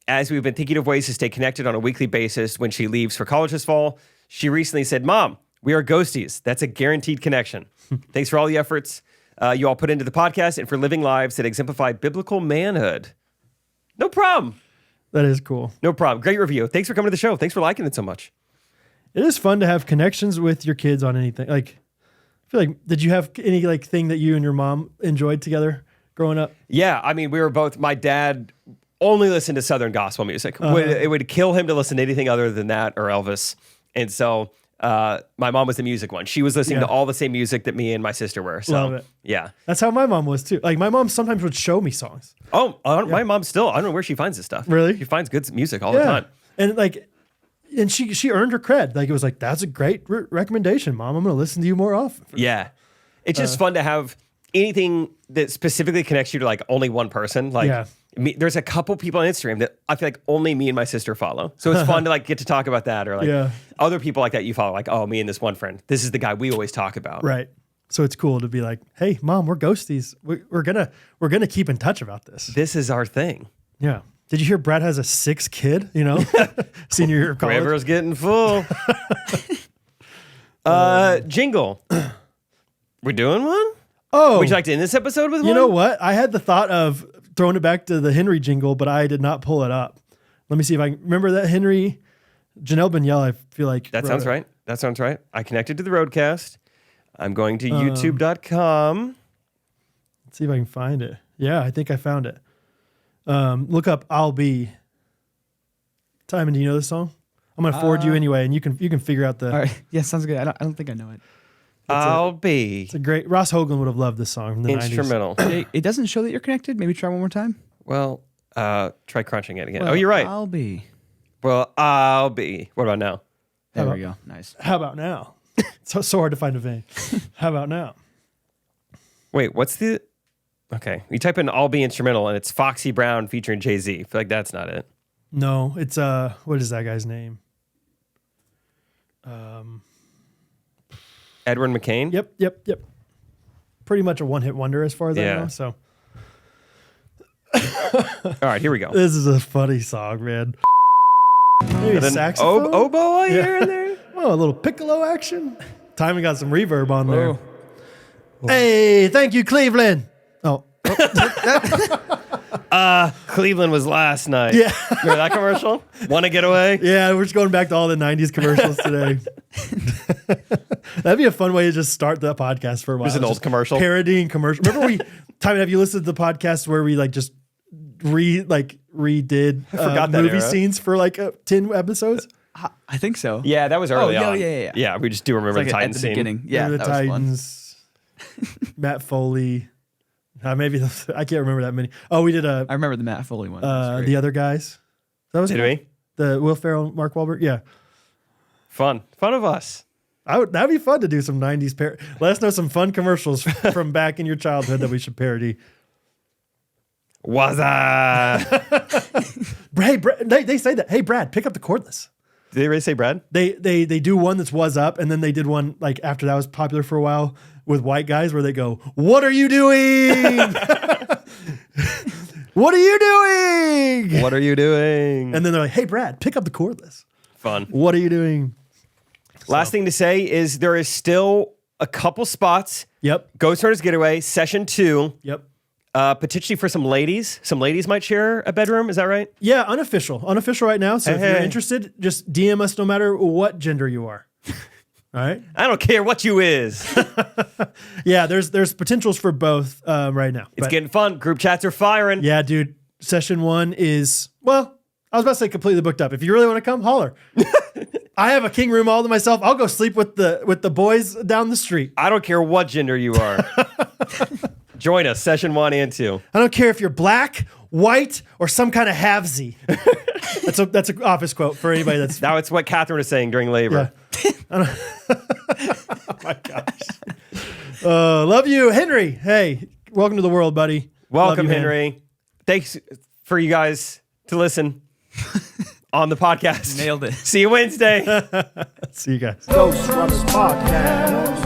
As we've been thinking of ways to stay connected on a weekly basis when she leaves for college this fall, she recently said, Mom, we are ghosties. That's a guaranteed connection. Thanks for all the efforts you all put into the podcast and for living lives that exemplify biblical manhood. No problem. That is cool. No problem. Great review. Thanks for coming to the show. Thanks for liking it so much. It is fun to have connections with your kids on anything. Like, I feel like, did you have any like thing that you and your mom enjoyed together growing up? Yeah, I mean, we were both, my dad only listened to Southern gospel music. It would kill him to listen to anything other than that or Elvis. And so my mom was the music one. She was listening to all the same music that me and my sister were. So, Love it. Yeah. That's how my mom was too. Like my mom sometimes would show me songs. Oh, my mom still, I don't know where she finds this stuff. Really? She finds good music all the time. And like, and she earned her cred. Like it was like, that's a great recommendation, Mom. I'm going to listen to you more often. Yeah. It's just fun to have anything that specifically connects you to like only one person. Like there's a couple people on Instagram that I feel like only me and my sister follow. So it's fun to like get to talk about that or like other people like that you follow. Like, oh, me and this one friend. This is the guy we always talk about. Right. So it's cool to be like, hey, Mom, we're ghosties. We're gonna keep in touch about this. This is our thing. Yeah. Did you hear Brad has a 6th kid? You know, senior year of college. River's getting full. Jingle. We're doing one? Oh, would you like to end this episode with one? You know what? I had the thought of throwing it back to the Henry jingle, but I did not pull it up. Let me see if I can remember that Henry. Janelle Benyel, I feel like. That sounds right. That sounds right. I connected to the Roadcast. I'm going to youtube.com. Let's see if I can find it. Yeah, I think I found it. Look up I'll Be. Timon, do you know this song? I'm going to forward you anyway, and you can figure out the... All right. Yeah, sounds good. I don't think I know it. I'll Be. It's a great... Ross Hoagland would have loved this song from the 90s. Instrumental. It doesn't show that you're connected. Maybe try one more time. Well, try crunching it again. Well, oh, you're right. I'll be. Well, I'll be. What about now? There we go. Nice. How about now? It's so hard to find a vein. How about now? Wait, what's the... Okay, you type in I'll Be Instrumental, and it's Foxy Brown featuring Jay-Z. I feel like that's not it. No, it's... what is that guy's name? Edwin McCain? Yep. Pretty much a one-hit wonder as far as I Yeah. know. So All right, here we go. this is a funny song, man. Maybe An saxophone? oboe here and there? Oh, a little piccolo action. Timon got some reverb on there. Whoa. Hey, thank you, Cleveland. Oh, Cleveland was last night. Yeah. Remember that commercial? Want to get away? yeah, we're just going back to all the 90s commercials today. That'd be a fun way to just start the podcast for a while. Just an old commercial. Parodying commercial. Remember Timon, have you listened to the podcast where we like just redid forgot that movie era. scenes for like 10 episodes? I think so. Yeah, that was early yeah, on. yeah. Yeah, we just do remember It's the like Titans at the scene. beginning. Yeah, Remember that the was fun. Titans. Matt Foley. Maybe I can't remember that many. Oh, we did I remember the Matt Foley one. That was great. the other guys. That was Did cool. we? The Will Ferrell, Mark Wahlberg. Yeah, Fun of us. that'd be fun to do some 90s Let us know some fun commercials from back in your childhood that we should parody. Waza. Hey, they say that. Hey, Brad, pick up the cordless. Did they really say Brad? They do one that's was up, and then they did one like after that was popular for a while with white guys where they go, "What are you doing? What are you doing?" What are you doing? And then they're like, "Hey, Brad, pick up the cordless. Fun. What are you doing?" Last thing to say is there is still a couple spots. Yep. Ghostrunners Getaway, session 2. Yep. Potentially for some ladies. Some ladies might share a bedroom. Is that right? Yeah, unofficial right now. So if you're Hey. interested, just DM us no matter what gender you are. All right. I don't care what you is. Yeah, there's potentials for both right now. It's But getting fun. Group chats are firing. yeah, dude. Session 1 is I was about to say completely booked up. If you really want to come, holler. I have a king room all to myself. I'll go sleep with the boys down the street. I don't care what gender you are. Join us, session 1 and 2. I don't care if you're black, white, or some kind of halvesy. That's an office quote for anybody that's Now it's what Catherine was saying during labor. Oh my gosh. Love you, Henry. Hey, welcome to the world, buddy. Welcome, Love you, man. Henry. Thanks for you guys to listen on the podcast. Nailed it. See you Wednesday. See you guys. Ghostrunners Podcast.